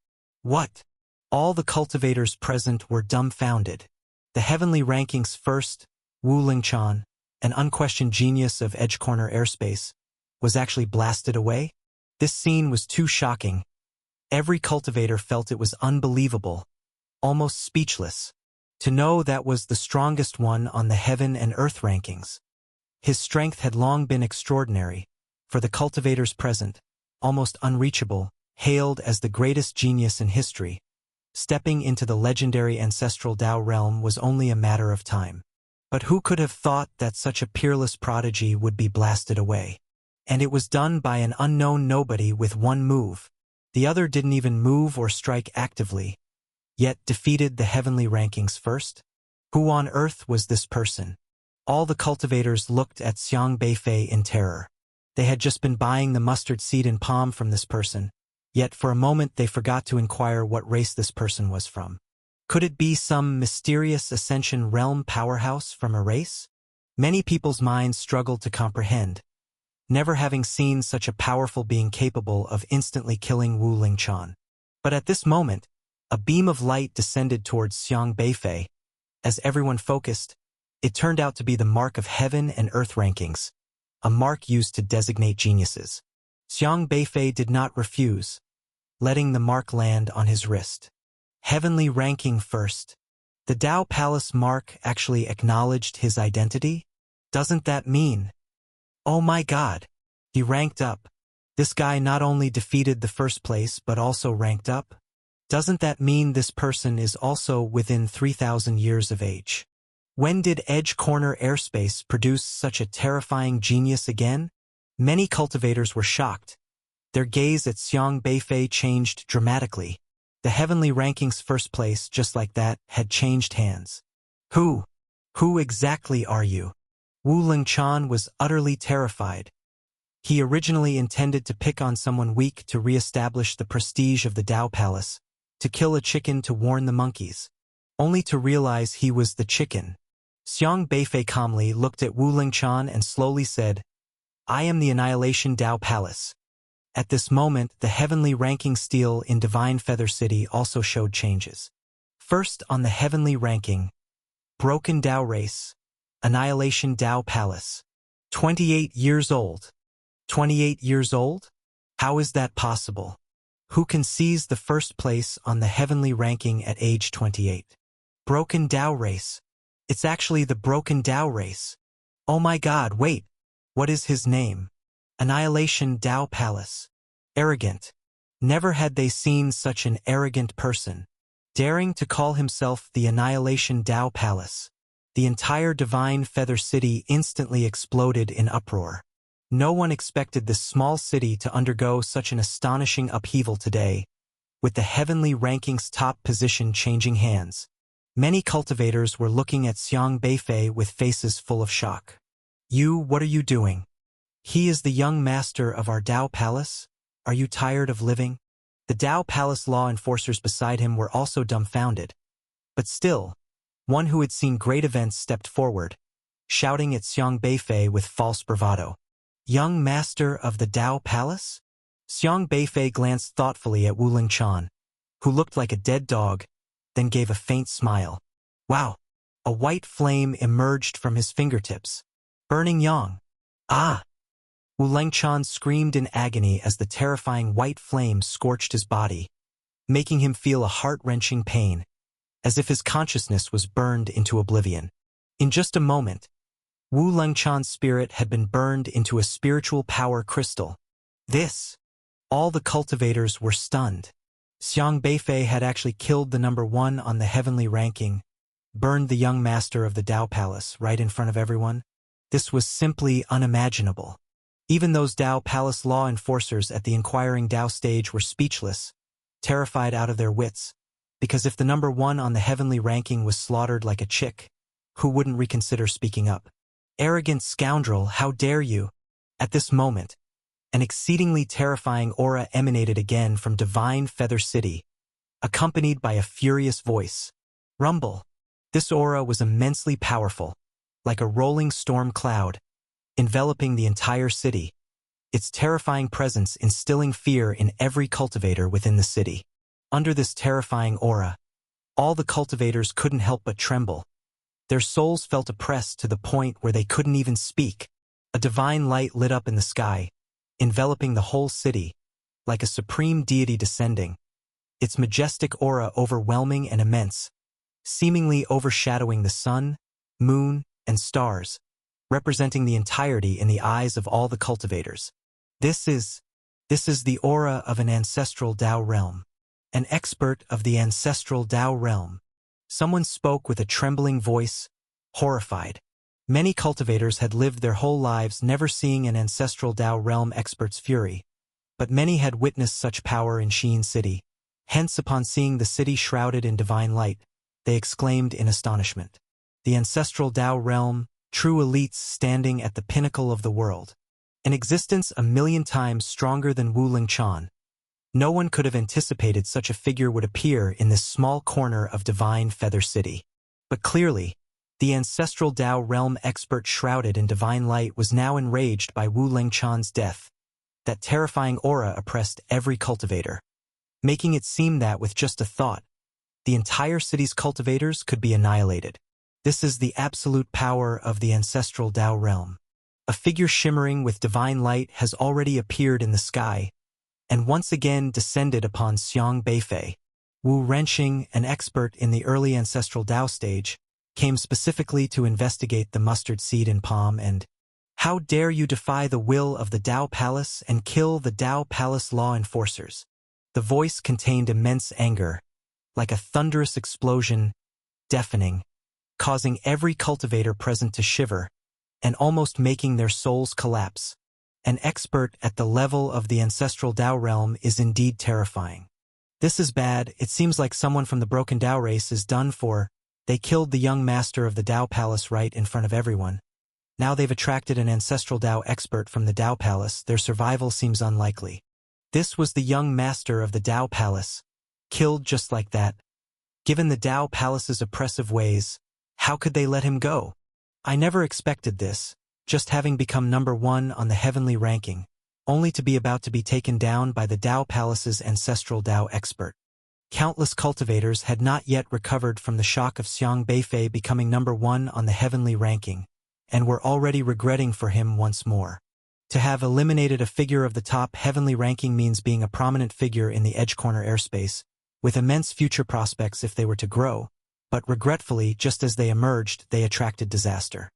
What? All the cultivators present were dumbfounded. The heavenly rankings first, Wu Lengchan, an unquestioned genius of Edge Corner airspace, was actually blasted away? This scene was too shocking. Every cultivator felt it was unbelievable, almost speechless, to know that was the strongest one on the heaven and earth rankings. His strength had long been extraordinary, for the cultivators present, almost unreachable, hailed as the greatest genius in history. Stepping into the legendary ancestral Dao realm was only a matter of time. But who could have thought that such a peerless prodigy would be blasted away? And it was done by an unknown nobody with one move. The other didn't even move or strike actively, yet defeated the heavenly rankings first? Who on earth was this person? All the cultivators looked at Xiang Beifei in terror. They had just been buying the mustard seed and palm from this person, yet for a moment they forgot to inquire what race this person was from. Could it be some mysterious Ascension realm powerhouse from a race? Many people's minds struggled to comprehend, never having seen such a powerful being capable of instantly killing Wu Lengchan. But at this moment, a beam of light descended towards Xiang Beifei. As everyone focused, it turned out to be the mark of heaven and earth rankings, a mark used to designate geniuses. Xiang Beifei did not refuse, letting the mark land on his wrist. Heavenly ranking first. The Dao Palace mark actually acknowledged his identity? Doesn't that mean? Oh my God! He ranked up. This guy not only defeated the first place but also ranked up? Doesn't that mean this person is also within 3,000 years of age? When did Edge Corner Airspace produce such a terrifying genius again? Many cultivators were shocked. Their gaze at Xiang Beifei changed dramatically. The heavenly rankings first place, just like that, had changed hands. Who exactly are you? Wu Lengchan was utterly terrified. He originally intended to pick on someone weak to re-establish the prestige of the Dao Palace, to kill a chicken to warn the monkeys, only to realize he was the chicken. Xiang Beifei calmly looked at Wu Lengchan and slowly said, "I am the Annihilation Dao Palace." At this moment, the heavenly ranking stele in Divine Feather City also showed changes. First on the heavenly ranking, Broken Dao Race, Annihilation Dao Palace. 28 years old. 28 years old? How is that possible? Who can seize the first place on the heavenly ranking at age 28? Broken Dao Race. It's actually the Broken Dao Race. Oh my God, wait. What is his name? Annihilation Dao Palace. Arrogant. Never had they seen such an arrogant person, daring to call himself the Annihilation Dao Palace. The entire Divine Feather City instantly exploded in uproar. No one expected this small city to undergo such an astonishing upheaval today, with the heavenly rankings top position changing hands. Many cultivators were looking at Xiang Beifei with faces full of shock. What are you doing? He is the young master of our Dao Palace? Are you tired of living? The Dao Palace law enforcers beside him were also dumbfounded. But still, one who had seen great events stepped forward, shouting at Xiang Beifei with false bravado. Young master of the Dao Palace? Xiang Beifei glanced thoughtfully at Wu Lengchan, who looked like a dead dog, then gave a faint smile. Wow! A white flame emerged from his fingertips. Burning Yang. Ah! Wu Lengchan screamed in agony as the terrifying white flame scorched his body, making him feel a heart-wrenching pain, as if his consciousness was burned into oblivion. In just a moment, Wu Lengchan's spirit had been burned into a spiritual power crystal. All the cultivators were stunned. Xiang Beifei had actually killed the number 1 on the heavenly ranking, burned the young master of the Dao Palace right in front of everyone. This was simply unimaginable. Even those Dao Palace law enforcers at the inquiring Dao stage were speechless, terrified out of their wits, because if the number 1 on the heavenly ranking was slaughtered like a chick, who wouldn't reconsider speaking up? Arrogant scoundrel, how dare you? At this moment, an exceedingly terrifying aura emanated again from Divine Feather City, accompanied by a furious voice. Rumble. This aura was immensely powerful, like a rolling storm cloud, enveloping the entire city, its terrifying presence instilling fear in every cultivator within the city. Under this terrifying aura, all the cultivators couldn't help but tremble. Their souls felt oppressed to the point where they couldn't even speak. A divine light lit up in the sky, enveloping the whole city, like a supreme deity descending, its majestic aura overwhelming and immense, seemingly overshadowing the sun, moon, and stars, representing the entirety in the eyes of all the cultivators. This is the aura of an ancestral Dao realm. An expert of the ancestral Dao realm. Someone spoke with a trembling voice, horrified. Many cultivators had lived their whole lives never seeing an ancestral Dao realm expert's fury, but many had witnessed such power in Xi'an City. Hence, upon seeing the city shrouded in divine light, they exclaimed in astonishment. The ancestral Dao realm, true elites standing at the pinnacle of the world. An existence 1,000,000 times stronger than Wu Lengchan. No one could have anticipated such a figure would appear in this small corner of Divine Feather City. But clearly, the ancestral Dao realm expert shrouded in divine light was now enraged by Wu Lengchan's death. That terrifying aura oppressed every cultivator, making it seem that with just a thought, the entire city's cultivators could be annihilated. This is the absolute power of the ancestral Dao realm. A figure shimmering with divine light has already appeared in the sky, and once again descended upon Xiang Beifei. Wu Renqing, an expert in the early ancestral Dao stage, came specifically to investigate the mustard seed in palm and, "How dare you defy the will of the Dao Palace and kill the Dao Palace law enforcers?" The voice contained immense anger, like a thunderous explosion, deafening, causing every cultivator present to shiver, and almost making their souls collapse. An expert at the level of the ancestral Dao realm is indeed terrifying. This is bad. It seems like someone from the broken Dao race is done for. They killed the young master of the Dao Palace right in front of everyone. Now they've attracted an ancestral Dao expert from the Dao Palace. Their survival seems unlikely. This was the young master of the Dao Palace, killed just like that. Given the Dao Palace's oppressive ways, how could they let him go? I never expected this, just having become number 1 on the heavenly ranking, only to be about to be taken down by the Dao Palace's ancestral Dao expert. Countless cultivators had not yet recovered from the shock of Xiang Beifei becoming number 1 on the heavenly ranking, and were already regretting for him once more. To have eliminated a figure of the top heavenly ranking means being a prominent figure in the edge corner airspace, with immense future prospects if they were to grow, but regretfully, just as they emerged, they attracted disaster.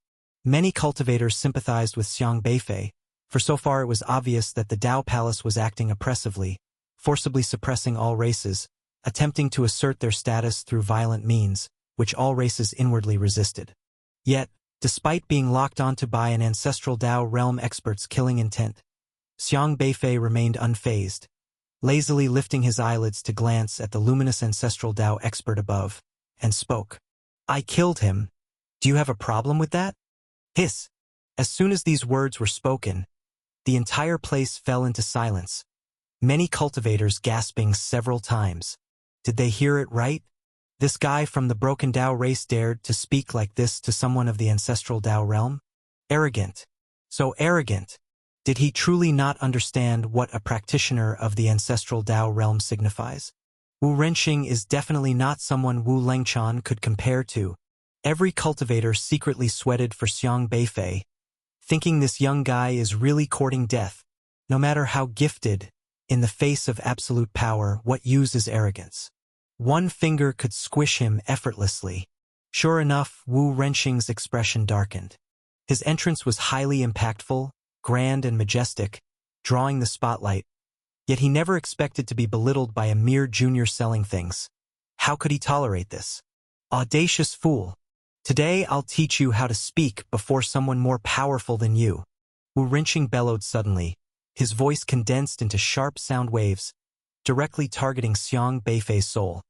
Many cultivators sympathized with Xiang Beifei, for so far it was obvious that the Dao Palace was acting oppressively, forcibly suppressing all races, attempting to assert their status through violent means, which all races inwardly resisted. Yet, despite being locked onto by an ancestral Dao realm expert's killing intent, Xiang Beifei remained unfazed, lazily lifting his eyelids to glance at the luminous ancestral Dao expert above, and spoke. "I killed him. Do you have a problem with that?" Hiss. As soon as these words were spoken, the entire place fell into silence, many cultivators gasping several times. Did they hear it right? This guy from the broken Dao race dared to speak like this to someone of the ancestral Dao realm? Arrogant. So arrogant. Did he truly not understand what a practitioner of the ancestral Dao realm signifies? Wu Renqing is definitely not someone Wu Lengchan could compare to. Every cultivator secretly sweated for Xiang Beifei, thinking this young guy is really courting death. No matter how gifted, in the face of absolute power, what use is arrogance? One finger could squish him effortlessly. Sure enough, Wu Renqing's expression darkened. His entrance was highly impactful, grand and majestic, drawing the spotlight. Yet he never expected to be belittled by a mere junior selling things. How could he tolerate this? Audacious fool. Today I'll teach you how to speak before someone more powerful than you. Wu Renqing bellowed suddenly, his voice condensed into sharp sound waves, directly targeting Xiang Beifei's soul.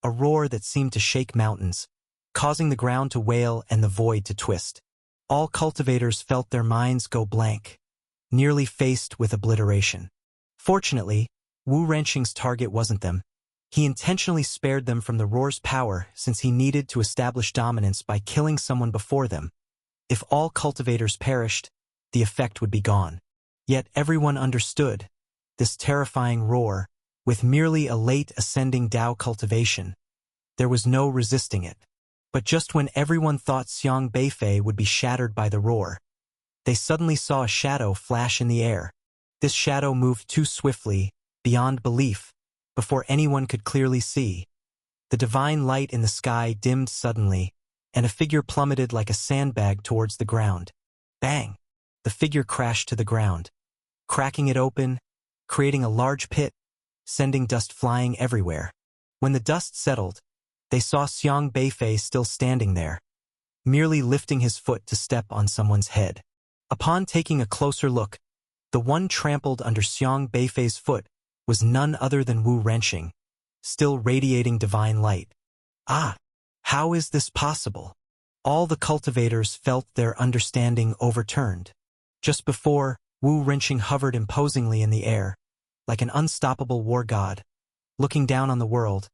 A roar that seemed to shake mountains, causing the ground to wail and the void to twist. All cultivators felt their minds go blank, nearly faced with obliteration. Fortunately, Wu Renqing's target wasn't them. He intentionally spared them from the roar's power since he needed to establish dominance by killing someone before them. If all cultivators perished, the effect would be gone. Yet everyone understood. This terrifying roar, with merely a late ascending Dao cultivation, there was no resisting it. But just when everyone thought Xiang Beifei would be shattered by the roar, they suddenly saw a shadow flash in the air. This shadow moved too swiftly, beyond belief, before anyone could clearly see. The divine light in the sky dimmed suddenly, and a figure plummeted like a sandbag towards the ground. Bang! The figure crashed to the ground, cracking it open, creating a large pit, sending dust flying everywhere. When the dust settled, they saw Xiang Beifei still standing there, merely lifting his foot to step on someone's head. Upon taking a closer look, the one trampled under Xiang Beifei's foot was none other than Wu Renqing, still radiating divine light. Ah! How is this possible? All the cultivators felt their understanding overturned. Just before, Wu Renqing hovered imposingly in the air, like an unstoppable war god, looking down on the world.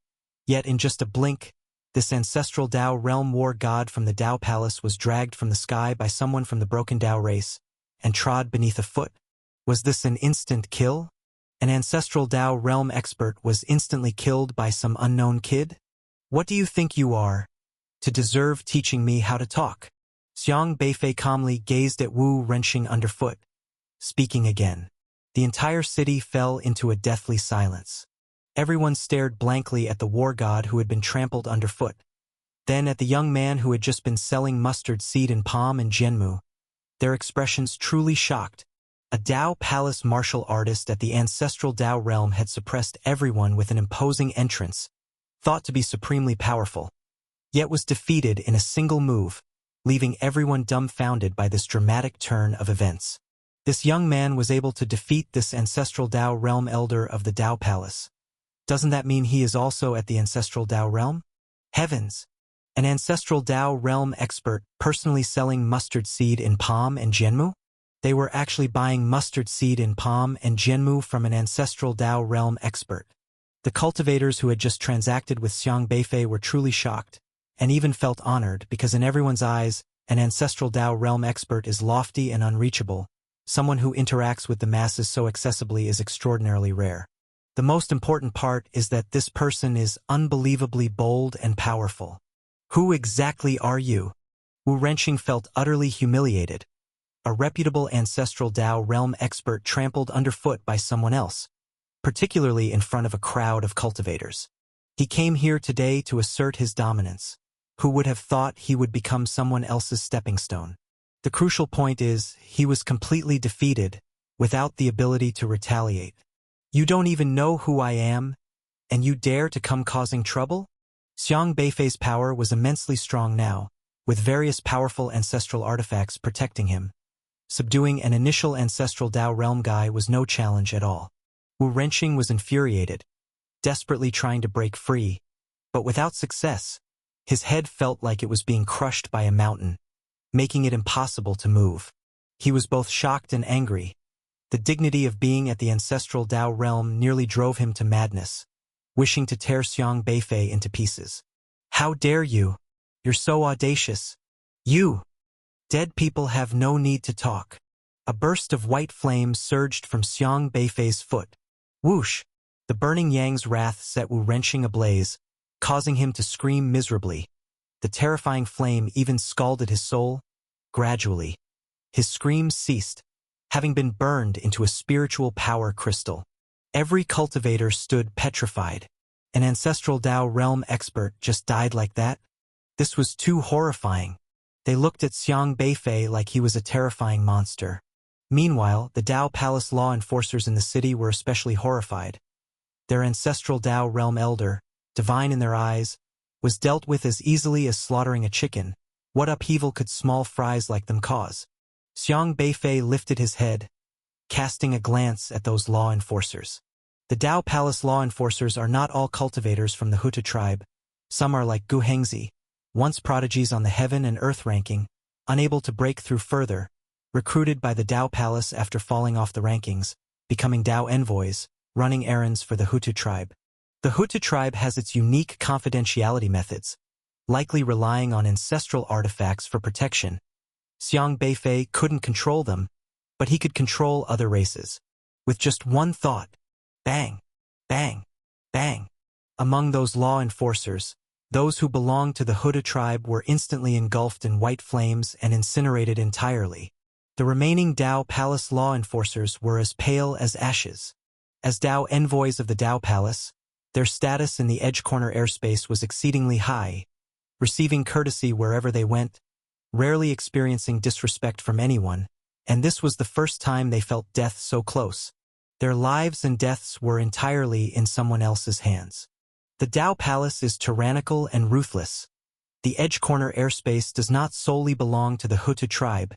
Yet in just a blink, this ancestral Dao realm war god from the Dao palace was dragged from the sky by someone from the broken Dao race, and trod beneath a foot. Was this an instant kill? An ancestral Dao realm expert was instantly killed by some unknown kid? What do you think you are, to deserve teaching me how to talk? Xiang Beifei calmly gazed at Wu Renqing underfoot, speaking again. The entire city fell into a deathly silence. Everyone stared blankly at the war god who had been trampled underfoot, then at the young man who had just been selling mustard seed in Palm and Jianmu. Their expressions truly shocked. A Dao palace martial artist at the ancestral Dao realm had suppressed everyone with an imposing entrance, thought to be supremely powerful, yet was defeated in a single move, leaving everyone dumbfounded by this dramatic turn of events. This young man was able to defeat this ancestral Dao realm elder of the Dao palace. Doesn't that mean he is also at the ancestral Dao realm? Heavens! An ancestral Dao realm expert personally selling mustard seed in Palm and Jianmu? They were actually buying mustard seed in Palm and Jianmu from an ancestral Dao realm expert. The cultivators who had just transacted with Xiang Beifei were truly shocked, and even felt honored because in everyone's eyes, an ancestral Dao realm expert is lofty and unreachable. Someone who interacts with the masses so accessibly is extraordinarily rare. The most important part is that this person is unbelievably bold and powerful. Who exactly are you? Wu Renqing felt utterly humiliated. A reputable ancestral Dao realm expert trampled underfoot by someone else, particularly in front of a crowd of cultivators. He came here today to assert his dominance. Who would have thought he would become someone else's stepping stone? The crucial point is, he was completely defeated, without the ability to retaliate. You don't even know who I am, and you dare to come causing trouble? Xiang Beifei's power was immensely strong now, with various powerful ancestral artifacts protecting him. Subduing an initial ancestral Dao realm guy was no challenge at all. Wu Renqing was infuriated, desperately trying to break free, but without success. His head felt like it was being crushed by a mountain, making it impossible to move. He was both shocked and angry. The dignity of being at the ancestral Dao realm nearly drove him to madness, wishing to tear Xiang Beifei into pieces. How dare you? You're so audacious. You! Dead people have no need to talk. A burst of white flame surged from Xiang Beifei's foot. Whoosh! The burning Yang's wrath set Wu Renqing ablaze, causing him to scream miserably. The terrifying flame even scalded his soul. Gradually, His screams ceased, having been burned into a spiritual power crystal. Every cultivator stood petrified. An ancestral Dao realm expert just died like that? This was too horrifying. They looked at Xiang Beifei like he was a terrifying monster. Meanwhile, the Dao Palace law enforcers in the city were especially horrified. Their ancestral Dao realm elder, divine in their eyes, was dealt with as easily as slaughtering a chicken. What upheaval could small fries like them cause? Xiang Beifei lifted his head, casting a glance at those law enforcers. The Dao Palace law enforcers are not all cultivators from the Huta tribe. Some are like Gu Hengzi, once prodigies on the heaven and earth ranking, unable to break through further, recruited by the Dao Palace after falling off the rankings, becoming Dao envoys, running errands for the Hutu tribe. The Hutu tribe has its unique confidentiality methods, likely relying on ancestral artifacts for protection. Xiang Beifei couldn't control them, but he could control other races. With just one thought, bang, bang, bang. Among those law enforcers, those who belonged to the Huta tribe were instantly engulfed in white flames and incinerated entirely. The remaining Dao Palace law enforcers were as pale as ashes. As Dao envoys of the Dao Palace, their status in the Edge Corner airspace was exceedingly high, receiving courtesy wherever they went, rarely experiencing disrespect from anyone, and this was the first time they felt death so close. Their lives and deaths were entirely in someone else's hands. The Dao Palace is tyrannical and ruthless. The Edge Corner airspace does not solely belong to the Hutu tribe.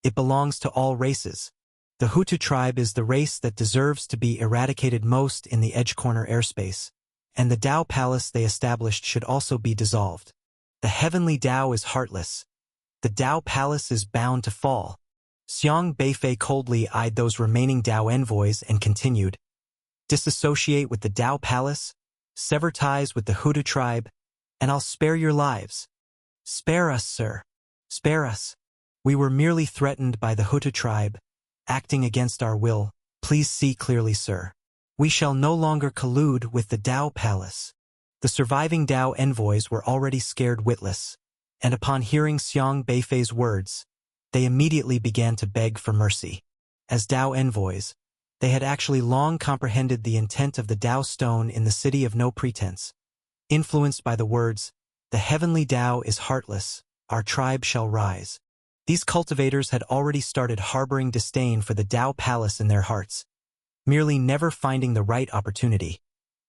It belongs to all races. The Hutu tribe is the race that deserves to be eradicated most in the Edge Corner airspace, and the Dao Palace they established should also be dissolved. The heavenly Dao is heartless. The Dao Palace is bound to fall. Xiang Beifei coldly eyed those remaining Dao envoys and continued, "Disassociate with the Dao Palace, sever ties with the Hutu tribe, and I'll spare your lives." "Spare us, sir. Spare us. We were merely threatened by the Hutu tribe, acting against our will. Please see clearly, sir. We shall no longer collude with the Dao Palace." The surviving Dao envoys were already scared witless, and upon hearing Xiang Beifei's words, they immediately began to beg for mercy. As Dao envoys, they had actually long comprehended the intent of the Dao stone in the city of No Pretense. Influenced by the words, "The heavenly Dao is heartless, our tribe shall rise," these cultivators had already started harboring disdain for the Dao Palace in their hearts, merely never finding the right opportunity.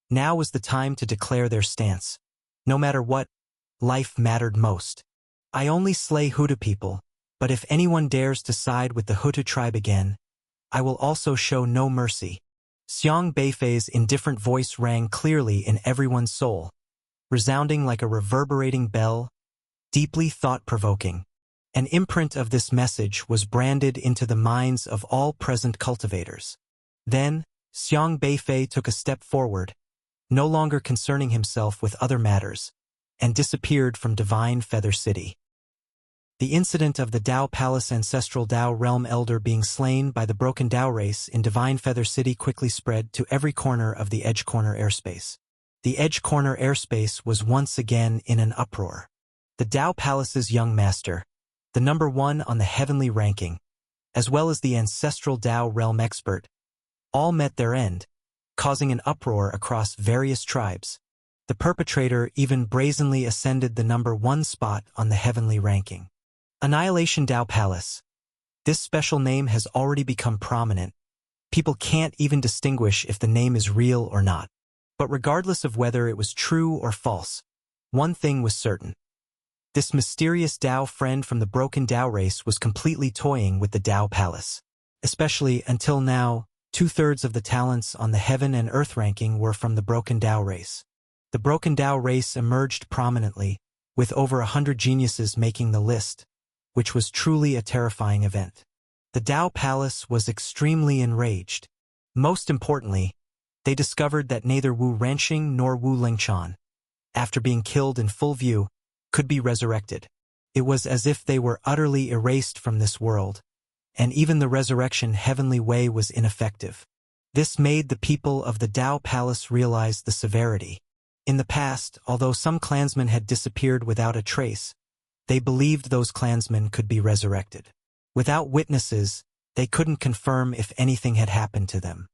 Now was the time to declare their stance. No matter what, life mattered most. "I only slay Hutu people, but if anyone dares to side with the Hutu tribe again, I will also show no mercy." Xiang Beifei's indifferent voice rang clearly in everyone's soul, resounding like a reverberating bell, deeply thought-provoking. An imprint of this message was branded into the minds of all present cultivators. Then, Xiang Beifei took a step forward, no longer concerning himself with other matters, and disappeared from Divine Feather City. The incident of the Dao Palace ancestral Dao realm elder being slain by the broken Dao race in Divine Feather City quickly spread to every corner of the Edge Corner airspace. The Edge Corner airspace was once again in an uproar. The Dao Palace's young master, the number one on the heavenly ranking, as well as the ancestral Dao realm expert, all met their end, causing an uproar across various tribes. The perpetrator even brazenly ascended the number one spot on the heavenly ranking. Annihilation Dao Palace. This special name has already become prominent. People can't even distinguish if the name is real or not. But regardless of whether it was true or false, one thing was certain. This mysterious Dao friend from the broken Dao race was completely toying with the Dao Palace. Especially until now, 2/3 of the talents on the heaven and earth ranking were from the broken Dao race. The broken Dao race emerged prominently, with over 100 geniuses making the list, which was truly a terrifying event. The Dao Palace was extremely enraged. Most importantly, they discovered that neither Wu Renqing nor Wu Lingchan, after being killed in full view, could be resurrected. It was as if they were utterly erased from this world, and even the resurrection heavenly way was ineffective. This made the people of the Dao Palace realize the severity. In the past, although some clansmen had disappeared without a trace, they believed those clansmen could be resurrected. Without witnesses, they couldn't confirm if anything had happened to them.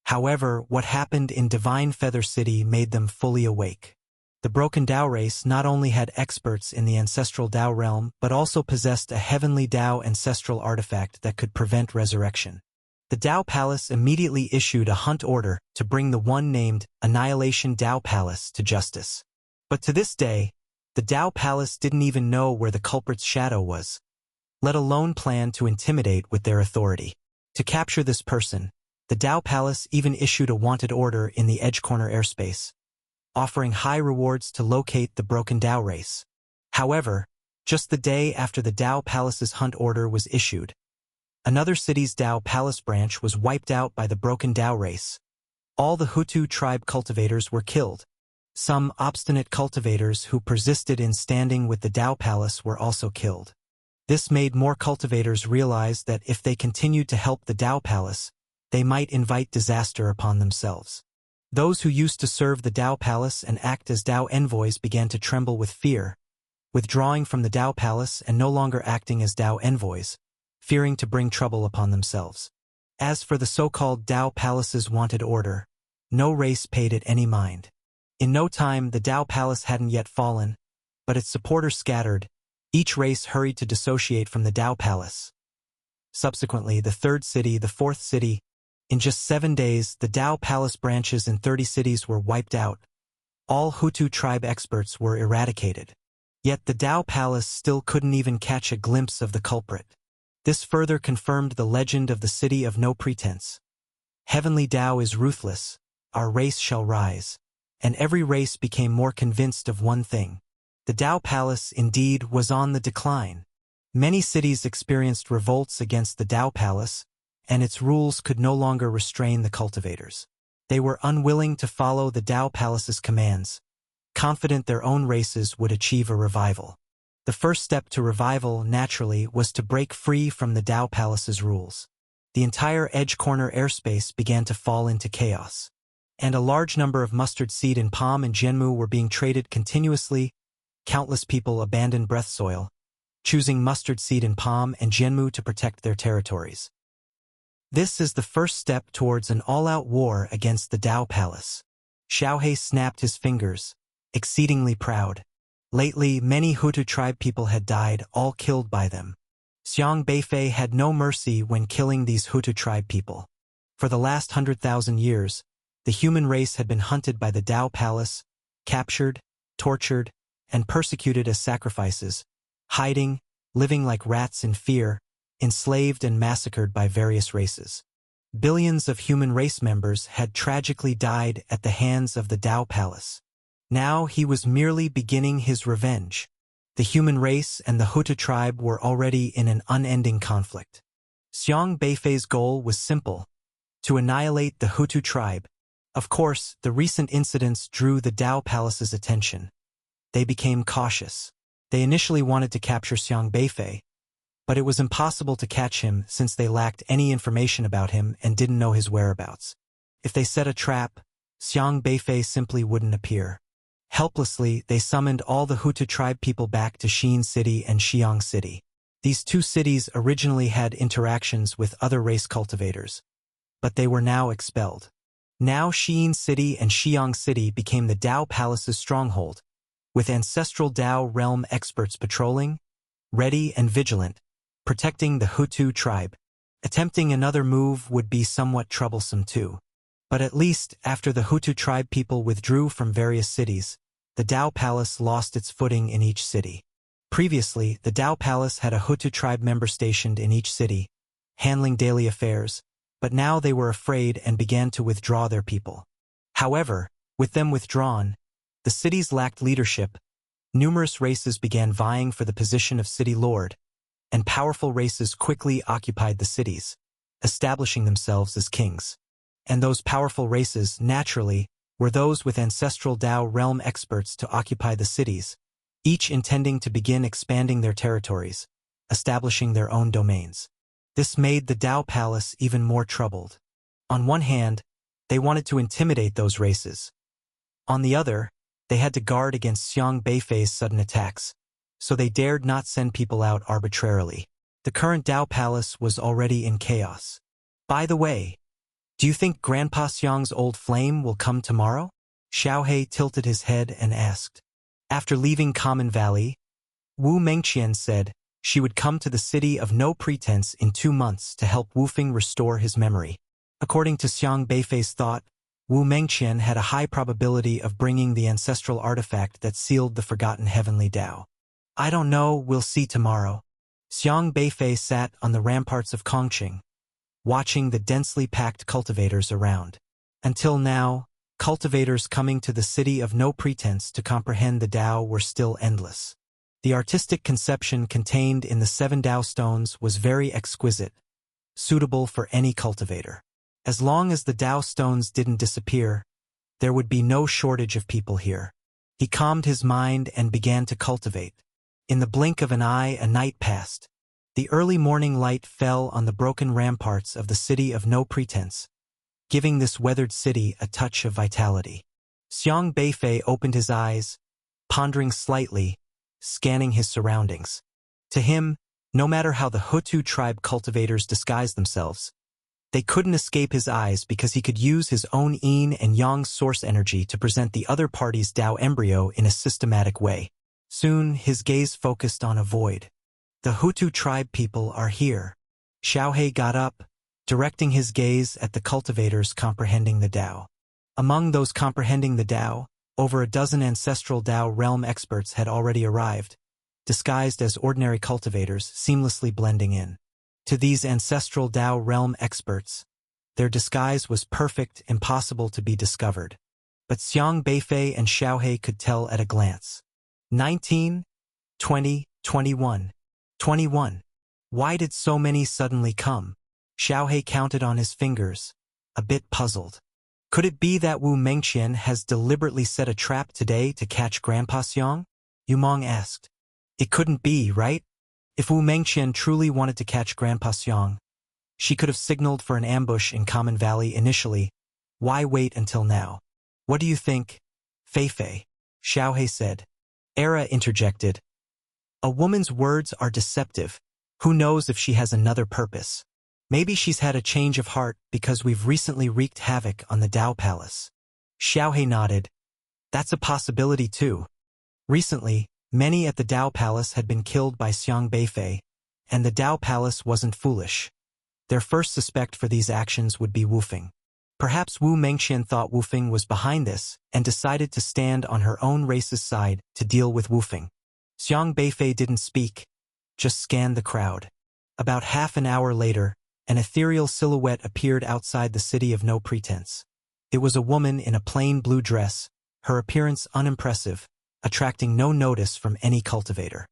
However, what happened in Divine Feather City made them fully awake. The Broken Dao race not only had experts in the ancestral Dao realm but also possessed a heavenly Dao ancestral artifact that could prevent resurrection. The Dao Palace immediately issued a hunt order to bring the one named Annihilation Dao Palace to justice. But to this day, the Dao Palace didn't even know where the culprit's shadow was, let alone plan to intimidate with their authority. To capture this person, the Dao Palace even issued a wanted order in the Edge Corner airspace, offering high rewards to locate the Broken Dao race. However, just the day after the Dao Palace's hunt order was issued, another city's Dao Palace branch was wiped out by the Broken Dao race. All the Hutu tribe cultivators were killed. Some obstinate cultivators who persisted in standing with the Dao Palace were also killed. This made more cultivators realize that if they continued to help the Dao Palace, they might invite disaster upon themselves. Those who used to serve the Dao Palace and act as Dao envoys began to tremble with fear, withdrawing from the Dao Palace and no longer acting as Dao envoys, fearing to bring trouble upon themselves. As for the so-called Dao Palace's wanted order, no race paid it any mind. In no time, the Dao Palace hadn't yet fallen, but its supporters scattered. Each race hurried to dissociate from the Dao Palace. Subsequently, the third city, the fourth city, in just 7 days, the Dao Palace branches in 30 cities were wiped out. All Hutu tribe experts were eradicated. Yet the Dao Palace still couldn't even catch a glimpse of the culprit. This further confirmed the legend of the city of no pretense. Heavenly Dao is ruthless, our race shall rise. And every race became more convinced of one thing. The Dao Palace, indeed, was on the decline. Many cities experienced revolts against the Dao Palace, and its rules could no longer restrain the cultivators. They were unwilling to follow the Dao Palace's commands, confident their own races would achieve a revival. The first step to revival, naturally, was to break free from the Dao Palace's rules. The entire Edge Corner airspace began to fall into chaos, and a large number of mustard seed in Palm and Jianmu were being traded continuously. Countless people abandoned breath soil, choosing mustard seed in Palm and Jianmu to protect their territories. This is the first step towards an all-out war against the Dao Palace. Xiaohe snapped his fingers, exceedingly proud. Lately, many Hutu tribe people had died, all killed by them. Xiang Beifei had no mercy when killing these Hutu tribe people. For the last 100,000 years, the human race had been hunted by the Dao Palace, captured, tortured, and persecuted as sacrifices, hiding, living like rats in fear, enslaved and massacred by various races. Billions of human race members had tragically died at the hands of the Dao Palace. Now he was merely beginning his revenge. The human race and the Hutu tribe were already in an unending conflict. Xiang Beifei's goal was simple: to annihilate the Hutu tribe. Of course, the recent incidents drew the Dao Palace's attention. They became cautious. They initially wanted to capture Xiang Beifei, but it was impossible to catch him since they lacked any information about him and didn't know his whereabouts. If they set a trap, Xiang Beifei simply wouldn't appear. Helplessly, they summoned all the Hutu tribe people back to Xin City and Xiang City. These two cities originally had interactions with other race cultivators, but they were now expelled. Now Xin City and Xiang City became the Dao Palace's stronghold, with ancestral Dao realm experts patrolling, ready and vigilant, protecting the Hutu tribe. Attempting another move would be somewhat troublesome too. But at least, after the Hutu tribe people withdrew from various cities, the Dao Palace lost its footing in each city. Previously, the Dao Palace had a Hutu tribe member stationed in each city, handling daily affairs, but now they were afraid and began to withdraw their people. However, with them withdrawn, the cities lacked leadership. Numerous races began vying for the position of city lord, and powerful races quickly occupied the cities, establishing themselves as kings. And those powerful races, naturally, were those with ancestral Dao realm experts to occupy the cities, each intending to begin expanding their territories, establishing their own domains. This made the Dao Palace even more troubled. On one hand, they wanted to intimidate those races. On the other, they had to guard against Xiang Beifei's sudden attacks, so they dared not send people out arbitrarily. The current Dao Palace was already in chaos. By the way, do you think Grandpa Xiang's old flame will come tomorrow? Xiaohe tilted his head and asked. After leaving Common Valley, Wu Mengqian said she would come to the city of No Pretense in 2 months to help Wu Fing restore his memory. According to Xiang Beifei's thought, Wu Mengqian had a high probability of bringing the ancestral artifact that sealed the forgotten heavenly Dao. I don't know, we'll see tomorrow. Xiang Beifei sat on the ramparts of Kongqing, watching the densely packed cultivators around. Until now, cultivators coming to the city of No Pretense to comprehend the Dao were still endless. The artistic conception contained in the 7 Dao stones was very exquisite, suitable for any cultivator. As long as the Dao stones didn't disappear, there would be no shortage of people here. He calmed his mind and began to cultivate. In the blink of an eye, a night passed. The early morning light fell on the broken ramparts of the city of No Pretense, giving this weathered city a touch of vitality. Xiang Beifei opened his eyes, pondering slightly, scanning his surroundings. To him, no matter how the Hutu tribe cultivators disguised themselves, they couldn't escape his eyes because he could use his own yin and yang source energy to present the other party's Dao embryo in a systematic way. Soon, his gaze focused on a void. The Hutu tribe people are here. Xiaohe got up, directing his gaze at the cultivators comprehending the Dao. Among those comprehending the Dao, over a dozen ancestral Dao realm experts had already arrived, disguised as ordinary cultivators, seamlessly blending in. To these ancestral Dao realm experts, their disguise was perfect, impossible to be discovered. But Xiang Beifei and Xiaohe could tell at a glance. 19, 20, 21. 21. Why did so many suddenly come? Xiaohe counted on his fingers, a bit puzzled. Could it be that Wu Mengqian has deliberately set a trap today to catch Grandpa Xiang? Yumong asked. It couldn't be, right? If Wu Mengqian truly wanted to catch Grandpa Xiang, she could have signaled for an ambush in Common Valley initially. Why wait until now? What do you think? Feifei, Xiaohe said. Era interjected. A woman's words are deceptive. Who knows if she has another purpose? Maybe she's had a change of heart because we've recently wreaked havoc on the Dao Palace. Xiaohe nodded. That's a possibility too. Recently, many at the Dao Palace had been killed by Xiang Beifei, and the Dao Palace wasn't foolish. Their first suspect for these actions would be Wu Fing. Perhaps Wu Mengqian thought Wu Fing was behind this and decided to stand on her own race's side to deal with Wu Fing. Xiang Beifei didn't speak, just scanned the crowd. About half an hour later, an ethereal silhouette appeared outside the city of No Pretense. It was a woman in a plain blue dress, her appearance unimpressive, attracting no notice from any cultivator.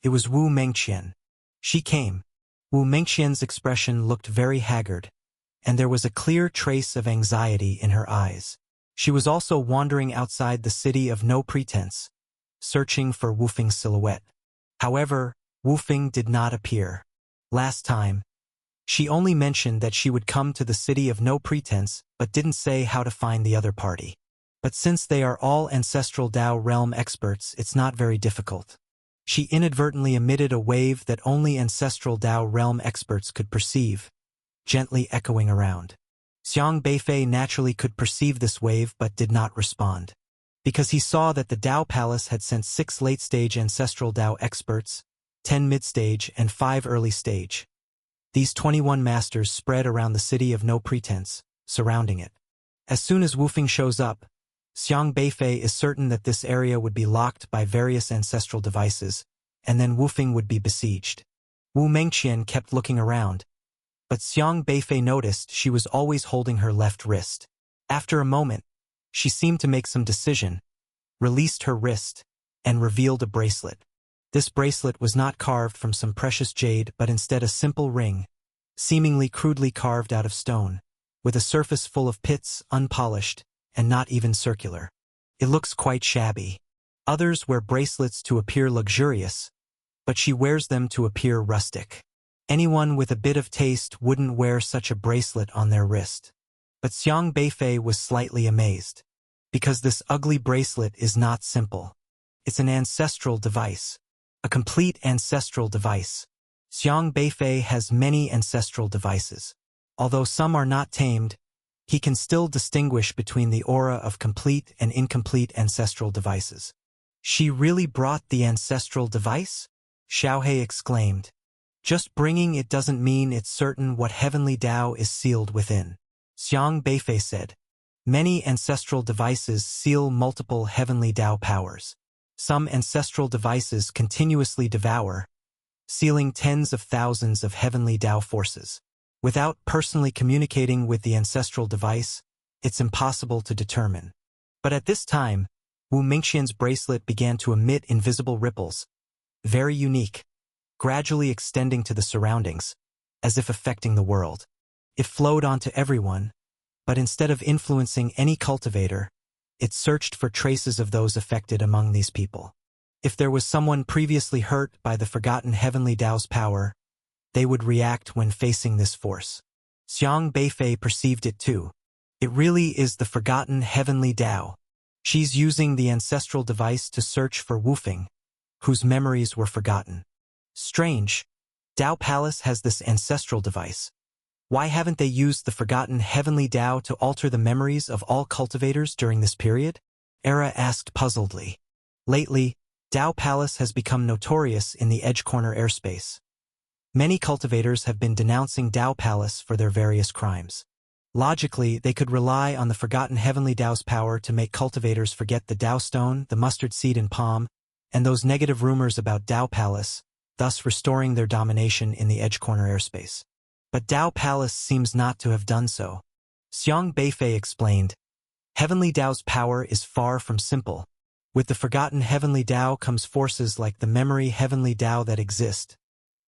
It was Wu Mengqian. She came. Wu Mengqian's expression looked very haggard, and there was a clear trace of anxiety in her eyes. She was also wandering outside the city of No Pretense, searching for Wu Fing's silhouette. However, Wu Fing did not appear. Last time, she only mentioned that she would come to the city of No Pretense but didn't say how to find the other party. But since they are all ancestral Dao realm experts, it's not very difficult. She inadvertently emitted a wave that only ancestral Dao realm experts could perceive, gently echoing around. Xiang Beifei naturally could perceive this wave but did not respond. Because he saw that the Dao Palace had sent 6 late-stage ancestral Dao experts, 10 mid-stage and 5 early-stage. These 21 masters spread around the city of No Pretense, surrounding it. As soon as Wu Fing shows up, Xiang Beifei is certain that this area would be locked by various ancestral devices, and then Wu Fing would be besieged. Wu Mengqian kept looking around, but Xiang Beifei noticed she was always holding her left wrist. After a moment, she seemed to make some decision, released her wrist, and revealed a bracelet. This bracelet was not carved from some precious jade but instead a simple ring, seemingly crudely carved out of stone, with a surface full of pits, unpolished, and not even circular. It looks quite shabby. Others wear bracelets to appear luxurious, but she wears them to appear rustic. Anyone with a bit of taste wouldn't wear such a bracelet on their wrist. But Xiang Beifei was slightly amazed, because this ugly bracelet is not simple. It's an ancestral device. A complete ancestral device. Xiang Beifei has many ancestral devices. Although some are not tamed, he can still distinguish between the aura of complete and incomplete ancestral devices. She really brought the ancestral device? Xiaohe exclaimed. Just bringing it doesn't mean it's certain what heavenly Tao is sealed within. Xiang Beifei said. Many ancestral devices seal multiple heavenly Tao powers. Some ancestral devices continuously devour, sealing tens of thousands of heavenly Tao forces. Without personally communicating with the ancestral device, it's impossible to determine. But at this time, Wu Mingqian's bracelet began to emit invisible ripples, very unique, gradually extending to the surroundings, as if affecting the world. It flowed onto everyone, but instead of influencing any cultivator, it searched for traces of those affected among these people. If there was someone previously hurt by the forgotten heavenly Tao's power, they would react when facing this force. Xiang Beifei perceived it too. It really is the forgotten heavenly Tao. She's using the ancestral device to search for Wufeng, whose memories were forgotten. Strange. Tao Palace has this ancestral device. Why haven't they used the forgotten heavenly Tao to alter the memories of all cultivators during this period? Era asked puzzledly. Lately, Tao Palace has become notorious in the Edge Corner airspace. Many cultivators have been denouncing Tao Palace for their various crimes. Logically, they could rely on the forgotten heavenly Tao's power to make cultivators forget the Tao Stone, the mustard seed and palm, and those negative rumors about Tao Palace, thus restoring their domination in the Edge Corner airspace. But Tao Palace seems not to have done so. Xiang Beifei explained, Heavenly Tao's power is far from simple. With the forgotten heavenly Tao comes forces like the memory heavenly Tao that exist.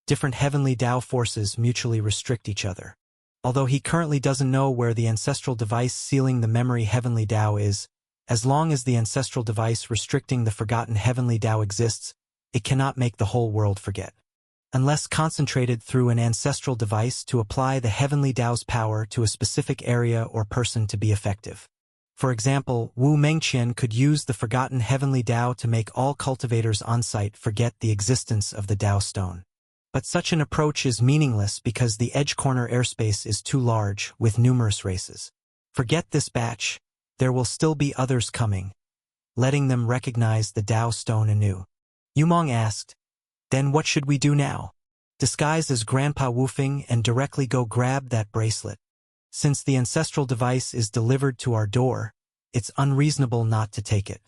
Different heavenly Tao forces mutually restrict each other. Although he currently doesn't know where the ancestral device sealing the memory heavenly Tao is, as long as the ancestral device restricting the forgotten heavenly Tao exists, it cannot make the whole world forget. Unless concentrated through an ancestral device to apply the heavenly Tao's power to a specific area or person to be effective. For example, Wu Mengqian could use the forgotten heavenly Tao to make all cultivators on-site forget the existence of the Tao Stone. But such an approach is meaningless because the Edge Corner airspace is too large, with numerous races. Forget this batch, there will still be others coming, letting them recognize the Tao Stone anew. Yumong asked, Then what should we do now? Disguise as Grandpa Wufeng and directly go grab that bracelet. Since the ancestral device is delivered to our door, it's unreasonable not to take it.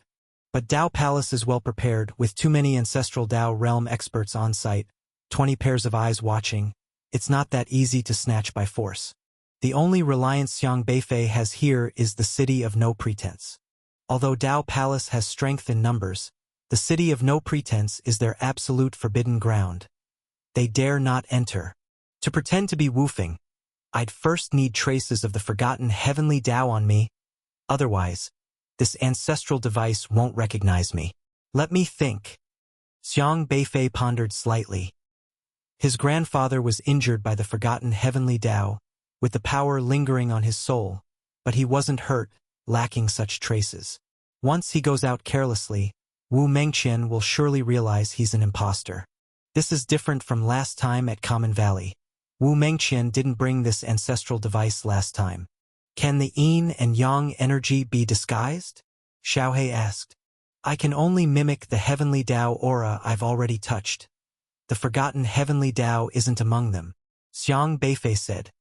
But Tao Palace is well prepared, with too many ancestral Tao realm experts on site, 20 pairs of eyes watching. It's not that easy to snatch by force. The only reliance Xiang Beifei has here is the City of No Pretense. Although Tao Palace has strength in numbers, the City of No Pretense is their absolute forbidden ground. They dare not enter. To pretend to be Wufeng, I'd first need traces of the forgotten heavenly Tao on me. Otherwise, this ancestral device won't recognize me. Let me think. Xiang Beifei pondered slightly. His grandfather was injured by the forgotten heavenly Tao, with the power lingering on his soul, but he wasn't hurt, lacking such traces. Once he goes out carelessly, Wu Mengqian will surely realize he's an imposter. This is different from last time at Common Valley. Wu Mengqian didn't bring this ancestral device last time. Can the yin and yang energy be disguised? Xiaohe asked. I can only mimic the heavenly Tao aura I've already touched. The forgotten heavenly Tao isn't among them, Xiang Beifei said.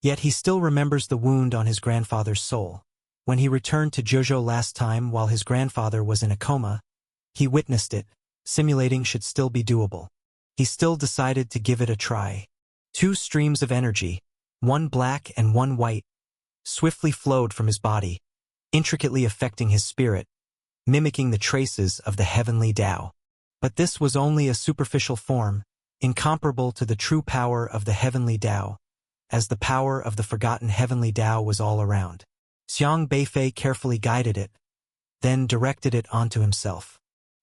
Yet he still remembers the wound on his grandfather's soul. When he returned to Zhuzhou last time while his grandfather was in a coma, he witnessed it. Simulating should still be doable. He still decided to give it a try. 2 streams of energy, one black and one white, swiftly flowed from his body, intricately affecting his spirit, mimicking the traces of the heavenly Tao. But this was only a superficial form, incomparable to the true power of the heavenly Tao, as the power of the forgotten heavenly Tao was all around. Xiang Beifei carefully guided it, then directed it onto himself.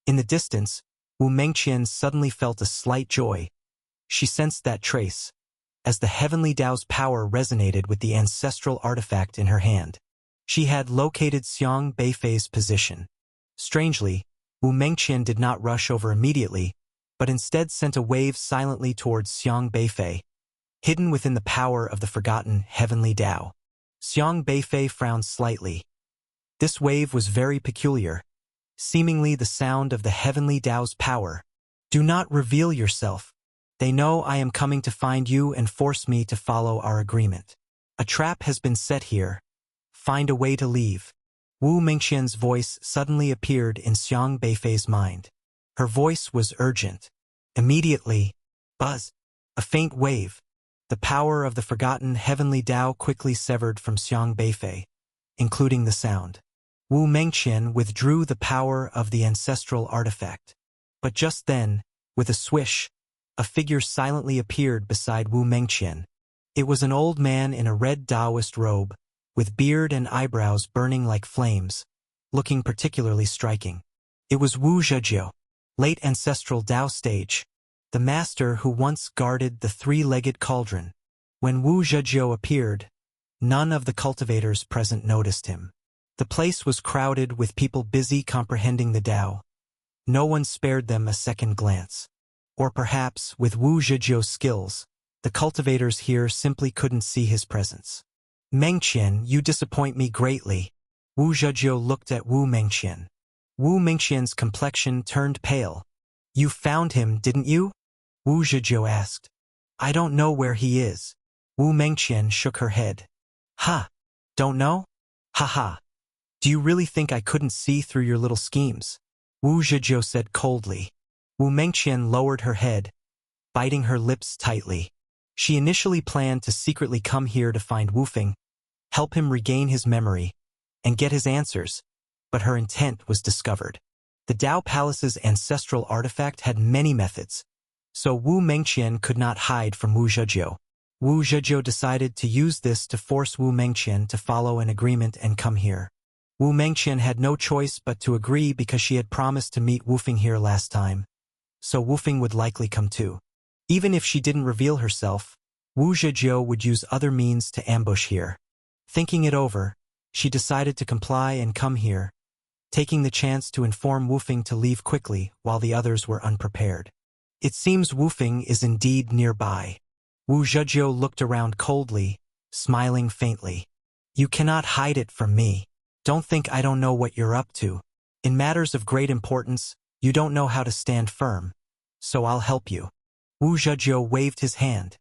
In the distance, Wu Mengqian suddenly felt a slight joy. She sensed that trace, as the heavenly Tao's power resonated with the ancestral artifact in her hand. She had located Xiang Beifei's position. Strangely, Wu Mengqian did not rush over immediately, but instead sent a wave silently towards Xiang Beifei, hidden within the power of the forgotten heavenly Tao. Xiang Beifei frowned slightly. This wave was very peculiar, seemingly the sound of the heavenly Tao's power. Do not reveal yourself. They know I am coming to find you and force me to follow our agreement. A trap has been set here. Find a way to leave. Wu Mingqian's voice suddenly appeared in Xiang Beifei's mind. Her voice was urgent. Immediately, buzz, a faint wave. The power of the forgotten heavenly Tao quickly severed from Xiang Beifei, including the sound. Wu Mengqian withdrew the power of the ancestral artifact. But just then, with a swish, a figure silently appeared beside Wu Mengqian. It was an old man in a red Taoist robe, with beard and eyebrows burning like flames, looking particularly striking. It was Wu Zhejiu, late ancestral Tao sage, the master who once guarded the three-legged cauldron. When Wu Zhejiu appeared, none of the cultivators present noticed him. The place was crowded with people busy comprehending the Tao. No one spared them a second glance. Or perhaps, with Wu Zhejiu's skills, the cultivators here simply couldn't see his presence. Mengqian, you disappoint me greatly. Wu Zhejiu looked at Wu Mengqian. Wu Mengqian's complexion turned pale. You found him, didn't you? Wu Zhejiu asked. I don't know where he is. Wu Mengqian shook her head. Ha! Don't know? Ha ha! Do you really think I couldn't see through your little schemes? Wu Zhejiu said coldly. Wu Mengqian lowered her head, biting her lips tightly. She initially planned to secretly come here to find Wu Fing, help him regain his memory, and get his answers, but her intent was discovered. The Tao Palace's ancestral artifact had many methods, so Wu Mengqian could not hide from Wu Zhejiu. Wu Zhejiu decided to use this to force Wu Mengqian to follow an agreement and come here. Wu Mengqian had no choice but to agree because she had promised to meet Wu Fing here last time, so Wu Fing would likely come too. Even if she didn't reveal herself, Wu Zhejiu would use other means to ambush here. Thinking it over, she decided to comply and come here, taking the chance to inform Wu Fing to leave quickly while the others were unprepared. It seems Wu Fing is indeed nearby. Wu Zhejiu looked around coldly, smiling faintly. You cannot hide it from me. Don't think I don't know what you're up to. In matters of great importance, you don't know how to stand firm. So I'll help you. Wu Zhejiu waved his hand.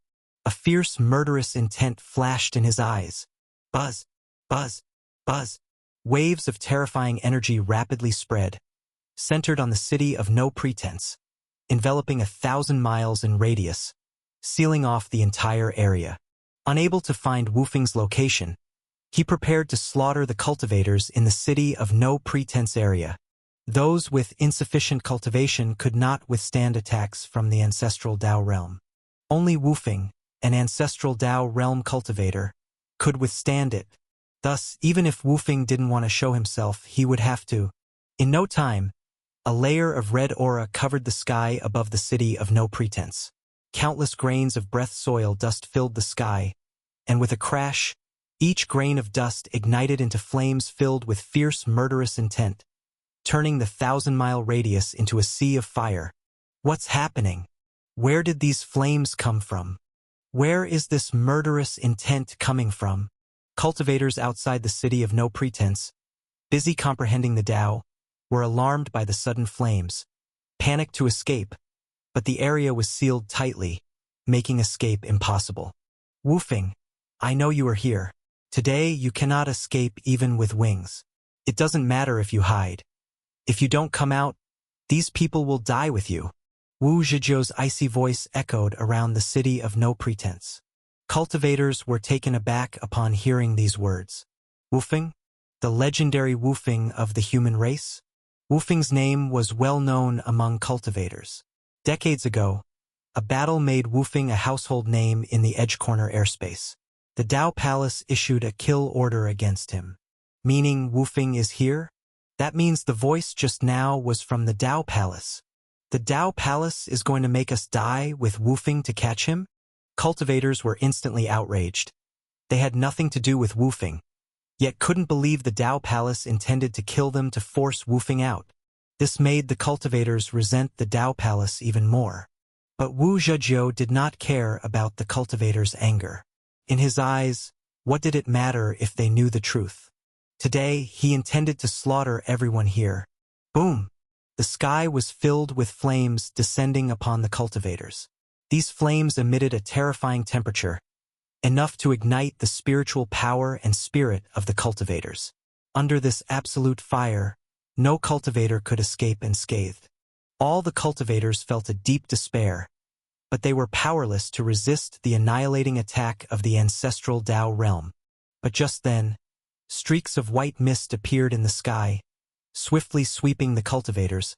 A fierce, murderous intent flashed in his eyes. Buzz, buzz, buzz. Waves of terrifying energy rapidly spread, centered on the city of No Pretense, enveloping 1,000 miles in radius, sealing off the entire area. Unable to find Wu Fing's location, he prepared to slaughter the cultivators in the city of No Pretense area. Those with insufficient cultivation could not withstand attacks from the ancestral Tao realm. Only Wu Fing, an ancestral Tao realm cultivator, could withstand it. Thus, even if Wu Fing didn't want to show himself, he would have to. In no time, a layer of red aura covered the sky above the city of No Pretense. Countless grains of breath soil dust filled the sky, and with a crash, each grain of dust ignited into flames filled with fierce, murderous intent, turning the 1,000-mile radius into a sea of fire. What's happening? Where did these flames come from? Where is this murderous intent coming from? Cultivators outside the city of No Pretense, busy comprehending the Tao, were alarmed by the sudden flames, panicked to escape, but the area was sealed tightly, making escape impossible. Wu Fing, I know you are here. Today you cannot escape even with wings. It doesn't matter if you hide. If you don't come out, these people will die with you. Wu Zhejiu's icy voice echoed around the city of No Pretense. Cultivators were taken aback upon hearing these words. Wu Fing? The legendary Wu Fing of the human race? Wu Fing's name was well known among cultivators. Decades ago, a battle made Wu Fing a household name in the Edge Corner airspace. The Tao Palace issued a kill order against him. Meaning Wu Fing is here? That means the voice just now was from the Tao Palace. The Tao Palace is going to make us die with Wu Fing to catch him? Cultivators were instantly outraged. They had nothing to do with Wu Fing, yet couldn't believe the Tao Palace intended to kill them to force Wu Fing out. This made the cultivators resent the Dao Palace even more. But Wu Zhejiu did not care about the cultivators' anger. In his eyes, what did it matter if they knew the truth? Today, he intended to slaughter everyone here. Boom! The sky was filled with flames descending upon the cultivators. These flames emitted a terrifying temperature, enough to ignite the spiritual power and spirit of the cultivators. Under this absolute fire, no cultivator could escape unscathed. All the cultivators felt a deep despair, but they were powerless to resist the annihilating attack of the ancestral Dao realm. But just then, streaks of white mist appeared in the sky, swiftly sweeping the cultivators,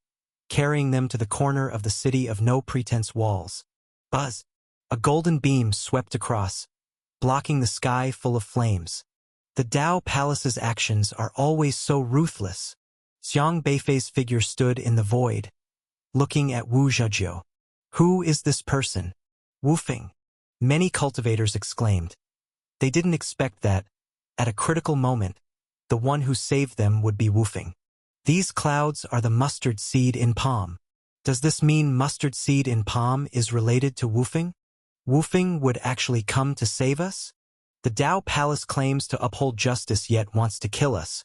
carrying them to the corner of the city of no pretense walls. Buzz! A golden beam swept across, blocking the sky full of flames. The Dao Palace's actions are always so ruthless. Xiang Beifei's figure stood in the void, looking at Wu Zhejiu. Who is this person? Wu Feng. Many cultivators exclaimed. They didn't expect that, at a critical moment, the one who saved them would be Wu Feng. These clouds are the mustard seed in palm. Does this mean mustard seed in palm is related to Wu Feng? Wu Feng would actually come to save us? The Dao Palace claims to uphold justice yet wants to kill us,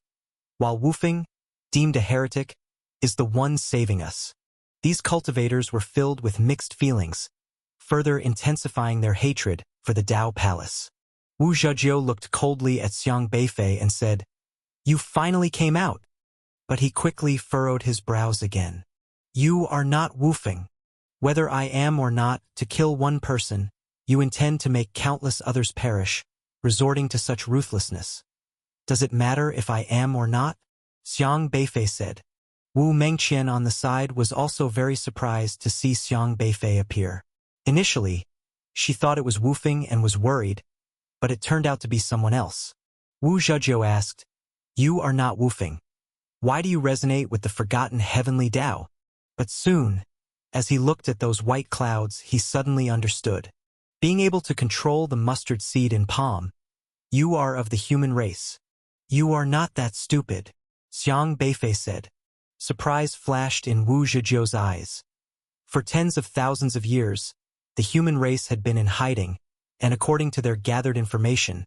while Wu Feng, deemed a heretic, is the one saving us. These cultivators were filled with mixed feelings, further intensifying their hatred for the Dao Palace. Wu Zhejiu looked coldly at Xiang Beifei and said, "You finally came out." But he quickly furrowed his brows again. "You are not Wu Feng. Whether I am or not, to kill one person, you intend to make countless others perish, resorting to such ruthlessness. Does it matter if I am or not?" Xiang Beifei said. Wu Mengqian on the side was also very surprised to see Xiang Beifei appear. Initially, she thought it was Wu Feng and was worried, but it turned out to be someone else. Wu Zhejiu asked, "You are not Wu Feng. Why do you resonate with the forgotten heavenly Dao?" But soon, as he looked at those white clouds, he suddenly understood. Being able to control the mustard seed in palm, you are of the human race. You are not that stupid, Xiang Beifei said. Surprise flashed in Wu Zhejiu's eyes. For tens of thousands of years, the human race had been in hiding, and according to their gathered information,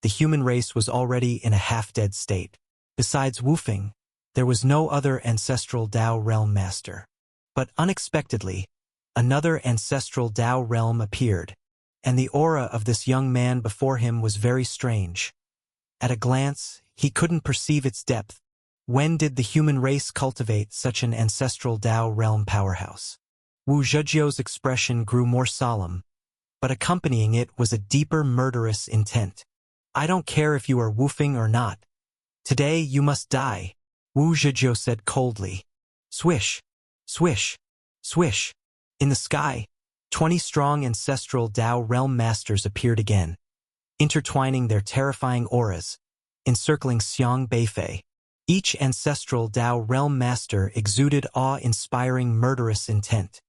the human race was already in a half-dead state. Besides Wu Feng, there was no other ancestral Dao realm master. But unexpectedly, another ancestral Dao realm appeared, and the aura of this young man before him was very strange. At a glance, he couldn't perceive its depth. When did the human race cultivate such an ancestral Dao realm powerhouse? Wu Zhejiu's expression grew more solemn, but accompanying it was a deeper murderous intent. "I don't care if you are Wu Feng or not. Today you must die," Wu Zhejiu said coldly. Swish, swish, swish. In the sky, 20 strong ancestral Dao realm masters appeared again, intertwining their terrifying auras, encircling Xiang Beifei. Each ancestral Dao realm master exuded awe-inspiring murderous intent.